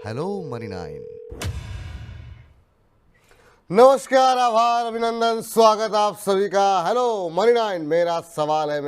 Hello money nine. नमस्कार, आभार, अभिनंदन, स्वागत आप सभी का। Hello money nine. मेरा सवाल है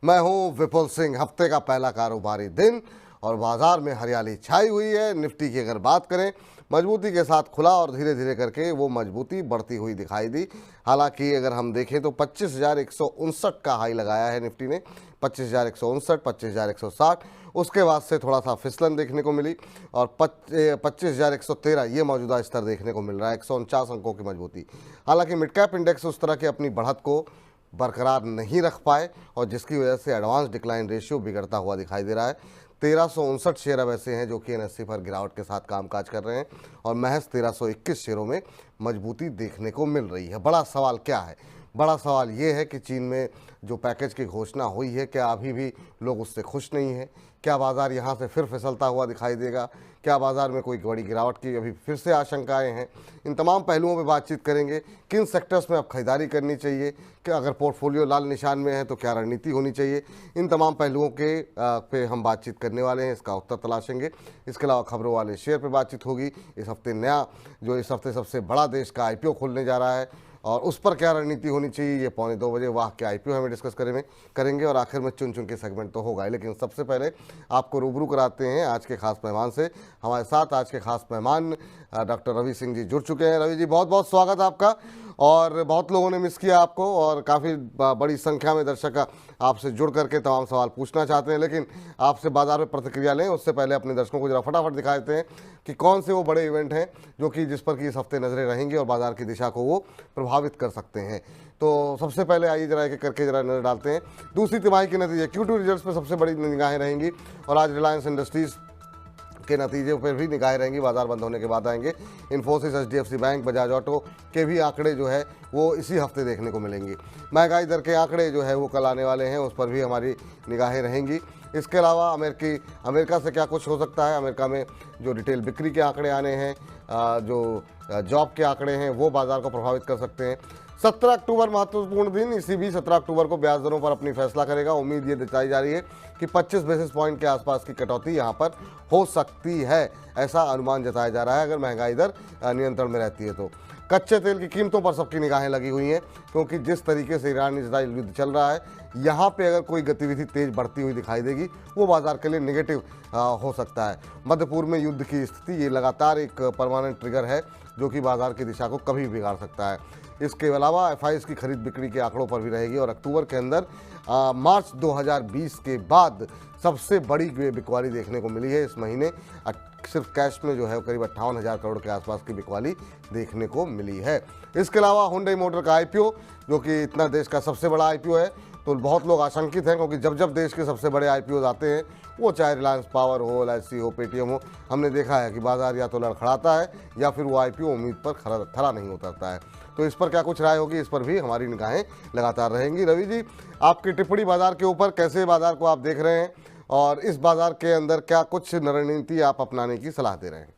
मैं हूं विपुल सिंह। हफ्ते का पहला कारोबारी दिन और बाजार में हरियाली छाई हुई है। निफ्टी की अगर बात करें, मजबूती के साथ खुला और धीरे धीरे करके वो मजबूती बढ़ती हुई दिखाई दी। हालांकि अगर हम देखें तो 25,159 का हाई लगाया है निफ्टी ने, 25,159, 25,160। उसके बाद से थोड़ा सा फिसलन देखने को मिली और 25,113 ये मौजूदा स्तर देखने को मिल रहा है, 149 अंकों की मजबूती। हालांकि मिड कैप इंडेक्स उस तरह की अपनी बढ़त को बरकरार नहीं रख पाए और जिसकी वजह से एडवांस डिक्लाइन रेशियो बिगड़ता हुआ दिखाई दे रहा है। 1359 शेयर अब ऐसे हैं जो कि एनएससी पर गिरावट के साथ कामकाज कर रहे हैं और महज 1321 शेयरों में मजबूती देखने को मिल रही है। बड़ा सवाल क्या है? बड़ा सवाल ये है कि चीन में जो पैकेज की घोषणा हुई है, क्या अभी भी लोग उससे खुश नहीं हैं? क्या बाजार यहाँ से फिर फिसलता हुआ दिखाई देगा? क्या बाजार में कोई बड़ी गिरावट की अभी फिर से आशंकाएं हैं? इन तमाम पहलुओं पर बातचीत करेंगे। किन सेक्टर्स में अब खरीदारी करनी चाहिए? क्या अगर पोर्टफोलियो लाल निशान में है तो क्या रणनीति होनी चाहिए? इन तमाम पहलुओं के पे हम बातचीत करने वाले हैं, इसका उत्तर तलाशेंगे। इसके अलावा खबरों वाले शेयर पर बातचीत होगी। इस हफ्ते नया जो इस हफ्ते सबसे बड़ा देश का आईपीओ खुलने जा रहा है और उस पर क्या रणनीति होनी चाहिए, ये 1:45 वाह क्या आईपीओ हमें डिस्कस करेंगे और आखिर में चुन चुन के सेगमेंट तो होगा। लेकिन सबसे पहले आपको रूबरू कराते हैं आज के खास मेहमान से। हमारे साथ आज के खास मेहमान डॉक्टर रवि सिंह जी जुड़ चुके हैं। रवि जी, बहुत बहुत स्वागत आपका। और बहुत लोगों ने मिस किया आपको और काफ़ी बड़ी संख्या में दर्शक आपसे जुड़ करके तमाम सवाल पूछना चाहते हैं, लेकिन आपसे बाजार में प्रतिक्रिया लें उससे पहले अपने दर्शकों को जरा फटाफट दिखा देते हैं कि कौन से वो बड़े इवेंट हैं जो कि जिस पर कि इस हफ्ते नज़रें रहेंगी और बाजार की दिशा को वो प्रभावित कर सकते हैं। तो सबसे पहले आइए जरा एक एक करके जरा नज़र डालते हैं। दूसरी तिमाही के नतीजे Q2 रिजल्ट्स पर सबसे बड़ी निगाहें रहेंगी और आज रिलायंस इंडस्ट्रीज़ के नतीजे पर भी निगाहें रहेंगी, बाजार बंद होने के बाद आएंगे। Infosys, HDFC bank, Bajaj auto के भी आंकड़े जो है वो इसी हफ्ते देखने को मिलेंगी। महंगाई दर के आंकड़े जो है वो कल आने वाले हैं, उस पर भी हमारी निगाहें रहेंगी। इसके अलावा अमेरिका से क्या कुछ हो सकता है। अमेरिका में जो रिटेल बिक्री के आंकड़े आने हैं, जो जॉब के आंकड़े हैं, वो बाजार को प्रभावित कर सकते हैं। 17 अक्टूबर महत्वपूर्ण दिन। ईसीबी 17 अक्टूबर को ब्याज दरों पर अपनी फैसला करेगा। उम्मीद ये जताई जा रही है कि 25 बेसिस पॉइंट के आसपास की कटौती यहाँ पर हो सकती है, ऐसा अनुमान जताया जा रहा है अगर महंगाई दर नियंत्रण में रहती है तो। कच्चे तेल की कीमतों पर सबकी निगाहें लगी हुई हैं क्योंकि जिस तरीके से ईरान इजराइल युद्ध चल रहा है, यहाँ पे अगर कोई गतिविधि तेज बढ़ती हुई दिखाई देगी वो बाजार के लिए नेगेटिव हो सकता है। मध्य पूर्व में युद्ध की स्थिति ये लगातार एक परमानेंट ट्रिगर है जो कि बाजार की दिशा को कभी बिगाड़ सकता है। इसके अलावा एफआईएस की खरीद बिक्री के आंकड़ों पर भी रहेगी और अक्टूबर के अंदर मार्च 2020 के बाद सबसे बड़ी बिकवाली देखने को मिली है इस महीने। सिर्फ कैश में जो है करीब 58,000 करोड़ के आसपास की बिकवाली देखने को मिली है। इसके अलावा हुंडई मोटर का आईपीओ, जो कि इतना देश का सबसे बड़ा आईपीओ है, तो बहुत लोग आशंकित हैं क्योंकि जब जब देश के सबसे बड़े आईपीओ आते हैं, वो चाहे रिलायंस पावर हो, एलआईसी हो, पेटीएम हो, हमने देखा है कि बाजार या तो लड़खड़ाता है या फिर वो आईपीओ उम्मीद पर खरा नहीं उतरता है। तो इस पर क्या कुछ राय होगी, इस पर भी हमारी निगाहें लगातार रहेंगी। रवि जी, आपकी टिप्पणी बाजार के ऊपर, कैसे बाजार को आप देख रहे हैं और इस बाजार के अंदर क्या कुछ रणनीति आप अपनाने की सलाह दे रहे हैं?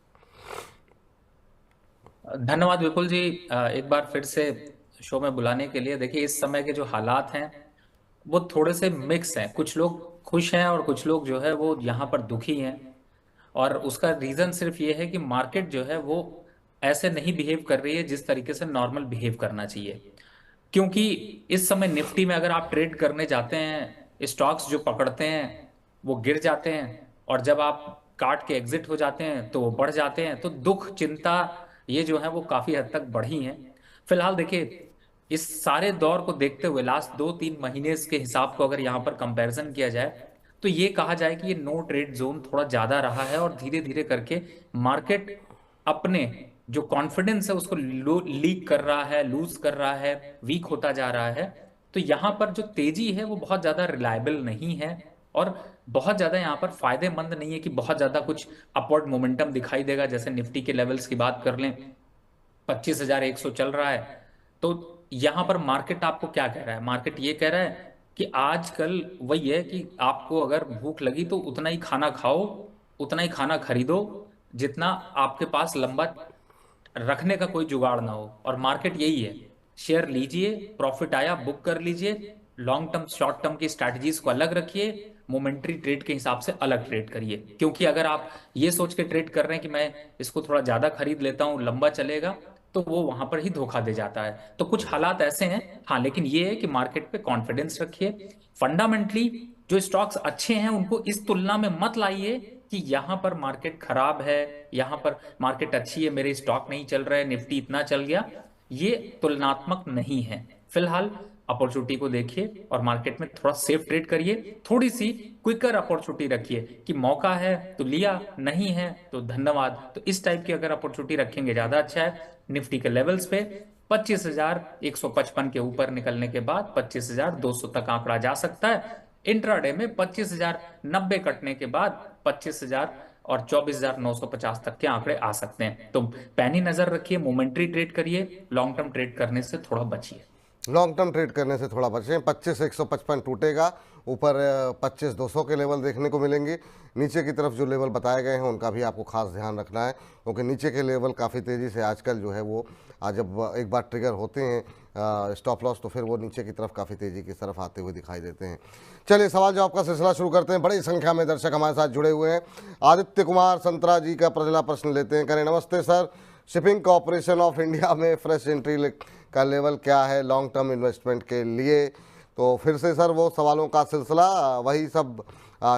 धन्यवाद विपुल जी, एक बार फिर से शो में बुलाने के लिए। देखिए, इस समय के जो हालात हैं वो थोड़े से मिक्स हैं। कुछ लोग खुश हैं और कुछ लोग जो है वो यहाँ पर दुखी हैं। और उसका रीजन सिर्फ ये है कि मार्केट जो है वो ऐसे नहीं बिहेव कर रही है जिस तरीके से नॉर्मल बिहेव करना चाहिए। क्योंकि इस समय निफ्टी में अगर आप ट्रेड करने जाते हैं, स्टॉक्स जो पकड़ते हैं वो गिर जाते हैं, और जब आप काट के एग्जिट हो जाते हैं तो वो बढ़ जाते हैं। तो दुख, चिंता, ये जो है वो काफी हद तक बढ़ी हैं। फिलहाल देखिए, इस सारे दौर को देखते हुए लास्ट 2-3 महीने के हिसाब को अगर यहाँ पर कंपैरिजन किया जाए तो ये कहा जाए कि ये नो ट्रेड जोन थोड़ा ज्यादा रहा है और धीरे धीरे करके मार्केट अपने जो कॉन्फिडेंस है उसको लीक कर रहा है, लूज कर रहा है, वीक होता जा रहा है। तो यहाँ पर जो तेजी है वो बहुत ज्यादा रिलायबल नहीं है और बहुत ज्यादा यहाँ पर फायदेमंद नहीं है कि बहुत ज्यादा कुछ अपवर्ड मोमेंटम दिखाई देगा। जैसे निफ्टी के लेवल्स की बात कर लें, 25,100 चल रहा है। तो यहां पर मार्केट आपको क्या कह रहा है? मार्केट ये कह रहा है कि आजकल वही है कि आपको अगर भूख लगी तो उतना ही खाना खाओ, उतना ही खाना खरीदो जितना आपके पास लंबा रखने का कोई जुगाड़ ना हो। और मार्केट यही है, शेयर लीजिए, प्रॉफिट आया बुक कर लीजिए, लॉन्ग टर्म शॉर्ट टर्म की स्ट्रैटेजीज को अलग रखिए मोमेंट्री ट्रेड के हिसाब से अलग ट्रेड करिए, क्योंकि अगर आप ये सोच के ट्रेड कर रहे हैं कि मैं इसको थोड़ा ज्यादा खरीद लेता हूँ लंबा चलेगा, तो वो वहां पर ही धोखा दे जाता है। तो कुछ हालात ऐसे हैं। हाँ, लेकिन ये है कि मार्केट पे कॉन्फिडेंस रखिए। फंडामेंटली जो स्टॉक्स अच्छे हैं उनको इस तुलना में मत लाइए कि यहाँ पर मार्केट खराब है, यहाँ पर मार्केट अच्छी है, मेरे स्टॉक नहीं चल रहे, निफ्टी इतना चल गया। ये तुलनात्मक नहीं है। फिलहाल अपॉर्चुनिटी को देखिए और मार्केट में थोड़ा सेफ ट्रेड करिए, थोड़ी सी क्विकर अपॉर्चुनिटी रखिए कि मौका है तो लिया, नहीं है तो धन्यवाद। तो इस टाइप की अगर अपॉर्चुनिटी रखेंगे ज्यादा अच्छा है। निफ्टी के लेवल्स पे 25,155 के ऊपर निकलने के बाद 25,200 तक आंकड़ा जा सकता है। इंट्राडे में 25,090 कटने के बाद 25,000 और 24,950 तक के आंकड़े आ सकते हैं। तो पैनी नजर रखिए, मोमेंट्री ट्रेड करिए, लॉन्ग टर्म ट्रेड करने से थोड़ा बचिए। लॉन्ग टर्म ट्रेड करने से थोड़ा बचें। 25,155 टूटेगा, ऊपर 25,200 के लेवल देखने को मिलेंगे। नीचे की तरफ जो लेवल बताए गए हैं उनका भी आपको खास ध्यान रखना है, क्योंकि नीचे के लेवल काफ़ी तेज़ी से आजकल जो है वो जब एक बार ट्रिगर होते हैं स्टॉप लॉस, तो फिर वो नीचे की तरफ काफ़ी तेज़ी की तरफ आते हुए दिखाई देते हैं। चलिए सवाल जवाब का सिलसिला शुरू करते हैं। बड़ी संख्या में दर्शक हमारे साथ जुड़े हुए हैं। आदित्य कुमार संतरा जी का पहला प्रश्न लेते हैं। करें नमस्ते sir, shipping corporation of India में फ्रेश एंट्री का लेवल क्या है लॉन्ग टर्म इन्वेस्टमेंट के लिए? तो फिर से सर वो सवालों का सिलसिला, वही सब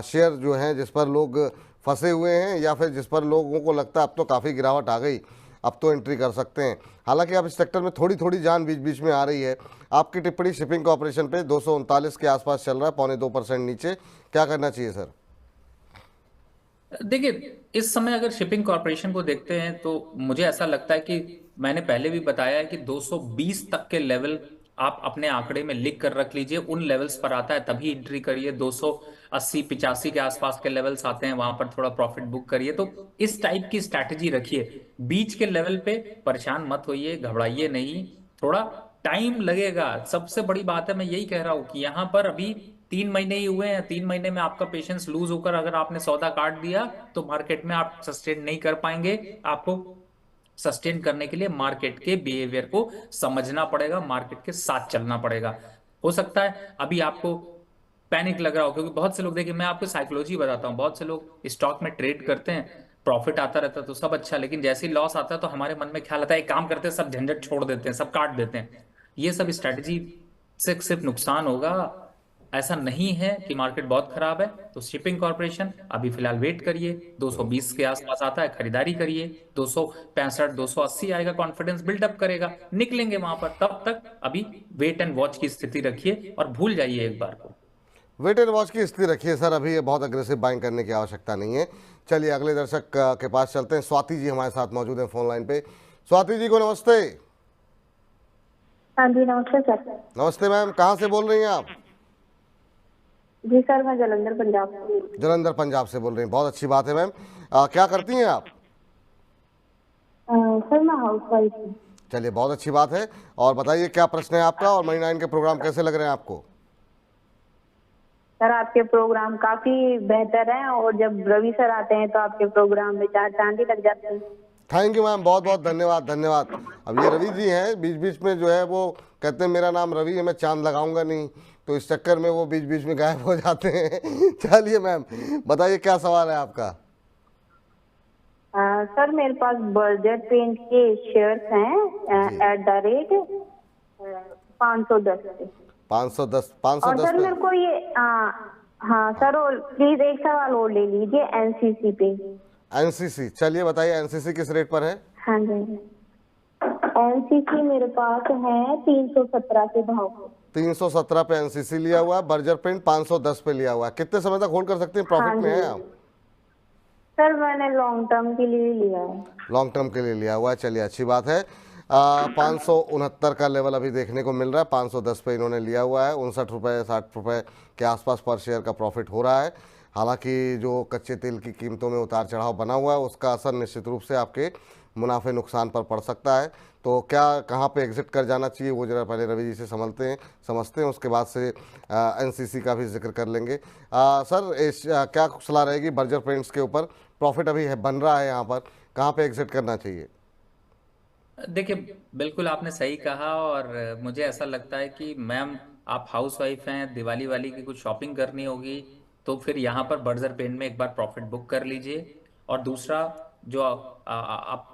शेयर जो हैं जिस पर लोग फंसे हुए हैं या फिर जिस पर लोगों को लगता है अब तो काफ़ी गिरावट आ गई, अब तो एंट्री कर सकते हैं। हालांकि अब इस सेक्टर में थोड़ी थोड़ी जान बीच बीच में आ रही है। आपकी टिप्पणी शिपिंग कॉरपोरेशन पे 239 के आसपास चल रहा है, 0.25% नीचे, क्या करना चाहिए सर? देखिए, इस समय अगर शिपिंग कॉरपोरेशन को देखते हैं तो मुझे ऐसा लगता है कि मैंने पहले भी बताया है कि 220 तक के लेवल आप अपने आंकड़े में लिख कर रख लीजिए। उन लेवल्स पर आता है तभी एंट्री करिए। 280 85 के आसपास के लेवल्स आते हैं, वहां पर थोड़ा प्रॉफिट बुक करिए। तो इस टाइप की स्ट्रैटेजी रखिए। बीच के लेवल पे परेशान मत होइए, घबराइए नहीं। थोड़ा टाइम लगेगा, सबसे बड़ी बात है। मैं यही कह रहा हूं कि यहाँ पर अभी 3 महीने ही हुए हैं। 3 महीने में आपका पेशेंस लूज होकर अगर आपने सौदा काट दिया तो मार्केट में आप सस्टेन नहीं कर पाएंगे। आपको सस्टेन करने के लिए मार्केट के बिहेवियर को समझना पड़ेगा, मार्केट के साथ चलना पड़ेगा। हो सकता है अभी आपको पैनिक लग रहा हो, क्योंकि बहुत से लोग, देखिए मैं आपको साइकोलॉजी बताता हूँ, बहुत से लोग स्टॉक में ट्रेड करते हैं, प्रॉफिट आता रहता है तो सब अच्छा, लेकिन जैसे ही लॉस आता है तो हमारे मन में ख्याल आता है एक काम करते हैं, सब झंझट छोड़ देते हैं, सब काट देते हैं। ये सब स्ट्रैटेजी से सिर्फ नुकसान होगा। ऐसा नहीं है कि मार्केट बहुत खराब है। तो शिपिंग कॉर्पोरेशन अभी फिलहाल वेट करिए, 220 के आसपास आता है खरीदारी करिए। 265 280 आएगा, कॉन्फिडेंस बिल्डअप करेगा, निकलेंगे वहां पर। तब तक अभी वेट एंड वॉच की स्थिति रखिए और भूल जाइए एक बार को। वेट एंड वॉच की स्थिति रखिए सर, अभी ये बहुत अग्रेसिव बाइंग करने की आवश्यकता नहीं है। चलिए अगले दर्शक के पास चलते हैं। स्वाति जी हमारे साथ मौजूद हैं फोन लाइन पे। स्वाति जी को नमस्ते। हाँ जी, नमस्ते सर। नमस्ते मैम, कहाँ से बोल रही हैं आप? जी सर, मैं जलंधर पंजाब से हूँ। जलंधर पंजाब से बोल रही हैं, बहुत अच्छी बात है मैम। क्या करती हैं आप? सर मैं हाउस वाइफ हूँ। चलिए बहुत अच्छी बात है। और बताइए क्या प्रश्न है आपका, और मनी 9 के प्रोग्राम कैसे लग रहे हैं आपको? सर आपके प्रोग्राम काफी बेहतर हैं, और जब रवि सर आते हैं तो आपके प्रोग्राम में चार चांद ही लग जाते हैं। थैंक यू मैम, बहुत बहुत धन्यवाद धन्यवाद। अब ये रवि जी हैं, बीच बीच में जो है वो कहते हैं मेरा नाम रवि है, मैं चांद लगाऊंगा नहीं, तो इस चक्कर में वो बीच बीच में गायब हो जाते हैं। चलिए मैम बताइए क्या सवाल है आपका? सर मेरे पास बर्जर पेंट के शेयर्स हैं एट द रेट 510 पे। 510 और 510 सर पे? मेरे को ये हाँ सर, और प्लीज एक सवाल और ले लीजिए एनसीसी पे। एनसीसी, चलिए बताइए एनसीसी किस रेट पर है? हाँ जी, एनसीसी मेरे पास है 317 के भाव पे। 317 पे एनसीसी लिया हुआ है। बर्जर प्रिंट 510 पे लिया हुआ है। कितने समय तक होल्ड कर सकते हैं? हाँ प्रॉफिट में जी है आप? सर, मैंने लॉन्ग टर्म के लिए लिया है। लॉन्ग टर्म के लिए लिया हुआ है, चलिए अच्छी बात है। 569 का लेवल अभी देखने को मिल रहा है। 510 पे इन्होंने लिया हुआ है। 59 रुपये 60 रुपये के आसपास पर शेयर का प्रॉफिट हो रहा है। हालांकि जो कच्चे तेल की कीमतों में उतार चढ़ाव बना हुआ है उसका असर निश्चित रूप से आपके मुनाफे नुकसान पर पड़ सकता है। तो क्या कहाँ पे एग्जिट कर जाना चाहिए वो जरा पहले रवि जी से समझते हैं, उसके बाद से एनसीसी का भी जिक्र कर लेंगे। सर क्या सलाह रहेगी बर्जर पेंट्स के ऊपर? प्रॉफिट अभी है, बन रहा है यहाँ पर, कहाँ पे एग्जिट करना चाहिए? देखिए, बिल्कुल आपने सही कहा। और मुझे ऐसा लगता है कि मैम आप हाउस वाइफ हैं, दिवाली वाली की कुछ शॉपिंग करनी होगी, तो फिर यहाँ पर बर्जर पेन में एक बार प्रॉफिट बुक कर लीजिए। और दूसरा जो आप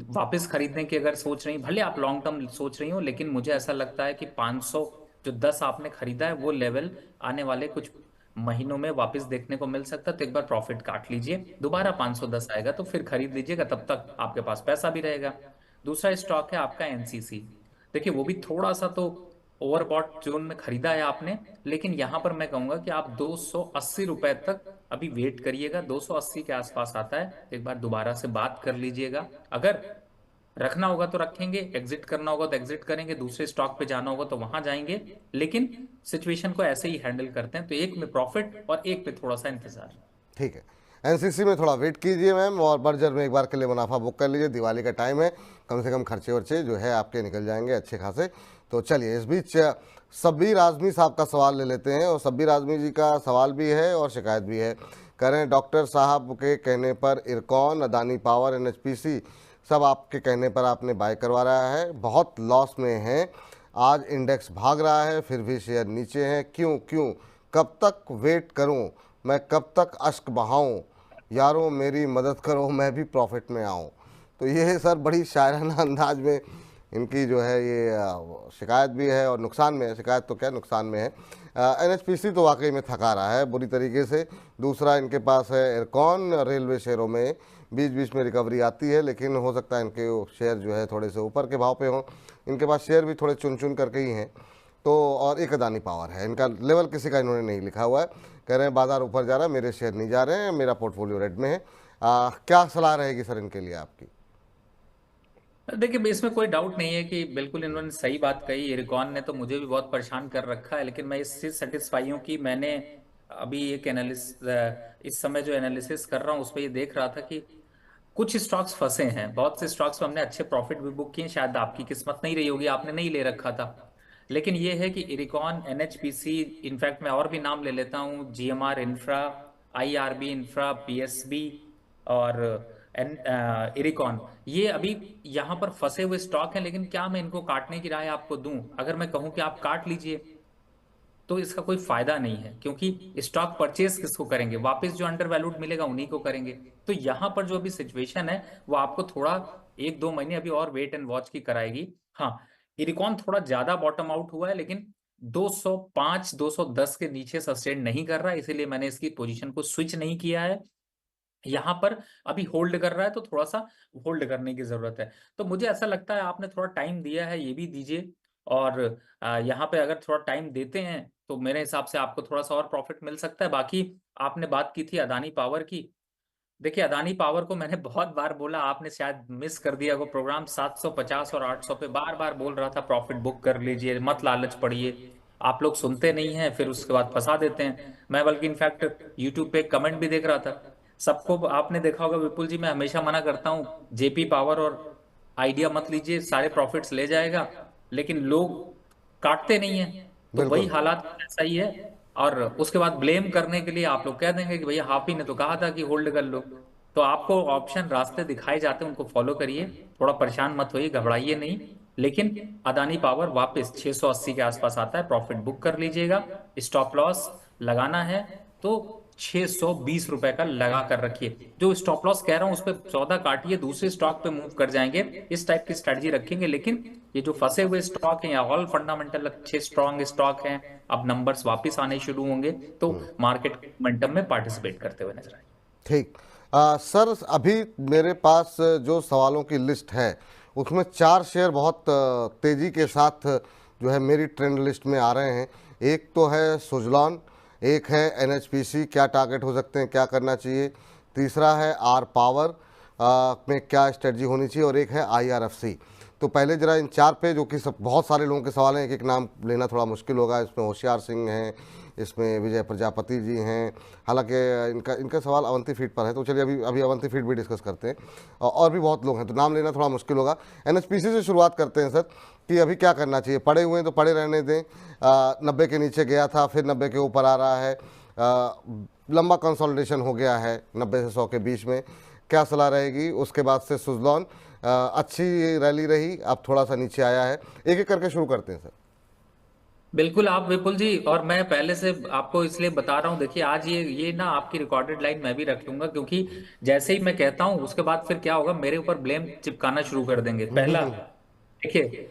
वापस खरीदने की अगर सोच रही, भले आप लॉन्ग टर्म सोच रही हो, लेकिन मुझे ऐसा लगता है कि 500 जो 10 आपने खरीदा है वो लेवल आने वाले कुछ महीनों में वापस देखने को मिल सकता है। तो एक बार प्रॉफिट काट लीजिए, दोबारा 510 आएगा तो फिर खरीद लीजिएगा, तब तक आपके पास पैसा भी रहेगा। दूसरा स्टॉक है आपका एनसीसी। देखिए वो भी थोड़ा सा तो ओवरबॉट जोन में खरीदा है आपने, लेकिन यहां पर मैं कहूंगा कि आप 280 रुपए तक अभी वेट करिएगा। 280 के आसपास आता है, एक बार दोबारा से बात कर लीजिएगा। अगर रखना होगा तो रखेंगे, एग्जिट करना होगा तो एग्जिट करेंगे, दूसरे स्टॉक पे जाना होगा तो वहां जाएंगे। लेकिन सिचुएशन को ऐसे ही हैंडल करते हैं, तो एक में प्रॉफिट और एक पे थोड़ा सा इंतजार। ठीक है, एनसीसी में थोड़ा वेट कीजिए मैम, और बर्जर में एक बार के लिए मुनाफा बुक कर लीजिए। दिवाली का टाइम है, कम से कम खर्चे वर्चे जो है आपके निकल जाएंगे अच्छे खासे। तो चलिए इस बीच सब्बीर आजमी साहब का सवाल ले लेते हैं, और सब्बीर आजमी जी का सवाल भी है और शिकायत भी है। कह रहे हैं डॉक्टर साहब के कहने पर इरकॉन, अदानी पावर, एनएचपीसी सब आपके कहने पर आपने बाय करवा रहा है, बहुत लॉस में है। आज इंडेक्स भाग रहा है फिर भी शेयर नीचे है, क्यों कब तक वेट करूं, मैं कब तक अश्क बहाऊं, यारों मेरी मदद करो मैं भी प्रॉफिट में आऊं। तो ये सर बड़ी शायराना अंदाज में इनकी जो है ये शिकायत भी है और नुकसान में है। शिकायत तो क्या, नुकसान में है। एनएचपीसी तो वाकई में थका रहा है बुरी तरीके से। दूसरा इनके पास है इरकॉन, रेलवे शेयरों में बीच बीच में रिकवरी आती है, लेकिन हो सकता है इनके शेयर जो है थोड़े से ऊपर के भाव पे हों। इनके पास शेयर भी थोड़े चुन चुन करके ही हैं। तो और एक अदानी पावर है, इनका लेवल किसी का इन्होंने नहीं लिखा हुआ है। कह रहे हैं बाजार ऊपर जा रहा है, मेरे शेयर नहीं जा रहे हैं, मेरा पोर्टफोलियो रेड में है। क्या सलाह रहेगी सर इनके लिए आपकी? देखिए इसमें कोई डाउट नहीं है कि बिल्कुल इन्होंने सही बात कही। इरकॉन ने तो मुझे भी बहुत परेशान कर रखा है, लेकिन मैं इससे सेटिस्फाई हूँ कि मैंने अभी एक इस समय जो एनालिसिस कर रहा हूँ उस पर ये देख रहा था कि कुछ स्टॉक्स फंसे हैं। बहुत से स्टॉक्स में हमने अच्छे प्रॉफिट भी बुक किए, शायद आपकी किस्मत नहीं रही होगी, आपने नहीं ले रखा था। लेकिन ये है कि इरकॉन, एनएचपीसी, इनफैक्ट मैं और भी नाम ले लेता हूँ, GMR infra, IRB infra, PSB और इरिकॉन, ये अभी यहाँ पर फंसे हुए स्टॉक हैं। लेकिन क्या मैं इनको काटने की राय आपको दूं? अगर मैं कहूं कि आप काट लीजिए तो इसका कोई फायदा नहीं है, क्योंकि स्टॉक परचेज किसको करेंगे? वापस जो अंडर वैल्यूड मिलेगा उन्हीं को करेंगे। तो यहाँ पर जो अभी सिचुएशन है वो आपको थोड़ा 1-2 महीने अभी और वेट एंड वॉच की कराएगी। हाँ, इरिकॉन थोड़ा ज्यादा बॉटम आउट हुआ है, लेकिन 205 210 के नीचे सस्टेन नहीं कर रहा है, इसीलिए मैंने इसकी पोजीशन को स्विच नहीं किया है। यहाँ पर अभी होल्ड कर रहा है तो थोड़ा सा होल्ड करने की जरूरत है। तो मुझे ऐसा लगता है आपने थोड़ा टाइम दिया है, ये भी दीजिए। और यहाँ पे अगर थोड़ा टाइम देते हैं तो मेरे हिसाब से आपको थोड़ा सा और प्रॉफिट मिल सकता है। बाकी आपने बात की थी अदानी पावर की। देखिए अदानी पावर को मैंने बहुत बार बोला, आपने शायद मिस कर दिया वो प्रोग्राम। 750 और 800 पे बार बार बोल रहा था प्रॉफिट बुक कर लीजिए, मत लालच पड़िए। आप लोग सुनते नहीं हैं, फिर उसके बाद फंसा देते हैं। मैं बल्कि इनफैक्ट यूट्यूब पे कमेंट भी देख रहा था सबको। आपने देखा होगा विपुल जी, मैं हमेशा मना करता हूँ जेपी पावर और आइडिया मत लीजिए, सारे प्रॉफिट्स ले जाएगा। लेकिन लोग काटते नहीं है, तो वही बिल्कुल। हालात ऐसा ही है। और उसके बाद ब्लेम करने के लिए आप लोग कह देंगे कि भैया हाफी ने तो कहा था कि होल्ड कर लो। तो आपको ऑप्शन रास्ते दिखाए जाते हैं, उनको फॉलो करिए, थोड़ा परेशान मत होइए, घबराइए नहीं। लेकिन अदानी पावर वापस 680 के आसपास आता है, प्रॉफिट बुक कर लीजिएगा। स्टॉप लॉस लगाना है तो 620 रुपए का लगा कर रखिए। जो स्टॉप लॉस कह रहा हूं उस पर 14 काटिए, दूसरे स्टॉक पे मूव कर जाएंगे। इस टाइप की स्ट्रेटजी रखेंगे। लेकिन ये जो फंसे हुए स्टॉक हैं या ऑल फंडामेंटल अच्छे स्ट्रॉन्ग स्टॉक हैं, अब नंबर्स वापस आने शुरू होंगे तो मार्केट मोमेंटम में पार्टिसिपेट करते हुए नजर आएंगे। ठीक। सर अभी मेरे पास जो सवालों की लिस्ट है उसमें 4 शेयर बहुत तेज़ी के साथ जो है मेरी ट्रेंड लिस्ट में आ रहे हैं। एक तो है सुजलॉन, एक है एनएचपीसी, क्या टारगेट हो सकते हैं, क्या करना चाहिए। तीसरा है आर पावर में क्या स्ट्रेटजी होनी चाहिए, और एक है आईआरएफसी। तो पहले जरा इन 4 पे, जो कि सब बहुत सारे लोगों के सवाल हैं, एक एक नाम लेना थोड़ा मुश्किल होगा। इसमें होशियार सिंह हैं, इसमें विजय प्रजापति जी हैं। हालांकि इनका सवाल अवंती फीड पर है, तो चलिए अभी अवंती फीड भी डिस्कस करते हैं। और भी बहुत लोग हैं तो नाम लेना थोड़ा मुश्किल होगा। एनएचपीसी से शुरुआत करते हैं सर, कि अभी क्या करना चाहिए। पड़े हुए हैं तो पड़े रहने दें। 90 के नीचे गया था, फिर 90 के ऊपर आ रहा है। लंबा कंसोलिडेशन हो गया है 90 से 100 के बीच में, क्या सलाह रहेगी? उसके बाद से सुजलॉन अच्छी रैली रही, अब थोड़ा सा नीचे आया है। एक एक करके शुरू करते हैं सर। बिल्कुल आप विपुल जी, और मैं पहले से आपको इसलिए बता रहा हूँ, देखिए आज ये ना आपकी रिकॉर्डेड लाइन मैं भी रख लूंगा, क्योंकि जैसे ही मैं कहता हूँ उसके बाद फिर क्या होगा, मेरे ऊपर ब्लेम चिपकाना शुरू कर देंगे। पहला, देखिए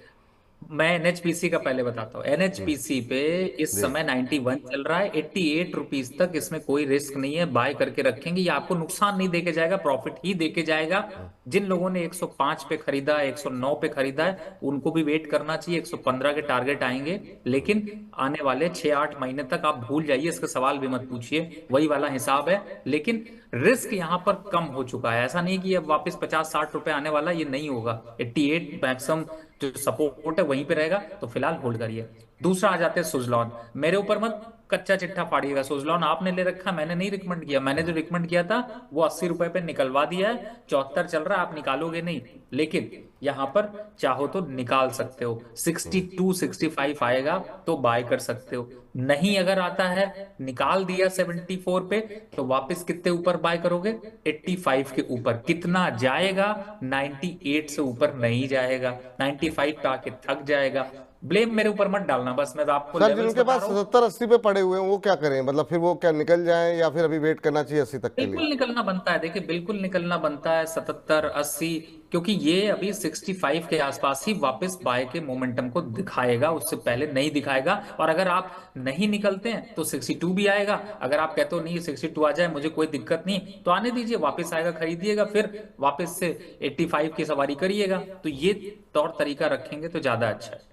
मैं एनएचपीसी का पहले बताता हूँ। एनएचपीसी पे इस जी। समय 91 चल रहा है, 88 रुपीज तक। इसमें कोई रिस्क नहीं है, बाय करके रखेंगे, ये आपको नुकसान नहीं देके जाएगा, प्रॉफिट ही देके जाएगा। जिन लोगों ने 105 पे खरीदा है, 109 पे खरीदा है, उनको भी वेट करना चाहिए। 115 के टारगेट आएंगे, लेकिन आने वाले 6-8 महीने तक आप भूल जाइए, इसका सवाल भी मत पूछिए, वही वाला हिसाब है। लेकिन रिस्क यहां पर कम हो चुका है, ऐसा नहीं कि अब वापस 50-60 रुपए आने वाला, ये नहीं होगा। 88 मैक्सिमम जो सपोर्ट है वहीं पे रहेगा, तो फिलहाल होल्ड करिए। दूसरा आ जाते हैं सुजलॉन। मेरे ऊपर मत कच्चा चिट्ठा फाड़िएगा, सुजलॉन आपने ले रखा, मैंने नहीं रिकमेंड किया। मैंने जो रिकमेंड किया था वो 80 रुपए पे निकलवा दिया है, 74 चल रहा है, आप निकालोगे नहीं, लेकिन यहां पर चाहो तो निकाल सकते हो। 62-65 आएगा तो बाय कर सकते हो। नहीं अगर आता है, निकाल दिया 74 पे, तो वापस कितने ऊपर बाय करोगे? 85 के ऊपर। कितना जाएगा? 98 से ऊपर नहीं जाएगा, 95 पे आके थक जाएगा। ब्लेम मेरे ऊपर मत डालना, बस मैं तो आपको सर लेवल्स जिनके बता पास रहा हूँ। 70-80 पे पड़े हुए हैं वो क्या करें, मतलब फिर वो क्या निकल जाएं या फिर अभी वेट करना चाहिए 80 तक के लिए? बिल्कुल निकलना बनता है, देखिए बिल्कुल निकलना बनता है 77-80, क्योंकि ये अभी 65 के आसपास ही वापस बाय के मोमेंटम को दिखाएगा, उससे पहले नहीं दिखाएगा। और अगर आप नहीं निकलते हैं तो 62 भी आएगा। अगर आप कहते हो नहीं 62 आ जाए मुझे कोई दिक्कत नहीं, तो आने दीजिए, वापस आएगा, खरीदिएगा, फिर वापस से 85 की सवारी करिएगा। तो ये तौर तरीका रखेंगे तो ज्यादा अच्छा है।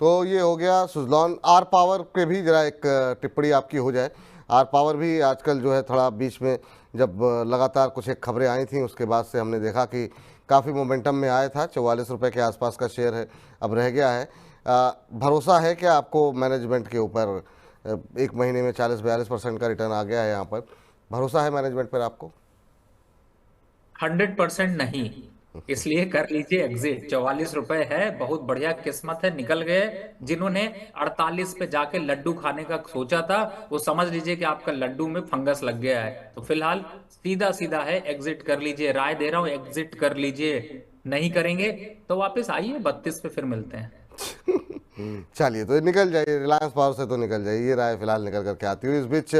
तो ये हो गया सुजलॉन। आर पावर पे भी जरा एक टिप्पणी आपकी हो जाए। आर पावर भी आजकल जो है थोड़ा बीच में जब लगातार कुछ एक खबरें आई थी उसके बाद से हमने देखा कि काफ़ी मोमेंटम में आया था। 44 रुपये के आसपास का शेयर है, अब रह गया है। भरोसा है क्या आपको मैनेजमेंट के ऊपर? एक महीने में 40-42% का रिटर्न आ गया है यहाँ पर, भरोसा है मैनेजमेंट पर आपको? 100% नहीं, इसलिए कर लीजिए एग्जिट। 44 रुपए है, बहुत बढ़िया किस्मत है, निकल गए। जिन्होंने 48 पे जाके लड्डू खाने का सोचा था, वो समझ लीजिए कि आपका लड्डू में फंगस लग गया है। तो फिलहाल सीधा सीधा है, एग्जिट कर लीजिए, राय दे रहा हूं, एग्जिट कर लीजिए। नहीं करेंगे तो वापस आइए 32 पे, फिर मिलते हैं। चलिए, तो ये निकल जाइए, रिलायंस पावर से तो निकल जाइए, ये राय फिलहाल निकल करके आती हुई। इस बीच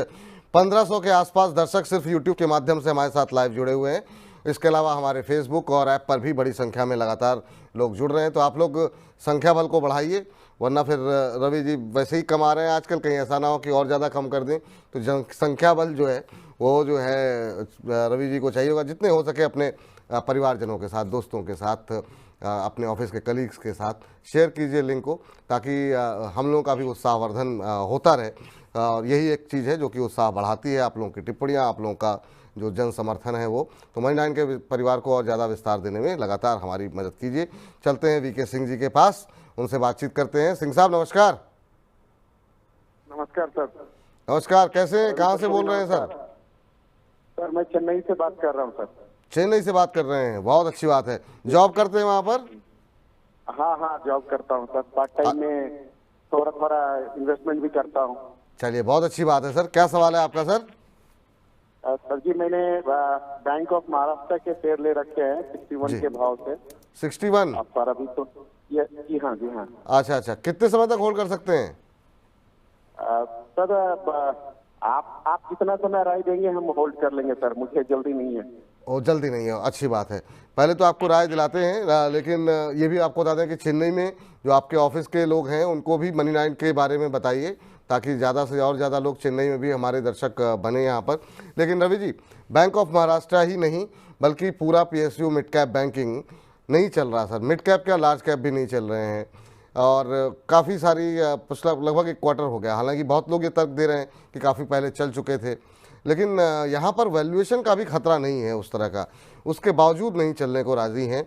1500 के आसपास दर्शक सिर्फ यूट्यूब के माध्यम से हमारे साथ लाइव जुड़े हुए हैं। इसके अलावा हमारे फेसबुक और ऐप पर भी बड़ी संख्या में लगातार लोग जुड़ रहे हैं। तो आप लोग संख्या बल को बढ़ाइए, वरना फिर रवि जी वैसे ही कम आ रहे हैं आजकल, कहीं ऐसा ना हो कि और ज़्यादा कम कर दें। तो संख्या बल जो है वो जो है रवि जी को चाहिए होगा। जितने हो सके अपने परिवारजनों के साथ, दोस्तों के साथ, अपने ऑफिस के कलीग्स के साथ शेयर कीजिए लिंक को, ताकि हम लोगों का भी उत्साहवर्धन होता रहे। और यही एक चीज़ है जो कि उत्साह बढ़ाती है, आप लोगों की टिप्पणियाँ, आप लोगों का जो जन समर्थन है वो। तो मनी 9 के परिवार को और ज़्यादा विस्तार देने में लगातार हमारी मदद कीजिए। चलते हैं वीके सिंह जी के पास, उनसे बातचीत करते हैं। सिंह साहब नमस्कार। नमस्कार सर। नमस्कार, कैसे हैं, कहाँ से बोल रहे हैं सर? सर मैं चेन्नई से बात कर रहा हूँ सर। चेन्नई से बात कर रहे हैं, बहुत अच्छी बात है। जॉब करते हैं वहाँ पर? हाँ हाँ, जॉब करता हूँ सर, पार्ट टाइम में थोड़ा थोड़ा इन्वेस्टमेंट भी करता हूँ। चलिए, बहुत अच्छी बात है सर। क्या सवाल है आपका सर? सर जी मैंने बैंक ऑफ महाराष्ट्र के शेयर ले रखे हैं 61 जी। के भाव से। 61? अब सर अभी तो ये जी हाँ जी हाँ। अच्छा अच्छा, कितने समय तक होल्ड कर सकते हैं? सर आप जितना समय राय देंगे हम होल्ड कर लेंगे सर, मुझे जल्दी नहीं है। और जल्दी नहीं है, अच्छी बात है। पहले तो आपको राय दिलाते हैं, लेकिन ये भी आपको बता दें कि चेन्नई में जो आपके ऑफिस के लोग हैं उनको भी मनी 9 के बारे में बताइए, ताकि ज़्यादा से और ज़्यादा लोग चेन्नई में भी हमारे दर्शक बने यहाँ पर। लेकिन रवि जी, बैंक ऑफ महाराष्ट्र ही नहीं बल्कि पूरा पीएसयू मिड कैप बैंकिंग नहीं चल रहा सर। मिड कैप क्या, लार्ज कैप भी नहीं चल रहे हैं। और काफ़ी सारी पिछला लगभग एक क्वार्टर हो गया, हालांकि बहुत लोग ये तर्क दे रहे हैं कि काफ़ी पहले चल चुके थे, लेकिन यहाँ पर वैल्यूएशन का भी खतरा नहीं है उस तरह का, उसके बावजूद नहीं चलने को राज़ी हैं।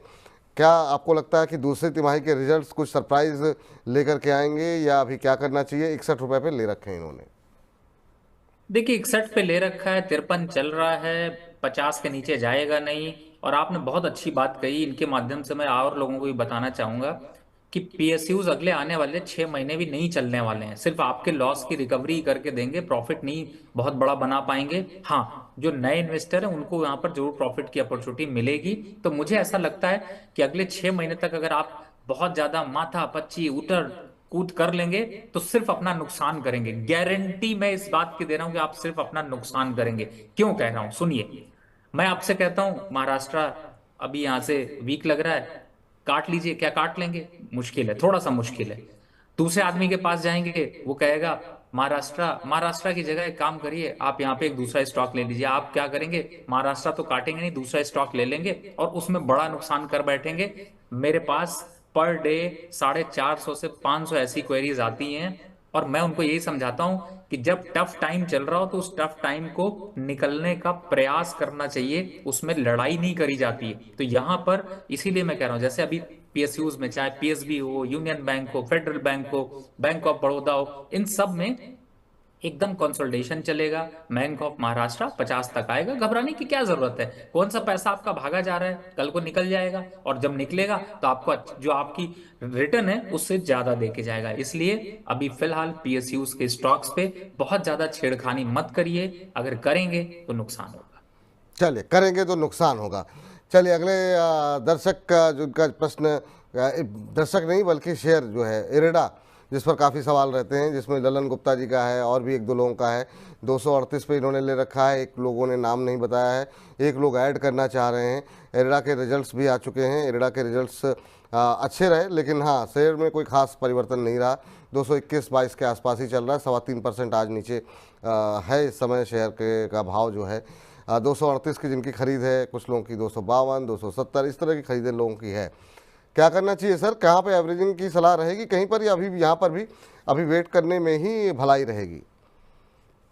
क्या आपको लगता है कि दूसरी तिमाही के रिजल्ट्स कुछ सरप्राइज लेकर के आएंगे, या अभी क्या करना चाहिए? 61 रुपये पे ले रखे हैं इन्होंने। देखिए 61 पे ले रखा है, 53 चल रहा है, 50 के नीचे जाएगा नहीं। और आपने बहुत अच्छी बात कही, इनके माध्यम से मैं और लोगों को भी बताना चाहूंगा कि पीएसयूज अगले आने वाले 6 महीने भी नहीं चलने वाले हैं, सिर्फ आपके लॉस की रिकवरी करके देंगे, प्रॉफिट नहीं बहुत बड़ा बना पाएंगे। हाँ, जो नए इन्वेस्टर हैं उनको यहाँ पर जरूर प्रॉफिट की अपॉर्चुनिटी मिलेगी। तो मुझे ऐसा लगता है कि अगले 6 महीने तक अगर आप बहुत ज्यादा माथा पच्ची उतर कूद कर लेंगे तो सिर्फ अपना नुकसान करेंगे। गारंटी मैं इस बात की दे रहा हूं कि आप सिर्फ अपना नुकसान करेंगे। क्यों कह रहा हूं सुनिए। मैं आपसे कहता हूं महाराष्ट्र अभी यहां से वीक लग रहा है, काट लीजिए। क्या काट लेंगे? मुश्किल है, थोड़ा सा मुश्किल है। दूसरे आदमी के पास जाएंगे, वो कहेगा महाराष्ट्र, महाराष्ट्र की जगह एक काम करिए, आप यहाँ पे एक दूसरा स्टॉक ले लीजिए। आप क्या करेंगे? महाराष्ट्र तो काटेंगे नहीं, दूसरा स्टॉक ले लेंगे और उसमें बड़ा नुकसान कर बैठेंगे। मेरे पास पर डे 450 से 500 ऐसी क्वेरीज आती हैं और मैं उनको यही समझाता हूं कि जब टफ टाइम चल रहा हो तो उस टफ टाइम को निकलने का प्रयास करना चाहिए, उसमें लड़ाई नहीं करी जाती है। तो यहां पर इसीलिए मैं कह रहा हूं, जैसे अभी पीएसयूज में, चाहे पीएसबी हो, यूनियन बैंक हो, फेडरल बैंक हो, बैंक ऑफ बड़ौदा हो, इन सब में एकदम कंसोलिडेशन चलेगा। बैंक ऑफ महाराष्ट्र 50 तक आएगा। घबराने की क्या जरूरत है? कौन सा पैसा आपका भागा जा रहा है? कल को निकल जाएगा और जब निकलेगा तो आपको जो आपकी रिटर्न है उससे ज्यादा देके जाएगा। इसलिए अभी फिलहाल पीएसयूज के स्टॉक्स पे बहुत ज्यादा छेड़खानी मत करिए, अगर करेंगे तो नुकसान होगा। चलिए, करेंगे तो नुकसान होगा। चलिए अगले दर्शक का जो उनका प्रश्न, दर्शक नहीं बल्कि शेयर जो है इरेडा, जिस पर काफ़ी सवाल रहते हैं, जिसमें ललन गुप्ता जी का है और भी एक दो लोगों का है। 238 पे इन्होंने ले रखा है, एक लोगों ने नाम नहीं बताया है, एक लोग ऐड करना चाह रहे हैं। इरेडा के रिजल्ट्स भी आ चुके हैं। इरेडा के रिजल्ट्स अच्छे रहे, लेकिन हाँ शेयर में कोई खास परिवर्तन नहीं रहा। 221-22 के आसपास ही चल रहा है। 3.25% आज नीचे है इस समय शेयर के का भाव जो है। 238 की जिनकी खरीद है, कुछ लोगों की 252, 270 इस तरह की खरीदें लोगों की है। क्या करना चाहिए सर? कहाँ पे एवरेजिंग की सलाह रहेगी? कहीं पर या अभी यहाँ पर भी अभी वेट करने में ही भलाई रहेगी?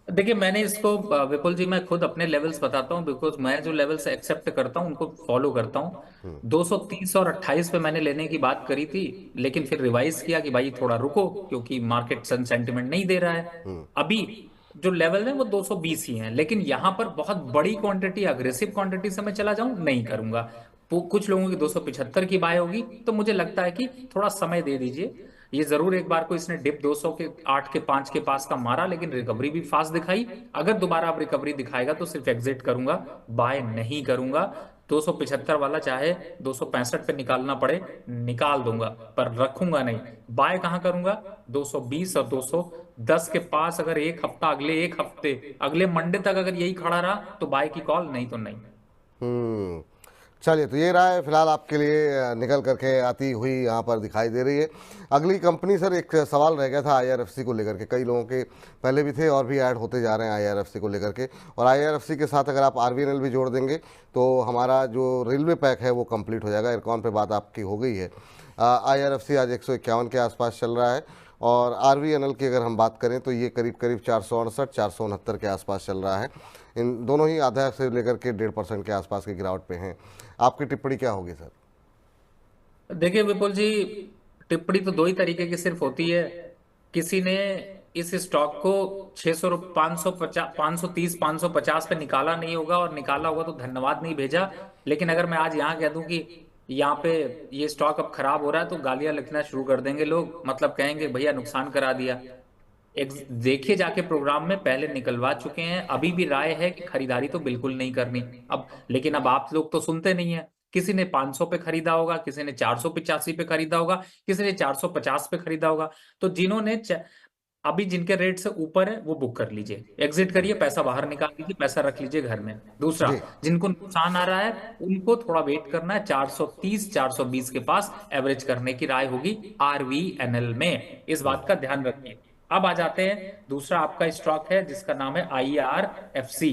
देखिए मैंने इसको विपुल जी, मैं खुद अपने लेवल्स बताता हूँ, बिकॉज मैं जो लेवल्स एक्सेप्ट करता हूँ उनको फॉलो करता हूँ। 230 और 28 पे मैंने लेने की बात करी थी, लेकिन फिर रिवाइज किया कि भाई थोड़ा रुको, क्योंकि मार्केट सेंटिमेंट नहीं दे रहा है। अभी जो लेवल है वो 220 ही है, लेकिन यहां पर बहुत बड़ी क्वांटिटी, अग्रेसिव क्वांटिटी से मैं चला जाऊं नहीं करूंगा। कुछ लोगों की 275 की बाय होगी, तो मुझे लगता है कि थोड़ा समय दे दीजिए। ये जरूर एक बार को इसने डिप 200 के 8 के 5 के पास का मारा, लेकिन रिकवरी भी फास्ट दिखाई। अगर दोबारा अब रिकवरी दिखाएगा तो सिर्फ एग्जिट करूंगा, बाय नहीं करूंगा। 275 वाला चाहे 265 पे निकालना पड़े निकाल दूंगा, पर रखूंगा नहीं। बाय कहां करूंगा? 220 और 210 के पास। अगर एक हफ्ता, अगले एक हफ्ते, अगले मंडे तक अगर यही खड़ा रहा तो बाय की कॉल, नहीं तो नहीं। चलिए, तो ये राय फिलहाल आपके लिए निकल करके आती हुई यहाँ पर दिखाई दे रही है। अगली कंपनी सर, एक सवाल रह गया था आईआरएफसी को लेकर के, कई लोगों के पहले भी थे और भी ऐड होते जा रहे हैं आईआरएफसी को लेकर के। और आईआरएफसी के साथ अगर आप आरवीएनएल भी जोड़ देंगे तो हमारा जो रेलवे पैक है वो कंप्लीट हो जाएगा। इरकॉन पे बात आपकी हो गई है। आईआरएफसी आज 151 के आसपास चल रहा है और आरवीएनएल की अगर हम बात करें तो ये करीब करीब 468 469 के आसपास चल रहा है। इन दोनों ही आधा से लेकर के 1.5% के आसपास की गिरावट पे हैं। आपकी टिप्पणी क्या होगी सर? देखिए विपुल जी, टिप्पणी तो दो ही तरीके की सिर्फ होती है। किसी ने इस स्टॉक को 600, 550, 530, 550 पे निकाला नहीं होगा, और निकाला होगा तो धन्यवाद नहीं भेजा। लेकिन अगर मैं आज यहाँ कह दूं कि यहाँ पे ये स्टॉक अब खराब हो रहा है, तो गालियां लिखना शुरू कर देंगे लोग, मतलब कहेंगे भैया नुकसान करा दिया। एक देखिए जाके प्रोग्राम में पहले निकलवा चुके हैं। अभी भी राय है कि खरीदारी तो बिल्कुल नहीं करनी अब, लेकिन अब आप लोग तो सुनते नहीं है। किसी ने 500 पे खरीदा होगा, किसी ने 485 पे खरीदा होगा, किसी ने 450 पे खरीदा होगा। तो जिन्होंने अभी जिनके रेट से ऊपर है वो बुक कर लीजिए, एग्जिट करिए, पैसा बाहर निकाल लीजिए, पैसा रख लीजिए घर में। दूसरा, जी जिनको नुकसान आ रहा है उनको थोड़ा वेट करना है। 430 420 के पास एवरेज करने की राय होगी आरवीएनएल में, इस बात का ध्यान रखिए। अब आ जाते हैं, दूसरा आपका स्टॉक है जिसका नाम है आईआरएफसी।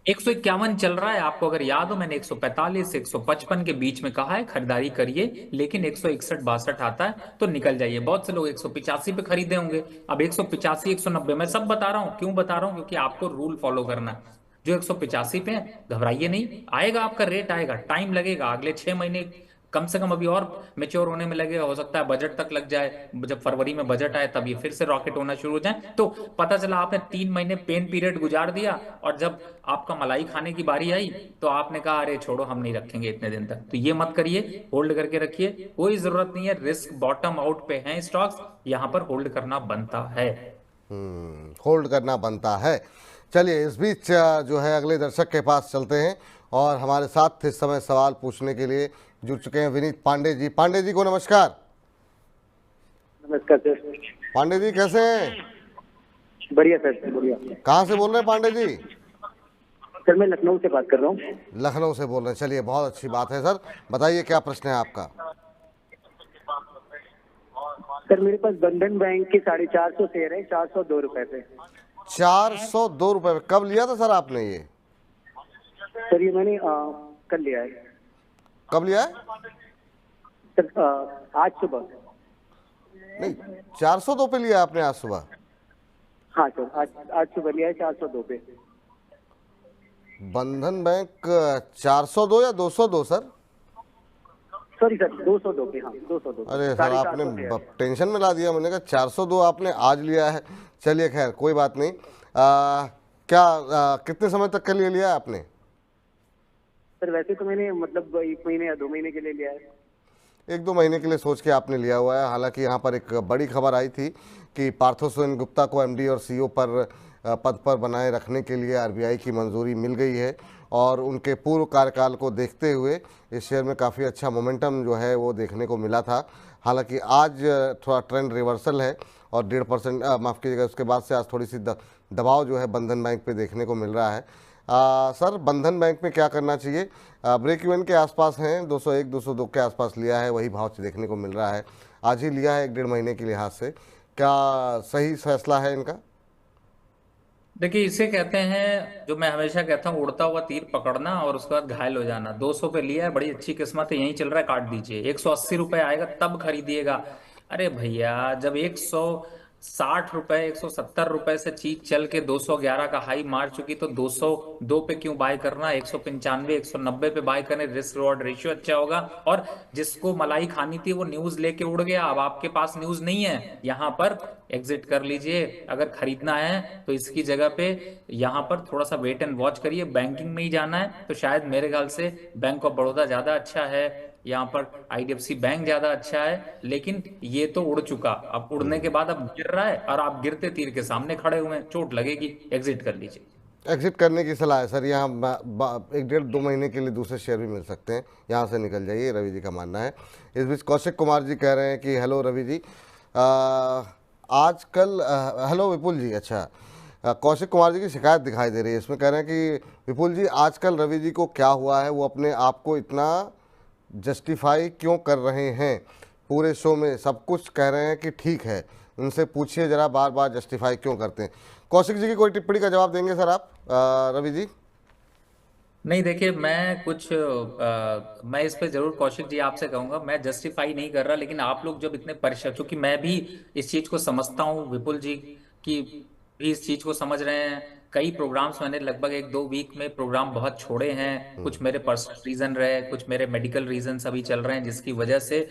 151 चल रहा है। आपको अगर याद हो, मैंने 145 से 155 के बीच में कहा है खरीदारी करिए, लेकिन 161-62 आता है तो निकल जाइए। बहुत से लोग 185 पे खरीदे होंगे। अब 185 190 मैं सब बता रहा हूं। क्यों बता रहा हूं? क्योंकि आपको रूल फॉलो करना है। जो 185 पे है, घबराइए नहीं, आएगा आपका रेट आएगा, टाइम लगेगा, अगले 6 महीने कम से कम अभी और मेच्योर होने में लगेगा। हो सकता है बजट तक लग जाए, जब फरवरी में बजट आए तब ये फिर से रॉकेट होना शुरू हो जाए। तो पता चला आपने 3 महीने पेन पीरियड गुजार दिया, और जब आपका मलाई खाने की बारी आई तो आपने कहा अरे छोड़ो, हम नहीं रखेंगे इतने दिन तक। तो ये मत करिए, होल्ड करके रखिए, कोई जरूरत नहीं है। रिस्क बॉटम आउट पे है स्टॉक्स, यहां पर होल्ड करना बनता है। होल्ड करना बनता है। चलिए, इस बीच जो है अगले दर्शक के पास चलते हैं और हमारे साथ इस समय सवाल पूछने के लिए जुड़ चुके हैं विनीत पांडे जी। पांडे जी को नमस्कार। नमस्कार सर। पांडे जी कैसे हैं? बढ़िया सर, बढ़िया। कहाँ से बोल रहे हैं पांडे जी? सर मैं लखनऊ से बात कर रहा हूँ। लखनऊ से बोल रहे हैं, चलिए बहुत अच्छी बात है सर। बताइए क्या प्रश्न है आपका? सर मेरे पास बंधन बैंक के 450 शेयर है, 402 रुपए पे। 402 रुपये। कब लिया था सर आपने ये? सर ये मैंने कल लिया है। कब लिया है? सर आज सुबह। नहीं, 402 पे लिया आपने आज सुबह? हाँ सर, आज सुबह लिया है 402 पे। बंधन बैंक 402 या 202 सर? सॉरी सर, 202 पे। हाँ 202। अरे सर आपने टेंशन में ला दिया। मैंने कहा 402 आपने आज लिया है। चलिए खैर कोई बात नहीं। कितने समय तक के लिए लिया है आपने? सर वैसे तो मैंने मतलब 1 महीने या 2 महीने के लिए लिया है। 1-2 महीने के लिए सोच के आपने लिया हुआ है। हालांकि यहाँ पर एक बड़ी खबर आई थी कि पार्थो गुप्ता को एमडी और सीईओ पर पद पर बनाए रखने के लिए आरबीआई की मंजूरी मिल गई है और उनके पूर्व कार्यकाल को देखते हुए इस शेयर में काफ़ी अच्छा मोमेंटम जो है वो देखने को मिला था। हालांकि आज थोड़ा ट्रेंड रिवर्सल है और 1.5% माफ़ कीजिएगा, उसके बाद से आज थोड़ी सी दबाव जो है बंधन बैंक पे देखने को मिल रहा है। सर बंधन बैंक में क्या करना चाहिए? ब्रेक इवन के आसपास हैं, 201 202 के आसपास लिया है, वही भाव देखने को मिल रहा है। आज ही लिया है 1-1.5 महीने के लिहाज से। क्या सही फैसला है इनका? देखिए इसे कहते हैं, जो मैं हमेशा कहता हूँ, उड़ता हुआ तीर पकड़ना और उसके बाद घायल हो जाना। 200 पे लिया है, बड़ी अच्छी किस्मत है, यहीं चल रहा है, काट दीजिए। 180 रुपए आएगा तब खरीदिएगा। अरे भैया, जब 160 रुपए 170 रुपए से चीज चल के 211 का हाई मार चुकी, तो 202 पे क्यों बाय करना? 195 190 पे बाय करने, रिस्क रिवॉर्ड रेशियो अच्छा होगा। और जिसको मलाई खानी थी वो न्यूज लेके उड़ गया, अब आपके पास न्यूज नहीं है, यहां पर एग्जिट कर लीजिए। अगर खरीदना है तो इसकी जगह पे यहां पर थोड़ा सा वेट एंड वॉच करिए। बैंकिंग में ही जाना है तो शायद मेरे ख्याल से बैंक ऑफ बड़ौदा ज्यादा अच्छा है, यहाँ पर आईडीएफसी बैंक ज्यादा अच्छा है। लेकिन ये तो उड़ चुका, अब उड़ने के बाद अब गिर रहा है और आप गिरते तीर के सामने खड़े हुए हैं, चोट लगेगी। एग्जिट कर लीजिए। एग्जिट करने की सलाह है सर। यहाँ 1-1.5-2 महीने के लिए दूसरे शेयर भी मिल सकते हैं, यहाँ से निकल जाइए, रवि जी का मानना है। इस बीच कौशिक कुमार जी कह रहे हैं कि हेलो रवि जी, आजकल हेलो विपुल जी। अच्छा, कौशिक कुमार जी की शिकायत दिखाई दे रही है इसमें। कह रहे हैं कि विपुल जी आजकल रवि जी को क्या हुआ है, वो अपने आप को इतना जस्टिफाई क्यों कर रहे हैं? पूरे शो में सब कुछ कह रहे हैं कि ठीक है, उनसे पूछिए जरा, बार बार जस्टिफाई क्यों करते हैं? कौशिक जी की कोई टिप्पणी का जवाब देंगे सर आप? रवि जी। नहीं देखिए, मैं इस पे जरूर कौशिक जी आपसे कहूंगा, मैं जस्टिफाई नहीं कर रहा, लेकिन आप लोग जब इतने परेशान, क्योंकि मैं भी इस चीज को समझता हूँ, विपुल जी की भी इस चीज को समझ रहे हैं। कई प्रोग्राम्स मैंने लगभग 1-2 वीक में प्रोग्राम बहुत छोड़े हैं, कुछ मेरे पर्सनल रीजन रहे, कुछ मेरे मेडिकल रीजन अभी चल रहे हैं, जिसकी वजह से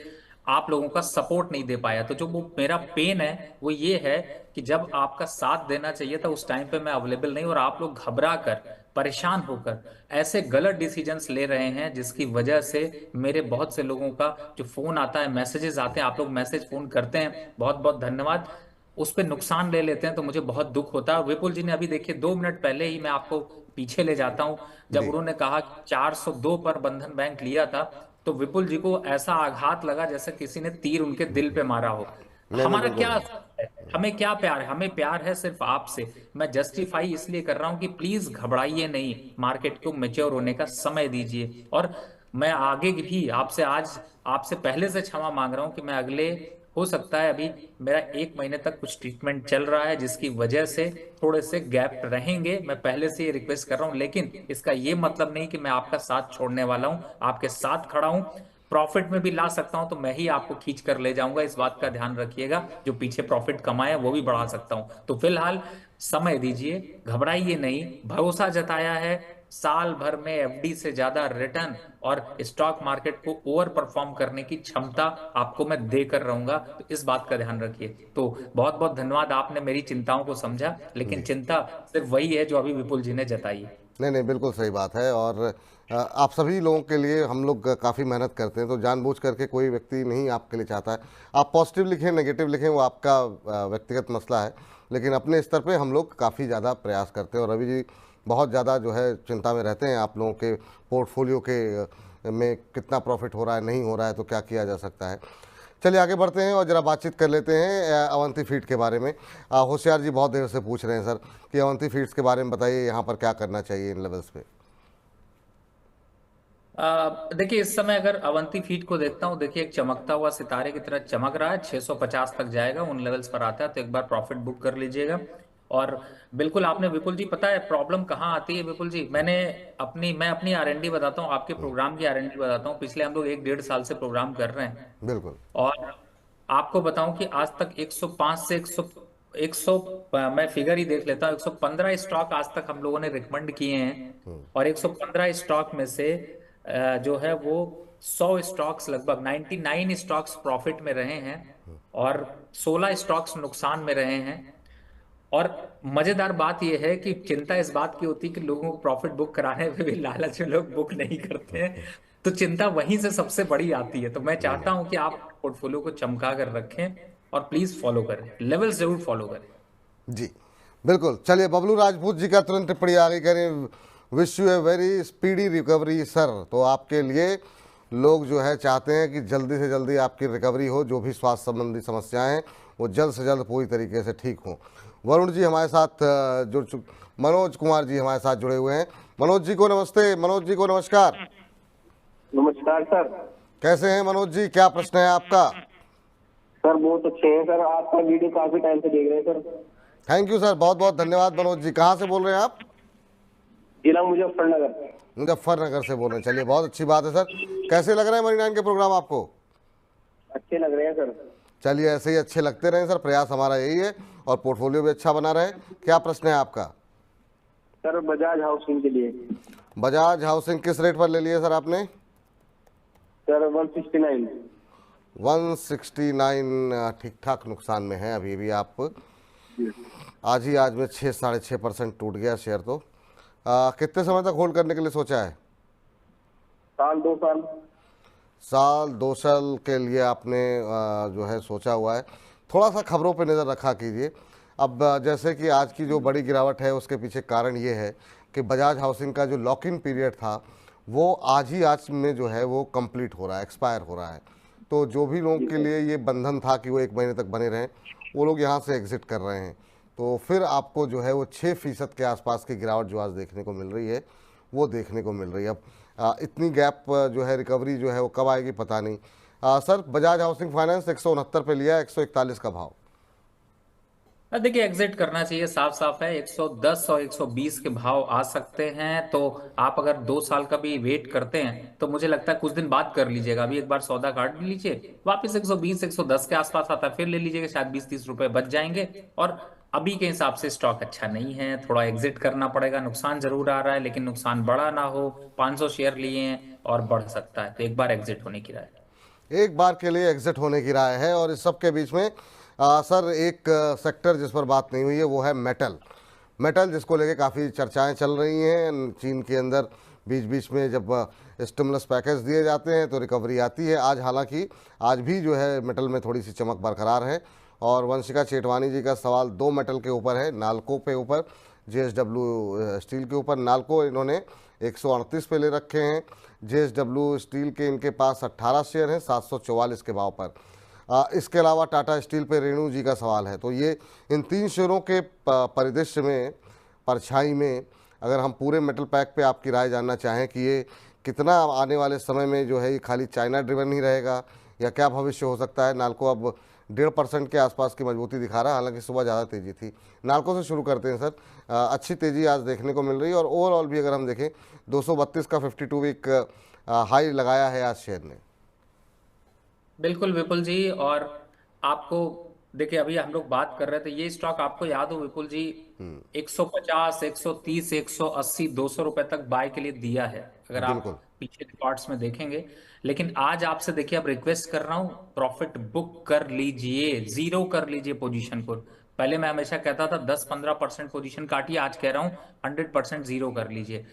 आप लोगों का सपोर्ट नहीं दे पाया। तो जो वो मेरा पेन है वो ये है कि जब आपका साथ देना चाहिए था उस टाइम पे मैं अवेलेबल नहीं, और आप लोग घबरा कर, परेशान होकर ऐसे गलत डिसीजंस ले रहे हैं, जिसकी वजह से मेरे बहुत से लोगों का जो फोन आता है, मैसेजेस आते हैं, आप लोग मैसेज फोन करते हैं, बहुत बहुत धन्यवाद, उस पर नुकसान ले लेते हैं तो मुझे बहुत दुख होता है। विपुल जी ने अभी देखिए 2 मिनट पहले ही, मैं आपको पीछे ले जाता हूं, जब जी उन्होंने कहा कि 402 पर बंधन बैंक लिया था, तो विपुल जी को ऐसा आघात लगा जैसे किसी ने तीर उनके दिल पे मारा हो। नहीं नहीं हमारा क्या बिल्कुल। है, हमें क्या प्यार है? हमें प्यार है सिर्फ आपसे। मैं जस्टिफाई इसलिए कर रहा हूं कि प्लीज घबराइए नहीं, मार्केट को मैच्योर होने का समय दीजिए। और मैं आगे भी आपसे, आज आपसे पहले से क्षमा मांग रहा हूं कि मैं अगले, हो सकता है अभी मेरा 1 महीने तक कुछ ट्रीटमेंट चल रहा है, जिसकी वजह से थोड़े से गैप रहेंगे, मैं पहले से ये रिक्वेस्ट कर रहा हूं। लेकिन इसका ये मतलब नहीं कि मैं आपका साथ छोड़ने वाला हूं, आपके साथ खड़ा हूं। प्रॉफिट में भी ला सकता हूं तो मैं ही आपको खींच कर ले जाऊंगा, इस बात का ध्यान रखिएगा। जो पीछे प्रॉफिट कमाए वो भी बढ़ा सकता हूं। तो फिलहाल समय दीजिए, घबराइए नहीं, भरोसा जताया है, साल भर में एफडी से ज्यादा रिटर्न और स्टॉक मार्केट को ओवर परफॉर्म करने की क्षमता आपको मैं देकर रहूंगा, तो इस बात का ध्यान रखिए। तो बहुत बहुत धन्यवाद, आपने मेरी चिंताओं को समझा, लेकिन चिंता सिर्फ वही है जो अभी विपुल जी ने जताई है। नहीं नहीं बिल्कुल सही बात है। और आप सभी लोगों के लिए हम लोग काफ़ी मेहनत करते हैं, तो जानबूझ करके कोई व्यक्ति नहीं आपके लिए चाहता है। आप पॉजिटिव लिखें नेगेटिव लिखें वो आपका व्यक्तिगत मसला है, लेकिन अपने स्तर पे हम लोग काफ़ी ज़्यादा प्रयास करते हैं। और रवि जी बहुत ज़्यादा जो है चिंता में रहते हैं, आप लोगों के पोर्टफोलियो के में कितना प्रॉफिट हो रहा है, नहीं हो रहा है, तो क्या किया जा सकता है। चलिए आगे बढ़ते हैं और ज़रा बातचीत कर लेते हैं अवंती फीड के बारे में। होशियार जी बहुत देर से पूछ रहे हैं सर कि अवंती फीड्स के बारे में बताइए, यहाँ पर क्या करना चाहिए इन लेवल्स पे। देखिए इस समय अगर अवंती फीड को देखता हूँ, देखिए एक चमकता हुआ सितारे की तरह चमक रहा है, 650 तक जाएगा, उन लेवल्स पर आता है तो एक बार प्रॉफिट बुक कर लीजिएगा। और बिल्कुल आपने विपुल जी, पता है प्रॉब्लम कहाँ आती है विपुल जी, मैं अपनी आरएनडी बताता हूँ, आपके प्रोग्राम की आरएनडी बताता हूँ। पिछले हम लोग 1-1.5 साल से प्रोग्राम कर रहे हैं बिल्कुल। और आपको बताऊं कि आज तक 105 से 100 मैं फिगर ही देख लेता हूं, 115 स्टॉक आज तक हम लोगों ने रिकमेंड किए हैं और 115 स्टॉक में से जो है वो 100 स्टॉक्स, लगभग 99 स्टॉक्स प्रॉफिट में रहे हैं और 16 स्टॉक्स नुकसान में रहे हैं। और मजेदार बात यह है कि चिंता इस बात की होती है कि लोगों को प्रॉफिट बुक कराने में भी लालच में लोग बुक नहीं करते हैं, तो चिंता वहीं से सबसे बड़ी आती है। तो मैं चाहता हूं कि आप पोर्टफोलियो को चमका कर रखें और प्लीज फॉलो करें, लेवल जरूर फॉलो करें। जी बिल्कुल। चलिए बबलू राजपूत जी का तुरंत टिप्पणी आगे करें। Wish U a very speedy recovery sir. तो आपके लिए लोग जो है चाहते हैं कि जल्दी से जल्दी आपकी रिकवरी हो, जो भी स्वास्थ्य संबंधी समस्याएं हैं वो जल्द से जल्द पूरी तरीके से ठीक हों। वरुण जी हमारे साथ जुड़ चुके, मनोज कुमार जी हमारे साथ जुड़े हुए हैं। मनोज जी को नमस्ते। मनोज जी को नमस्कार। नमस्कार सर। कैसे हैं मनोज जी, क्या प्रश्न है आपका? सर बहुत अच्छे हैं सर, आपका वीडियो काफी टाइम से देख रहे हैं सर। थैंक यू सर, बहुत बहुत धन्यवाद। मनोज जी कहाँ से बोल रहे हैं आप? जिला मुजफ्फरनगर। मुजफ्फरनगर से बोल रहे हैं, चलिए बहुत अच्छी बात है सर। कैसे लग रहे हैं मनी9 के प्रोग्राम आपको? अच्छे लग रहे हैं सर। चलिए ऐसे ही अच्छे लगते रहें सर, प्रयास हमारा यही है और पोर्टफोलियो भी अच्छा बना रहे। क्या प्रश्न है आपका? सर बजाज हाउसिंग के लिए। बजाज हाउसिंग किस रेट पर ले लिए सर आपने? सर 169। 169 ठीक ठाक नुकसान में है अभी भी आप। आज में 6-6.5% टूट गया शेयर। तो कितने समय तक होल्ड करने के लिए सोचा है? साल 2 साल। साल 2 साल के लिए आपने जो है सोचा हुआ है। थोड़ा सा खबरों पे नज़र रखा कीजिए। अब जैसे कि आज की जो बड़ी गिरावट है उसके पीछे कारण ये है कि बजाज हाउसिंग का जो लॉक इन पीरियड था वो आज में जो है वो कंप्लीट हो रहा है, एक्सपायर हो रहा है। तो जो भी लोगों के लिए ये बंधन था कि वो 1 महीने तक बने रहें, वो लोग यहाँ से एग्ज़िट कर रहे हैं। तो फिर आपको जो है वो 6% के आसपास की गिरावट जो आज देखने को मिल रही है वो देखने को मिल रही है। अब इतनी गैप जो है रिकवरी जो है वो कब आएगी पता नहीं। सर बजाज हाउसिंग फाइनेंस 169 पे लिया, 141 का भाव। देखिए एग्जिट करना चाहिए, साफ साफ है। 110 और 120 के भाव आ सकते हैं, तो आप अगर 2 साल का भी वेट करते हैं तो मुझे लगता है कुछ दिन बाद कर लीजिएगा। अभी एक बार सौदा काट लीजिए, वापस 120 110 के आसपास आता है फिर ले लीजिएगा, शायद 20-30 रुपए बच जाएंगे। और अभी के हिसाब से स्टॉक अच्छा नहीं है, थोड़ा एग्जिट करना पड़ेगा। नुकसान जरूर आ रहा है लेकिन नुकसान बड़ा ना हो। 500 शेयर लिए हैं और बढ़ सकता है, तो एक बार एग्जिट होने की राय है। एक बार के लिए एग्जिट होने की राय है। और इस सब के बीच में सर एक सेक्टर जिस पर बात नहीं हुई है वो है मेटल, जिसको लेके काफ़ी चर्चाएं चल रही हैं। चीन के अंदर बीच बीच में जब स्टिमुलस पैकेज दिए जाते हैं तो रिकवरी आती है। हालांकि आज भी जो है मेटल में थोड़ी सी चमक बरकरार है। और वंशिका चेटवानी जी का सवाल 2 मेटल के ऊपर है, नाल्को पे ऊपर, JSW स्टील के ऊपर। नाल्को इन्होंने 138 पे ले रखे हैं। JSW स्टील के इनके पास 18 शेयर हैं 744 के भाव पर। इसके अलावा टाटा स्टील पे रेणु जी का सवाल है। तो ये इन 3 शेयरों के परिदृश्य में, परछाई में, अगर हम पूरे मेटल पैक पे आपकी राय जानना चाहें कि ये कितना आने वाले समय में जो है ये खाली चाइना ड्रिवन ही रहेगा या क्या भविष्य हो सकता है। नाल्को अब 1.5% के आसपास की मजबूती दिखा रहा है, हालांकि सुबह ज़्यादा तेज़ी थी। नाल्को से शुरू करते हैं सर। अच्छी तेज़ी आज देखने को मिल रही है और ओवरऑल भी अगर हम देखें 232 का 52 वीक हाई लगाया है आज शेयर ने। बिल्कुल विपुल जी। और आपको देखिए अभी हम लोग बात कर रहे थे, ये स्टॉक आपको याद हो विपुल जी 150 130 180 200 रुपए तक बाय के लिए दिया है, अगर आप पीछे रिकॉर्ड्स में देखेंगे। लेकिन आज आपसे देखिए, अब रिक्वेस्ट कर रहा हूं प्रॉफिट बुक कर लीजिए, 0 कर लीजिए पोजीशन को। पहले मैं हमेशा कहता था 10-15% पोजीशन काटिए, आज कह रहा हूं 100% 0 कर लीजिए।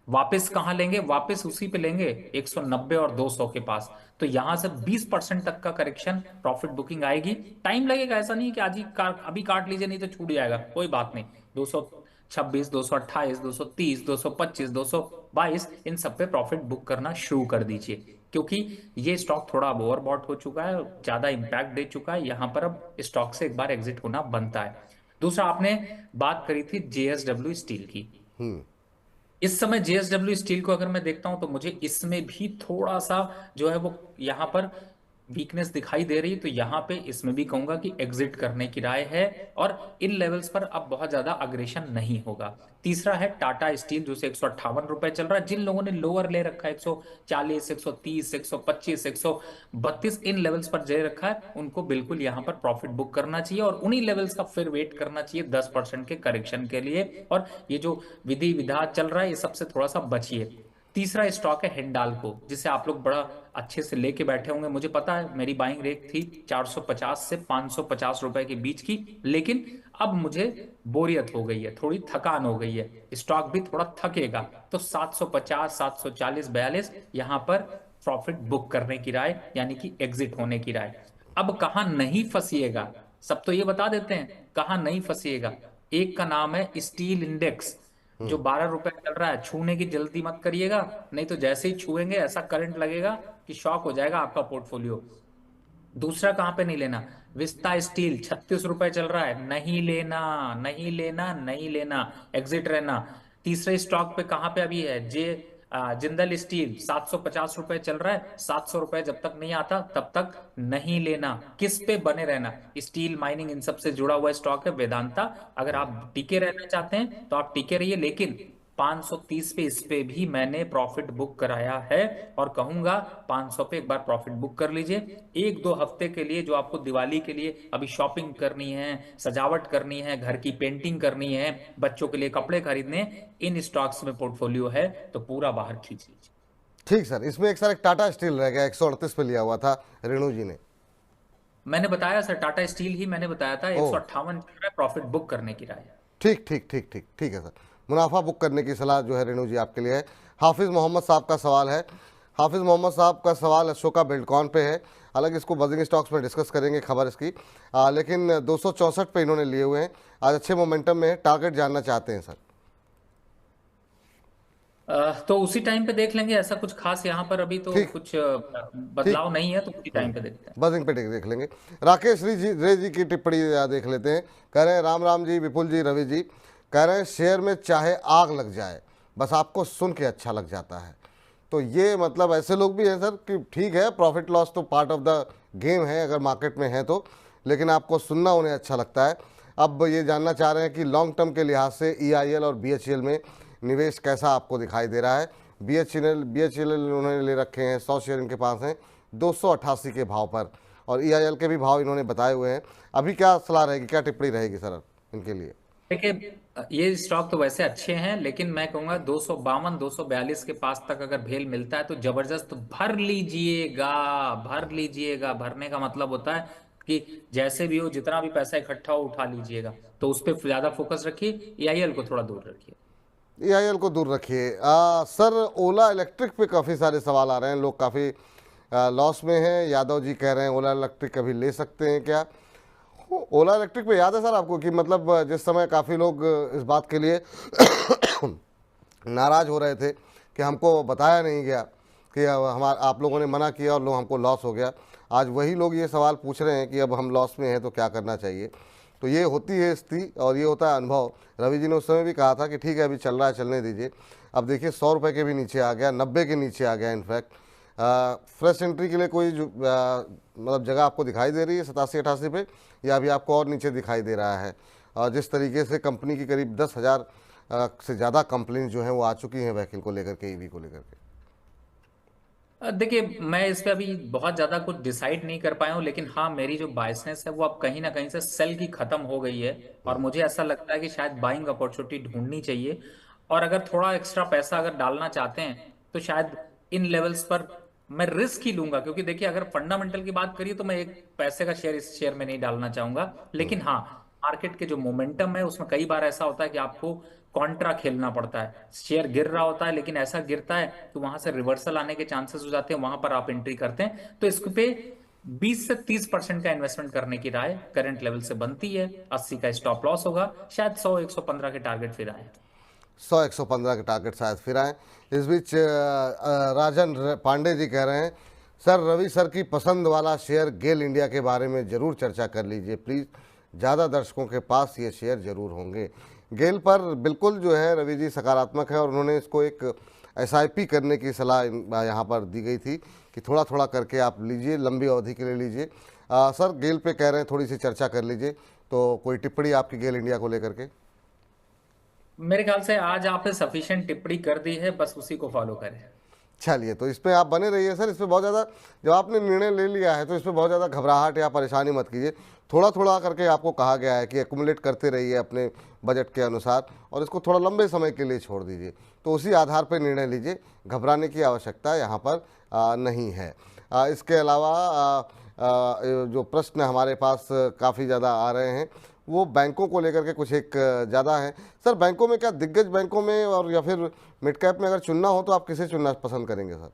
वापस कहां लेंगे? वापस उसी पे लेंगे 190 और 200 के पास। तो यहां से 20% तक का करेक्शन प्रॉफिट बुकिंग आएगी। टाइम लगेगा, ऐसा नहीं कि आज ही अभी काट लीजिए नहीं तो छूट जाएगा, कोई बात नहीं। 226 228 230 225 222 इन सब पे प्रॉफिट बुक करना शुरू कर दीजिए, क्योंकि ये स्टॉक थोड़ा अब ओवरबॉट हो चुका है, ज्यादा इंपैक्ट दे चुका है, यहां पर अब स्टॉक से एक बार एग्जिट होना बनता है। दूसरा, आपने बात करी थी जेएसडब्ल्यू स्टील की। इस समय जेएसडब्ल्यू स्टील को अगर मैं देखता हूं तो मुझे इसमें भी थोड़ा सा जो है वो यहां पर वीकनेस दिखाई दे रही है, तो यहां पे इसमें भी कहूंगा कि एग्जिट करने की राय है और इन लेवल्स पर अब बहुत ज्यादा अग्रेशन नहीं होगा। तीसरा है टाटा स्टील, जो से 158 रुपए चल रहा है। जिन लोगों ने लोअर ले रखा है 140, 130, 125, 132 इन लेवल्स पर ले रखा है, उनको बिल्कुल यहां पर प्रॉफिट बुक करना चाहिए और उन्हीं लेवल्स का फिर वेट करना चाहिए 10% के करेक्शन के लिए। और ये जो विधि विधान चल रहा है, ये सबसे थोड़ा सा बचिए। तीसरा स्टॉक है हिंडाल्को, जिसे आप लोग बड़ा अच्छे से लेके बैठे होंगे। मुझे पता है मेरी बाइंग रेट थी 450 से 550 रुपए के बीच की, लेकिन अब मुझे बोरियत हो गई है, थोड़ी थकान हो गई है, स्टॉक भी थोड़ा थकेगा। तो 750, 740, 42 यहां पर प्रॉफिट बुक करने की राय, यानी कि एग्जिट होने की राय। अब कहां नहीं फंसिएगा, सब तो ये बता देते हैं कहां नहीं फंसिएगा। एक का नाम है स्टील इंडेक्स, जो 12 रुपए चल रहा है। छूने की जल्दी मत करिएगा, नहीं तो जैसे ही छुएंगे ऐसा करंट लगेगा कि शॉक हो जाएगा आपका पोर्टफोलियो। दूसरा कहां पे नहीं लेना, विस्ता स्टील 36 रुपए चल रहा है, नहीं लेना, नहीं लेना, नहीं लेना, एग्जिट रहना। तीसरे स्टॉक पे कहां पे अभी है, जिंदल स्टील 750 रुपए चल रहा है, 700 रुपए जब तक नहीं आता तब तक नहीं लेना। किस पे बने रहना, स्टील माइनिंग इन सब से जुड़ा हुआ स्टॉक है वेदांता। अगर आप टिके रहना चाहते हैं तो आप टिके रहिए, लेकिन 530 पे इस पे भी मैंने प्रॉफिट बुक कराया है और कहूंगा 500 पे एक बार प्रॉफिट बुक कर लीजिए। एक दो हफ्ते के लिए जो आपको दिवाली के लिए अभी शॉपिंग करनी है, सजावट करनी है, घर की पेंटिंग करनी है, बच्चों के लिए कपड़े खरीदने, इन स्टॉक्स में पोर्टफोलियो है तो पूरा बाहर खींच लीजिए। ठीक सर, इसमें एक सर एक टाटा स्टील रह गया 138 पे लिया हुआ था रेणु जी ने। मैंने बताया सर, टाटा स्टील ही मैंने बताया था, ओ। 158 प्रॉफिट बुक करने की राय। ठीक ठीक ठीक ठीक ठीक है सर, मुनाफा बुक करने की सलाह जो है रेणु जी आपके लिए है। हाफिज़ मोहम्मद साहब का सवाल है। हाफिज़ मोहम्मद साहब का सवाल अशोका बिल्डकॉन पे है। हालांकि इसको बजिंग स्टॉक्स में डिस्कस करेंगे खबर इसकी, लेकिन 264 पे इन्होंने लिए हुए हैं। आज अच्छे मोमेंटम में है, टारगेट जानना चाहते हैं सर। तो उसी टाइम पे देख लेंगे, ऐसा कुछ खास यहाँ पर अभी तो ठीक। कुछ बदलाव नहीं है, तो उसी टाइम पे देखते हैं। बजिंग पे देख लेंगे। राकेश रे जी की टिप्पणी देख लेते हैं। कह रहे हैं राम राम जी, विपुल जी, रवि जी। कह रहे हैं शेयर में चाहे आग लग जाए, बस आपको सुन के अच्छा लग जाता है। तो ये मतलब ऐसे लोग भी हैं सर कि ठीक है, प्रॉफिट लॉस तो पार्ट ऑफ द गेम है अगर मार्केट में है तो, लेकिन आपको सुनना उन्हें अच्छा लगता है। अब ये जानना चाह रहे हैं कि लॉन्ग टर्म के लिहाज से EIL और BHEL में निवेश कैसा आपको दिखाई दे रहा है। BHEL उन्होंने ले रखे हैं, 100 शेयर इनके पास हैं 288 के भाव पर, और EIL के भी भाव इन्होंने बताए हुए हैं। अभी क्या सलाह रहेगी, क्या टिप्पणी रहेगी सर इनके लिए? देखिए, ये स्टॉक तो वैसे अच्छे हैं, लेकिन मैं कहूंगा 252, 242 के पास तक अगर भेल मिलता है तो जबरदस्त भर लीजिएगा, भर लीजिएगा। भरने का मतलब होता है कि जैसे भी हो, जितना भी पैसा इकट्ठा हो उठा लीजिएगा, तो उस पर ज्यादा फोकस रखिए, EIL को थोड़ा दूर रखिए। EIL को दूर रखिए। सर ओला इलेक्ट्रिक पे काफ़ी सारे सवाल आ रहे हैं, लोग काफ़ी लॉस में हैं। यादव जी कह रहे हैं ओला इलेक्ट्रिक कभी ले सकते हैं क्या? ओला इलेक्ट्रिक पे याद है सर आपको कि मतलब जिस समय काफ़ी लोग इस बात के लिए नाराज़ हो रहे थे कि हमको बताया नहीं गया, कि आप लोगों ने मना किया और हमको लॉस हो गया। आज वही लोग ये सवाल पूछ रहे हैं कि अब हम लॉस में हैं तो क्या करना चाहिए। तो ये होती है स्थिति और ये होता है अनुभव। रवि जी ने उस समय भी कहा था कि ठीक है अभी चल रहा है, चलने दीजिए। अब देखिए 100 रुपये के भी नीचे आ गया, 90 के नीचे आ गया। इनफैक्ट फ्रेश एंट्री के लिए कोई मतलब जगह आपको दिखाई दे रही है 87-88 पे, या अभी आपको और नीचे दिखाई दे रहा है? जिस तरीके से कंपनी की करीब 10,000 से ज़्यादा कंप्लेंट जो हैं वो आ चुकी हैं व्हीकल को लेकर के, EV को लेकर के। देखिए, मैं इस पे अभी बहुत ज्यादा कुछ डिसाइड नहीं कर पाया हूँ, लेकिन हाँ, मेरी जो बायसनेस है वो अब कहीं ना कहीं से सेल की खत्म हो गई है और मुझे ऐसा लगता है कि शायद बाइंग अपॉर्चुनिटी ढूंढनी चाहिए। और अगर थोड़ा एक्स्ट्रा पैसा अगर डालना चाहते हैं तो शायद इन लेवल्स पर मैं रिस्क ही लूंगा, क्योंकि देखिए अगर फंडामेंटल की बात करिए तो मैं एक पैसे का शेयर इस शेयर में नहीं डालना चाहूंगा। लेकिन हाँ, मार्केट के जो मोमेंटम है उसमें कई बार ऐसा होता है कि आपको कॉन्ट्रा खेलना पड़ता है। शेयर गिर रहा होता है लेकिन ऐसा गिरता है कि वहां से रिवर्सल आने के चांसेस हो जाते हैं, वहां पर आप एंट्री करते हैं। तो इस पे 20 से 30% का इन्वेस्टमेंट करने की राय करंट लेवल से बनती है। 80 का स्टॉप लॉस होगा, शायद 100, 115 के टारगेट फिर आए। 100-115 के टारगेट शायद फिर आए। इस बीच राजन पांडे जी कह रहे हैं सर रवि सर की पसंद वाला शेयर गेल इंडिया के बारे में ज़रूर चर्चा कर लीजिए प्लीज़, ज़्यादा दर्शकों के पास ये शेयर ज़रूर होंगे। गेल पर बिल्कुल जो है रवि जी सकारात्मक है और उन्होंने इसको एक SIP करने की सलाह यहाँ पर दी गई थी कि थोड़ा थोड़ा करके आप लीजिए, लंबी अवधि के लिए लीजिए। सर गेल पे कह रहे हैं थोड़ी सी चर्चा कर लीजिए, तो कोई टिप्पणी आपकी गेल इंडिया को लेकर के? मेरे ख्याल से आज आपने सफिशिएंट टिप्पणी कर दी है, बस उसी को फॉलो करें। चलिए, तो इस पे आप बने रहिए सर। इस पे बहुत ज़्यादा, जब आपने निर्णय ले लिया है तो इस पे बहुत ज़्यादा घबराहट या परेशानी मत कीजिए। थोड़ा थोड़ा करके आपको कहा गया है कि एक्युमुलेट करते रहिए अपने बजट के अनुसार और इसको थोड़ा लंबे समय के लिए छोड़ दीजिए, तो उसी आधार पर निर्णय लीजिए। घबराने की आवश्यकता यहाँ पर नहीं है। इसके अलावा जो प्रश्न हमारे पास काफ़ी ज़्यादा आ रहे हैं वो बैंकों को लेकर के कुछ एक ज़्यादा है। सर बैंकों में क्या, दिग्गज बैंकों में और या फिर मिड कैप में अगर चुनना हो तो आप किसे चुनना पसंद करेंगे सर?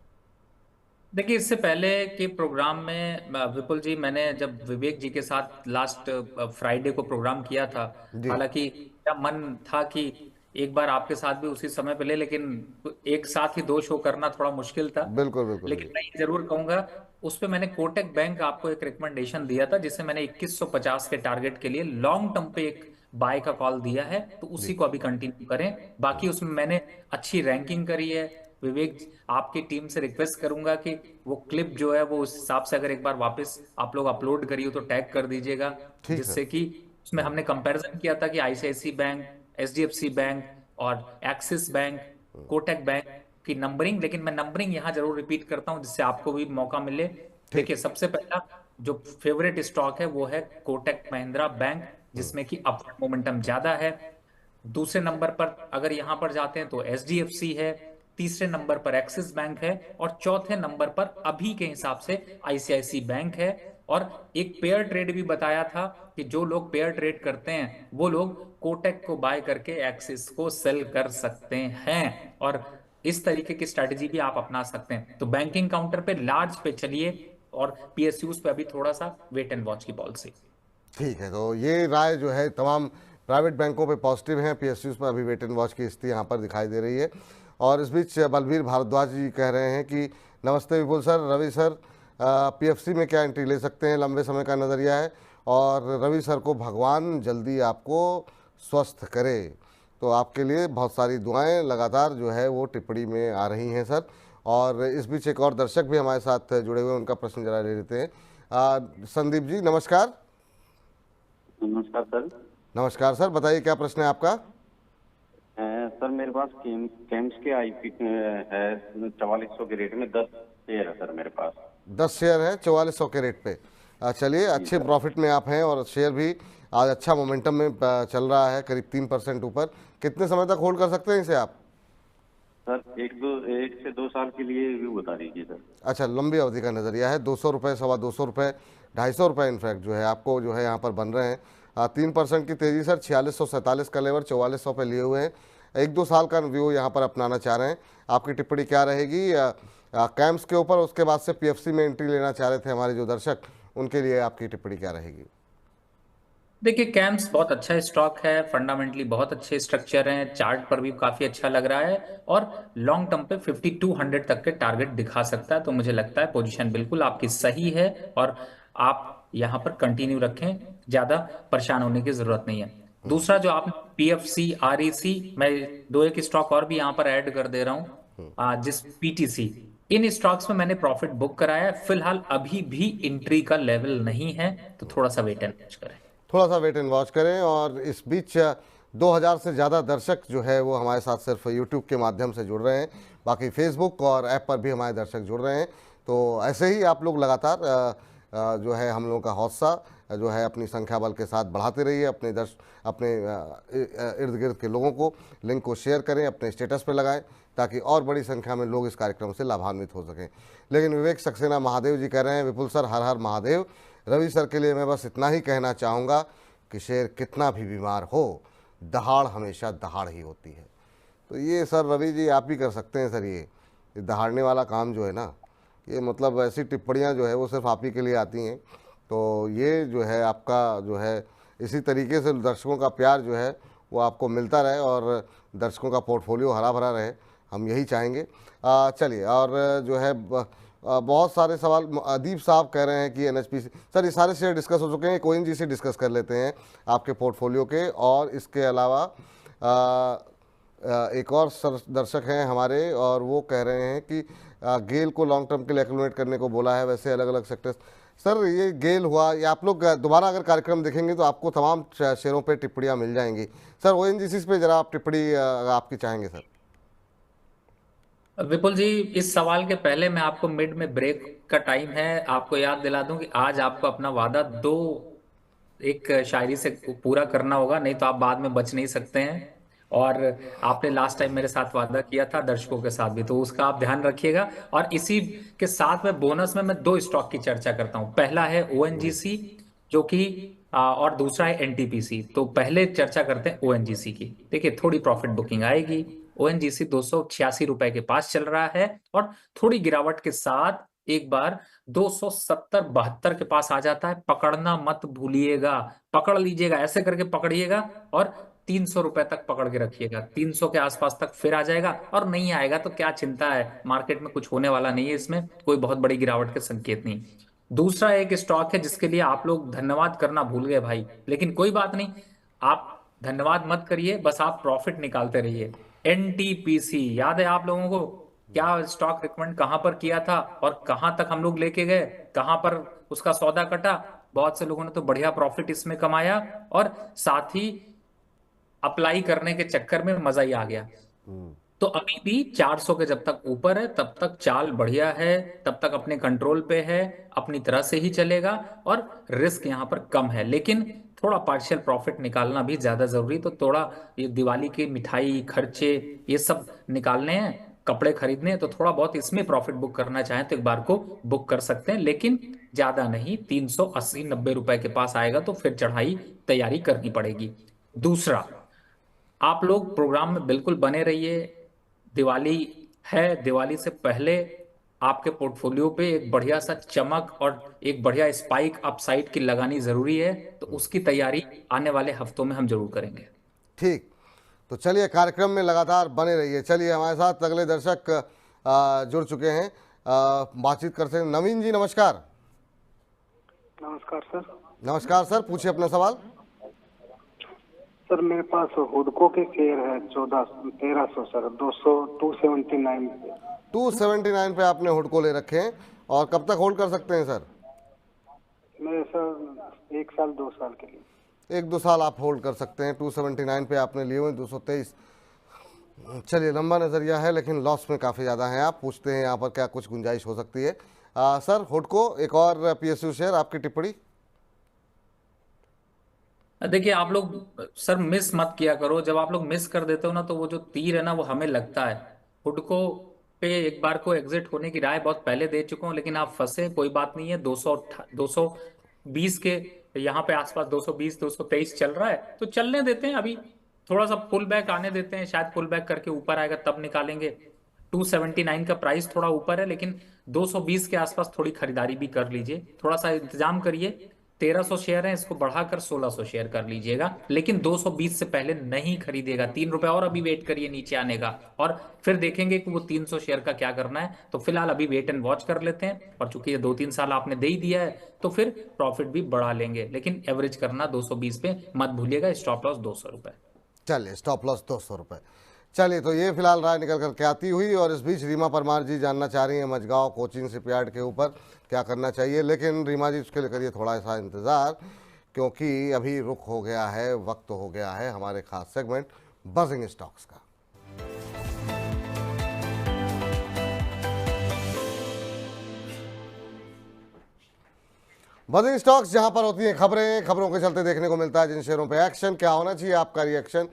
देखिए, इससे पहले के प्रोग्राम में विपुल जी, मैंने जब विवेक जी के साथ लास्ट फ्राइडे को प्रोग्राम किया था, जी। हालांकि मेरा मन था कि एक बार आपके साथ भी उसी समय पे ले, लेकिन एक साथ ही 2 शो करना थोड़ा मुश्किल था। बिल्कुल बिल्कुल लेकिन जी। मैं ये जरूर कहूंगा, उस पे मैंने कोटक बैंक आपको एक रिकमेंडेशन दिया था, जिसे मैंने 2150 के टारगेट के लिए लॉन्ग टर्म पे एक बाय का कॉल दिया है, तो उसी को अभी कंटिन्यू करें। बाकी उसमें मैंने अच्छी रैंकिंग करी है। विवेक, आपकी टीम से रिक्वेस्ट करूंगा कि वो क्लिप जो है वो उस हिसाब से अगर एक बार वापस आप लोग अपलोड करिए तो टैग कर दीजिएगा, ठीक है। जिससे कि उसमें हमने कंपैरिजन किया था कि ICICI बैंक, HDFC बैंक और एक्सिस बैंक, कोटक बैंक की नंबरिंग। लेकिन मैं नंबरिंग यहाँ जरूर रिपीट करता हूँ जिससे आपको भी मौका मिले। देखिए, सबसे पहला जो फेवरेट स्टॉक है वो है कोटक महिंद्रा बैंक, जिसमें कि अपवर्ड मोमेंटम ज्यादा है। दूसरे नंबर पर अगर यहां पर जाते हैं तो HDFC है, तीसरे नंबर पर एक्सिस बैंक है और चौथे नंबर पर अभी के हिसाब से ICICI बैंक है। और एक पेयर ट्रेड भी बताया था कि जो लोग पेयर ट्रेड करते हैं वो लोग कोटक को बाय करके एक्सिस को सेल कर सकते हैं, और इस तरीके की स्ट्रेटेजी भी आप अपना सकते हैं। तो बैंकिंग काउंटर पे लार्ज पे चलिए और PSUs पे अभी थोड़ा सा वेट एंड वॉच की पॉलिसी। ठीक है, तो ये राय जो है तमाम प्राइवेट बैंकों पे पॉजिटिव हैं, PSUs पर अभी वेट एंड वॉच की स्थिति यहाँ पर दिखाई दे रही है। और इस बीच बलबीर भारद्वाज जी कह रहे हैं कि नमस्ते विपुल सर, रवि सर PFC में क्या एंट्री ले सकते हैं, लंबे समय का नज़रिया है और रवि सर को भगवान जल्दी आपको स्वस्थ करे। तो आपके लिए बहुत सारी दुआएं लगातार जो है वो टिप्पणी में आ रही हैं सर। और इस बीच एक और दर्शक भी हमारे साथ जुड़े हुए हैं, उनका प्रश्न जरा ले लेते हैं। संदीप जी नमस्कार। नमस्कार सर। नमस्कार सर, बताइए क्या प्रश्न है आपका? सर मेरे पास केम्स के IP है 4400 के रेट में 10 शेयर है सर मेरे पास। 10 शेयर है 4400 के रेट पे। चलिए, अच्छे प्रॉफिट में आप हैं और शेयर भी आज अच्छा मोमेंटम में चल रहा है, करीब 3% ऊपर। कितने समय तक होल्ड कर सकते हैं इसे आप? सर 1 से 2 साल के लिए व्यू बता दीजिए सर। अच्छा, लंबी अवधि का नज़रिया है। 200 रुपये, 225 रुपये, 250 रुपये इनफैक्ट जो है आपको जो है यहाँ पर बन रहे हैं। 3% की तेज़ी सर, 4647 का लेवर 4400 पे लिए हुए हैं। 1-2 साल का व्यू यहाँ पर अपनाना चाह रहे हैं। आपकी टिप्पणी क्या रहेगी कैम्स के ऊपर? उसके बाद से PFC में एंट्री लेना चाह रहे थे हमारे जो दर्शक, उनके लिए आपकी टिप्पणी क्या रहेगी? देखिए, कैम्स बहुत अच्छा स्टॉक है, फंडामेंटली बहुत अच्छे स्ट्रक्चर हैं, चार्ट पर भी काफी अच्छा लग रहा है और लॉन्ग टर्म पे 5200 तक के टारगेट दिखा सकता है। तो मुझे लगता है पोजीशन बिल्कुल आपकी सही है और आप यहाँ पर कंटिन्यू रखें, ज्यादा परेशान होने की जरूरत नहीं है। दूसरा जो आपने PFC, REC, मैं 2-1 स्टॉक और भी यहाँ पर ऐड कर दे रहा हूँ, जिस PTC, इन स्टॉक्स में मैंने प्रॉफिट बुक कराया है। फिलहाल अभी भी एंट्री का लेवल नहीं है, तो थोड़ा सा वेट एंड वॉच करें। थोड़ा सा वेट एंड वॉच करें। और इस बीच 2000 से ज़्यादा दर्शक जो है वो हमारे साथ सिर्फ YouTube के माध्यम से जुड़ रहे हैं, बाकी Facebook और ऐप पर भी हमारे दर्शक जुड़ रहे हैं। तो ऐसे ही आप लोग लगातार जो है हम लोगों का हौसला जो है अपनी संख्या बल के साथ बढ़ाते रहिए। अपने इर्द गिर्द के लोगों को लिंक को शेयर करें, अपने स्टेटस पर लगाएं, ताकि और बड़ी संख्या में लोग इस कार्यक्रम से लाभान्वित हो सकें। लेकिन विवेक सक्सेना महादेव जी कह रहे हैं, विपुल सर हर हर महादेव। रवि सर के लिए मैं बस इतना ही कहना चाहूँगा कि शेर कितना भी बीमार हो, दहाड़ हमेशा दहाड़ ही होती है। तो ये सर रवि जी आप भी कर सकते हैं सर, ये दहाड़ने वाला काम जो है ना, ये मतलब ऐसी टिप्पणियाँ जो है वो सिर्फ आप ही के लिए आती हैं। तो ये जो है आपका जो है इसी तरीके से दर्शकों का प्यार जो है वो आपको मिलता रहे और दर्शकों का पोर्टफोलियो हरा भरा रहे, हम यही चाहेंगे। चलिए, और जो है बहुत सारे सवाल अदीप साहब कह रहे हैं कि एनएचपीसी, सर ये सारे शेयर डिस्कस हो चुके हैं, एक ओएनजीसी डिस्कस कर लेते हैं आपके पोर्टफोलियो के। और इसके अलावा एक और दर्शक हैं हमारे और वो कह रहे हैं कि गेल को लॉन्ग टर्म के लिए एक्यूमुलेट करने को बोला है, वैसे अलग अलग सेक्टर्स। सर ये गेल हुआ, या आप लोग दोबारा अगर कार्यक्रम देखेंगे तो आपको तमाम शेयरों पे टिप्पणियां मिल जाएंगी। सर ओएनजीसी पे जरा आप टिप्पणी आपकी चाहेंगे सर। विपुल जी, इस सवाल के पहले मैं आपको मिड में ब्रेक का टाइम है, आपको याद दिला दूं कि आज आपको अपना वादा एक शायरी से पूरा करना होगा, नहीं तो आप बाद में बच नहीं सकते हैं। और आपने लास्ट टाइम मेरे साथ वादा किया था, दर्शकों के साथ भी, तो उसका आप ध्यान रखिएगा। और इसी के साथ में बोनस में मैं 2 स्टॉक की चर्चा करता हूं। पहला है ओएनजीसी, जो कि और दूसरा है एनटीपीसी। तो पहले चर्चा करते हैं ओएनजीसी की। देखिए, थोड़ी प्रॉफिट बुकिंग आएगी। ओएनजीसी 286 रुपए के पास चल रहा है और थोड़ी गिरावट के साथ एक बार 270-72 के पास आ जाता है। पकड़ना मत भूलिएगा, पकड़ लीजिएगा, ऐसे करके पकड़िएगा और 300 रुपए तक पकड़ के रखिएगा। 300 के आसपास तक फिर आ जाएगा, और नहीं आएगा तो क्या चिंता है, मार्केट में कुछ होने वाला नहीं है, इसमें कोई बहुत बड़ी गिरावट के संकेत नहीं। दूसरा एक स्टॉक है जिसके लिए आप लोग धन्यवाद करना भूल गए भाई, लेकिन कोई बात नहीं, आप धन्यवाद मत करिए, बस आप प्रॉफिट निकालते रहिए। एनटीपीसी, याद है आप लोगों को क्या स्टॉक रिकमेंड कहां पर किया था और कहां तक हम लोग लेके गए, कहां पर उसका सौदा कटा? बहुत से लोगों ने तो बढ़िया प्रॉफिट इसमें कमाया और साथ ही अप्लाई करने के चक्कर में मजा ही आ गया। तो अभी भी 400 के जब तक ऊपर है तब तक चाल बढ़िया है, तब तक अपने कंट्रोल पे है, अपनी तरह से ही चलेगा और रिस्क यहाँ पर कम है। लेकिन थोड़ा पार्शियल प्रॉफिट निकालना भी ज्यादा जरूरी, तो थोड़ा ये दिवाली की मिठाई खर्चे ये सब निकालने हैं, कपड़े खरीदने हैं, तो थोड़ा बहुत इसमें प्रॉफिट बुक करना चाहें तो एक बार को बुक कर सकते हैं, लेकिन ज्यादा नहीं। 380-90 रुपए के पास आएगा तो फिर चढ़ाई तैयारी करनी पड़ेगी। दूसरा, आप लोग प्रोग्राम में बिल्कुल बने रहिए। दिवाली है, दिवाली से पहले आपके पोर्टफोलियो पे एक बढ़िया सा चमक और एक बढ़िया स्पाइक अपसाइड की लगानी जरूरी है, तो उसकी तैयारी आने वाले हफ्तों में हम जरूर करेंगे। ठीक, तो चलिए कार्यक्रम में लगातार बने रहिए। चलिए, हमारे साथ अगले दर्शक जुड़ चुके हैं, बातचीत करते हैं। नवीन जी नमस्कार। नमस्कार सर। नमस्कार सर, पूछिए अपना सवाल। सर मेरे पास हुडको के शेयर है 1300 सर, 279 पे। 279 पे आपने हुडको ले रखे हैं, और कब तक होल्ड कर सकते हैं सर? मैं सर 1 साल 2 साल के लिए। 1-2 साल आप होल्ड कर सकते हैं। 279 पे आपने लिए हुए 223। चलिए, लंबा नज़रिया है लेकिन लॉस में काफ़ी ज़्यादा है। आप पूछते हैं यहाँ पर क्या कुछ गुंजाइश हो सकती है। सर हुडको एक और पीएसयू शेयर, आपकी टिप्पणी। देखिए, आप लोग सर मिस मत किया करो। जब आप लोग मिस कर देते हो ना, तो वो जो तीर है ना वो हमें लगता है। हुडको पे एक बार को एग्जिट होने की राय बहुत पहले दे चुका हूं, लेकिन आप फंसे, कोई बात नहीं है। 220 के यहाँ पे आसपास 220-223 चल रहा है, तो चलने देते हैं। अभी थोड़ा सा पुल बैक आने देते हैं, शायद पुल बैक करके ऊपर आएगा तब निकालेंगे। 279 का प्राइस थोड़ा ऊपर है, लेकिन 220 के आसपास थोड़ी खरीदारी भी कर लीजिए, थोड़ा सा इंतजाम करिए। 1300 शेयर है, इसको बढ़ाकर 1600 शेयर कर लीजिएगा, लेकिन 220 से पहले नहीं खरीदेगा। 3 रुपए और अभी वेट करिए नीचे आने का, और फिर देखेंगे कि वो 300 शेयर का क्या करना है। तो फिलहाल अभी वेट एंड वॉच कर लेते हैं, और चूंकि ये 2-3 साल आपने दे ही दिया है तो फिर प्रॉफिट भी बढ़ा लेंगे, लेकिन एवरेज करना 220 पे मत भूलिएगा। स्टॉप लॉस 200 रुपए। चलिए, स्टॉप लॉस 200 रुपये। चलिए, तो ये फिलहाल राय निकल कर के आती हुई, और इस बीच रीमा परमार जी जानना चाह रही हैं मझगांव कोचिंग शिपयार्ड के ऊपर क्या करना चाहिए। लेकिन रीमा जी उसके लिए करिए थोड़ा सा इंतज़ार, क्योंकि अभी रुख हो गया है, वक्त हो गया है हमारे खास सेगमेंट बजिंग स्टॉक्स का। बजिंग स्टॉक्स, जहां पर होती हैं खबरें, खबरों के चलते देखने को मिलता है जिन शेयरों पे एक्शन, क्या होना चाहिए आपका रिएक्शन,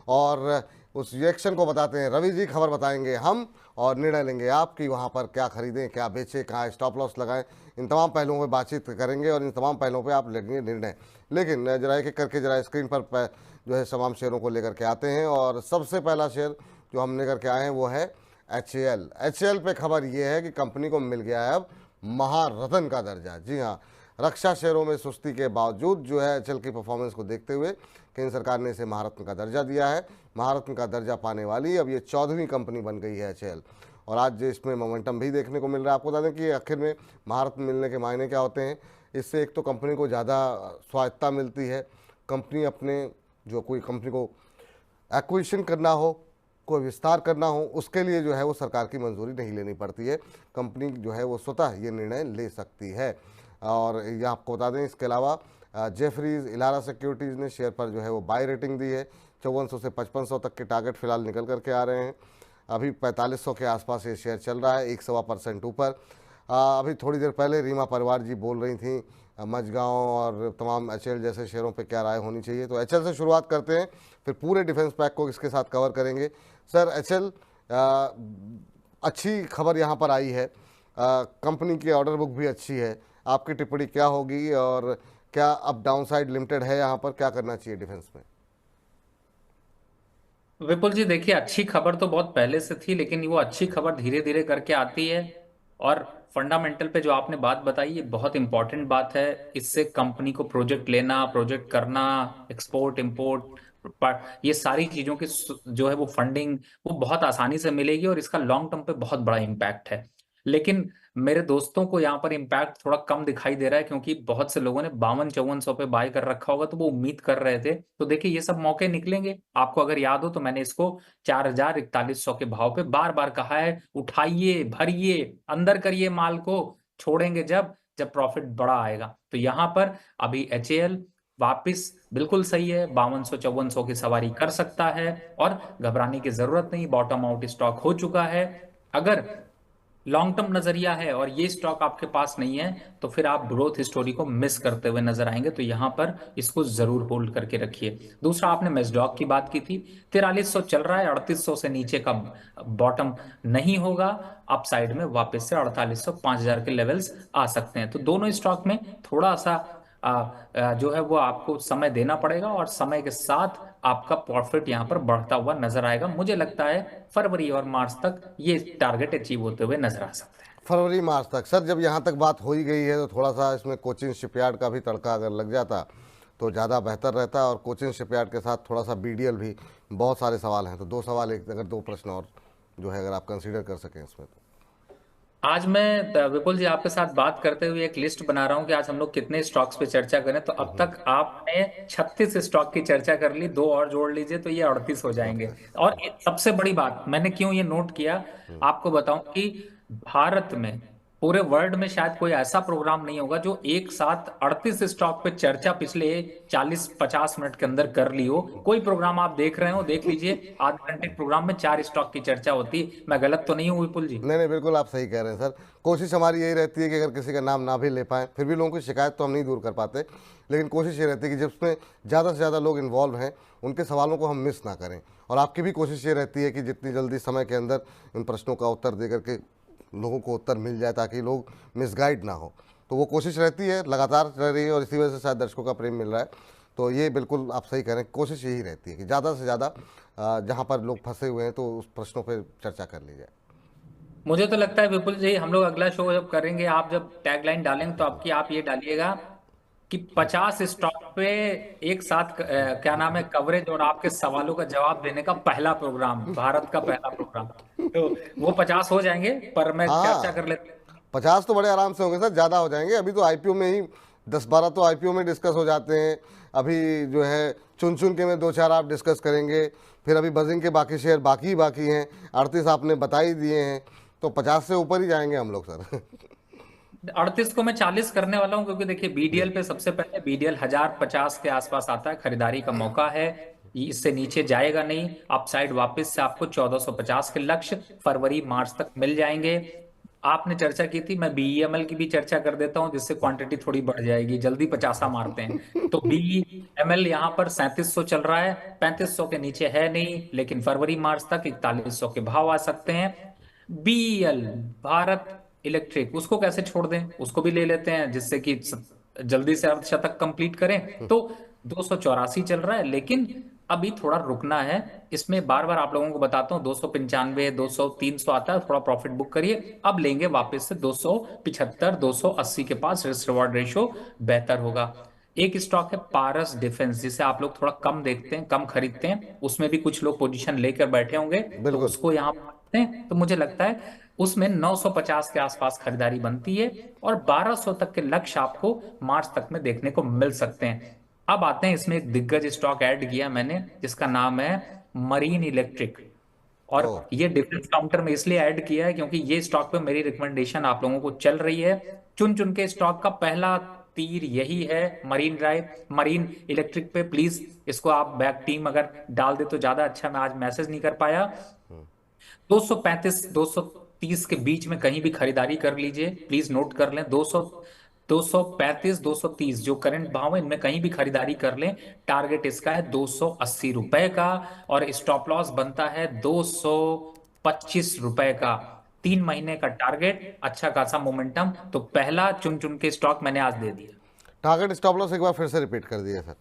और उस रिएक्शन को बताते हैं रवि जी, खबर बताएंगे हम, और निर्णय लेंगे आप कि वहां पर क्या खरीदें, क्या बेचें, कहाँ स्टॉप लॉस लगाएं। इन तमाम पहलुओं पे बातचीत करेंगे और इन तमाम पहलुओं पे आप लेंगे निर्णय। लेकिन जरा एक एक करके जरा स्क्रीन पर जो है तमाम शेयरों को लेकर के आते हैं, और सबसे पहला शेयर जो हम लेकर के आए हैं वो है HAL। HAL पे खबर ये है कि कंपनी को मिल गया है अब महारत्न का दर्जा। जी हाँ, रक्षा शेयरों में सुस्ती के बावजूद जो है HAL की परफॉर्मेंस को देखते हुए केंद्र सरकार ने इसे महारत्न का दर्जा दिया है। महारत्न का दर्जा पाने वाली अब ये 14वीं कंपनी बन गई है HAL, और आज इसमें मोमेंटम भी देखने को मिल रहा है। आपको बता दें कि आखिर में महारत्न मिलने के मायने क्या होते हैं। इससे एक तो कंपनी को ज़्यादा स्वायत्तता मिलती है, कंपनी अपने जो कोई कंपनी को एक्विजिशन करना हो, कोई विस्तार करना हो, उसके लिए जो है वो सरकार की मंजूरी नहीं लेनी पड़ती है, कंपनी जो है वो स्वतः ये निर्णय ले सकती है। और ये आपको बता दें, इसके अलावा जेफरीज इलारा सिक्योरिटीज़ ने शेयर पर जो है वो बाय रेटिंग दी है। 5400 से 5500 तक के टारगेट फिलहाल निकल करके आ रहे हैं। अभी 4500 के आसपास ये शेयर चल रहा है, 1.25% ऊपर। अभी थोड़ी देर पहले रीमा परिवार जी बोल रही थी मझगांव और तमाम HAL जैसे शेयरों पे क्या राय होनी चाहिए। तो HAL से शुरुआत करते हैं, फिर पूरे डिफेंस पैक को इसके साथ कवर करेंगे। सर, HAL अच्छी खबर यहाँ पर आई है, कंपनी की ऑर्डर बुक भी अच्छी है, आपकी टिप्पणी क्या होगी और क्या अब डाउनसाइड लिमिटेड है यहाँ पर, क्या करना चाहिए डिफेंस में? विपुल जी देखिए, अच्छी खबर तो बहुत पहले से थी, लेकिन वो अच्छी खबर धीरे धीरे करके आती है। और फंडामेंटल पे जो आपने बात बताई, ये बहुत इंपॉर्टेंट बात है। इससे कंपनी को प्रोजेक्ट लेना, प्रोजेक्ट करना, एक्सपोर्ट इंपोर्ट, ये सारी चीजों की जो है वो फंडिंग वो बहुत आसानी से मिलेगी, और इसका लॉन्ग टर्म पे बहुत बड़ा इम्पैक्ट है। लेकिन मेरे दोस्तों को यहाँ पर इम्पैक्ट थोड़ा कम दिखाई दे रहा है, क्योंकि बहुत से लोगों ने 52-5400 पे बाय कर रखा होगा, तो वो उम्मीद कर रहे थे। तो देखिए, ये सब मौके निकलेंगे। आपको अगर याद हो तो मैंने इसको 4000-4100 के भाव पे बार बार कहा है, उठाइए, भरिए, अंदर करिए माल को, छोड़ेंगे जब जब प्रॉफिट बड़ा आएगा। तो यहाँ पर अभी HAL वापिस बिल्कुल सही है, 5200-5400 की सवारी कर सकता है, और घबराने की जरूरत नहीं, बॉटम आउट स्टॉक हो चुका है। अगर लॉन्ग टर्म नजरिया है और ये स्टॉक आपके पास नहीं है, तो फिर आप ग्रोथ स्टोरी को मिस करते हुए नजर आएंगे। तो यहां पर इसको जरूर होल्ड करके रखिए। दूसरा, आपने मेस्डॉक की बात की थी, 4300 चल रहा है, 3800 से नीचे का बॉटम नहीं होगा। अप साइड में वापस से 4800 5000 के लेवल्स आ सकते हैं। तो दोनों स्टॉक में थोड़ा सा जो है वो आपको समय देना पड़ेगा, और समय के साथ आपका प्रॉफिट यहाँ पर बढ़ता हुआ नजर आएगा। मुझे लगता है फरवरी और मार्च तक ये टारगेट अचीव होते हुए नजर आ सकते हैं। फरवरी मार्च तक। सर, जब यहाँ तक बात हो ही गई है, तो थोड़ा सा इसमें कोचिन शिपयार्ड का भी तड़का अगर लग जाता तो ज़्यादा बेहतर रहता। और कोचिन शिपयार्ड के साथ थोड़ा सा BDL भी, बहुत सारे सवाल हैं। तो दो सवाल, एक अगर दो प्रश्न और जो है अगर आप कंसीडर कर सकें इसमें तो। आज मैं विपुल जी आपके साथ बात करते हुए एक लिस्ट बना रहा हूं कि आज हम लोग कितने स्टॉक्स पे चर्चा करें। तो अब तक आपने 36 स्टॉक की चर्चा कर ली, 2 और जोड़ लीजिए तो ये 38 हो जाएंगे। और सबसे बड़ी बात, मैंने क्यों ये नोट किया आपको बताऊं, कि भारत में, पूरे वर्ल्ड में शायद कोई ऐसा प्रोग्राम नहीं होगा जो एक साथ 38 स्टॉक पे चर्चा पिछले 40-50 मिनट के अंदर कर ली हो। कोई प्रोग्राम आप देख रहे हो, देख लीजिए, आधे घंटे के प्रोग्राम में 4 स्टॉक की चर्चा होती। मैं गलत तो नहीं हूँ विपुल जी? नहीं, बिल्कुल आप सही कह रहे हैं सर। कोशिश हमारी यही रहती है कि अगर किसी का नाम ना भी ले पाए, फिर भी लोगों की शिकायत तो हम नहीं दूर कर पाते, लेकिन कोशिश ये रहती है कि जिसमें ज़्यादा से ज़्यादा लोग इन्वॉल्व हैं उनके सवालों को हम मिस ना करें। और आपकी भी कोशिश ये रहती है कि जितनी जल्दी समय के अंदर उन प्रश्नों का उत्तर दे करके लोगों को उत्तर मिल जाए, ताकि लोग मिसगाइड ना हो। तो वो कोशिश रहती है, लगातार रह रही है, और इसी वजह से शायद दर्शकों का प्रेम मिल रहा है। तो ये बिल्कुल आप सही कह रहे हैं, कोशिश यही रहती है कि ज़्यादा से ज़्यादा जहाँ पर लोग फंसे हुए हैं तो उस प्रश्नों पर चर्चा कर ली जाए। मुझे तो लगता है विपुल जी, हम लोग अगला शो जब करेंगे, आप जब टैगलाइन डालेंगे तो आप ये डालिएगा कि 50 स्टॉक पे एक साथ क्या नाम है, कवरेज और आपके सवालों का जवाब देने का पहला प्रोग्राम, भारत का पहला प्रोग्राम। तो वो 50 हो जाएंगे, पर मैं चर्चा कर लेता हूं। 50 तो बड़े आराम से होंगे सर, ज़्यादा हो जाएंगे। अभी तो IPO में ही 10-12 तो IPO में डिस्कस हो जाते हैं। अभी जो है चुन चुन के में 2-4 आप डिस्कस करेंगे, फिर अभी बजिंग के बाकी शेयर बाकी हैं, 38 आपने बता ही दिए हैं, तो 50 से ऊपर ही जाएंगे हम लोग सर। 38 को मैं 40 करने वाला हूं, क्योंकि देखिए BDL पे सबसे पहले BDL 1050 के आसपास आता है, खरीदारी का मौका है, इससे नीचे जाएगा नहीं। अपसाइड वापस से आपको 1450 के लक्ष्य फरवरी मार्च तक मिल जाएंगे। आपने चर्चा की थी, मैं BEML की भी चर्चा कर देता हूं, जिससे क्वांटिटी थोड़ी बढ़ जाएगी, जल्दी 50 मारते हैं। तो BEML यहाँ पर 3700 चल रहा है, 3500 के नीचे है नहीं, लेकिन फरवरी मार्च तक 4100 के भाव आ सकते हैं। BEL, भारत इलेक्ट्रिक, उसको कैसे छोड़ दें, उसको भी ले लेते हैं, जिससे कि जल्दी से अर्धशतक कंप्लीट करें। तो 284 चल रहा है, लेकिन अभी थोड़ा रुकना है। इसमें बार बार आप लोगों को बताता हूँ, 295, 200, 300 आता है, थोड़ा प्रॉफिट बुक करिए। अब लेंगे वापस से 275, 280 के पास, रिस्क रिवॉर्ड रेशियो बेहतर होगा। एक स्टॉक है पारस डिफेंस, जिसे आप लोग थोड़ा कम देखते हैं, कम खरीदते हैं, उसमें भी कुछ लोग पोजीशन लेकर बैठे होंगे, तो बिल्कुल। उसको यहाँ पर रखते हैं। तो मुझे लगता है उसमें 950 के आसपास खरीदारी बनती है और 1200 तक के लक्ष्य आपको मार्च तक में देखने को मिल सकते हैं। अब आते हैं, इसमें एक दिग्गज स्टॉक ऐड किया मैंने जिसका नाम है मरीन इलेक्ट्रिक। और ओ, ये डिफरेंस काउंटर में इसलिए ऐड किया है क्योंकि ये स्टॉक पे मेरी रिकमेंडेशन आप लोगों को चल रही है। चुन चुन के स्टॉक का पहला तीर यही है, मरीन इलेक्ट्रिक पे। प्लीज इसको आप बैक टीम अगर डाल दे तो ज्यादा अच्छा, मैं आज मैसेज नहीं कर पाया। 235 230 के बीच में कहीं भी खरीदारी कर लीजिए, प्लीज नोट कर लें। 235 230 जो करंट भाव है, इनमें कहीं भी खरीदारी कर लें। टारगेट इसका है 280 रुपए का और स्टॉप लॉस बनता है 225 रुपए का। 3 महीने का टारगेट, अच्छा खासा मोमेंटम। तो पहला चुन चुन के स्टॉक मैंने आज दे दिया। टारगेट स्टॉप लॉस एक बार फिर से रिपीट कर दिए सर।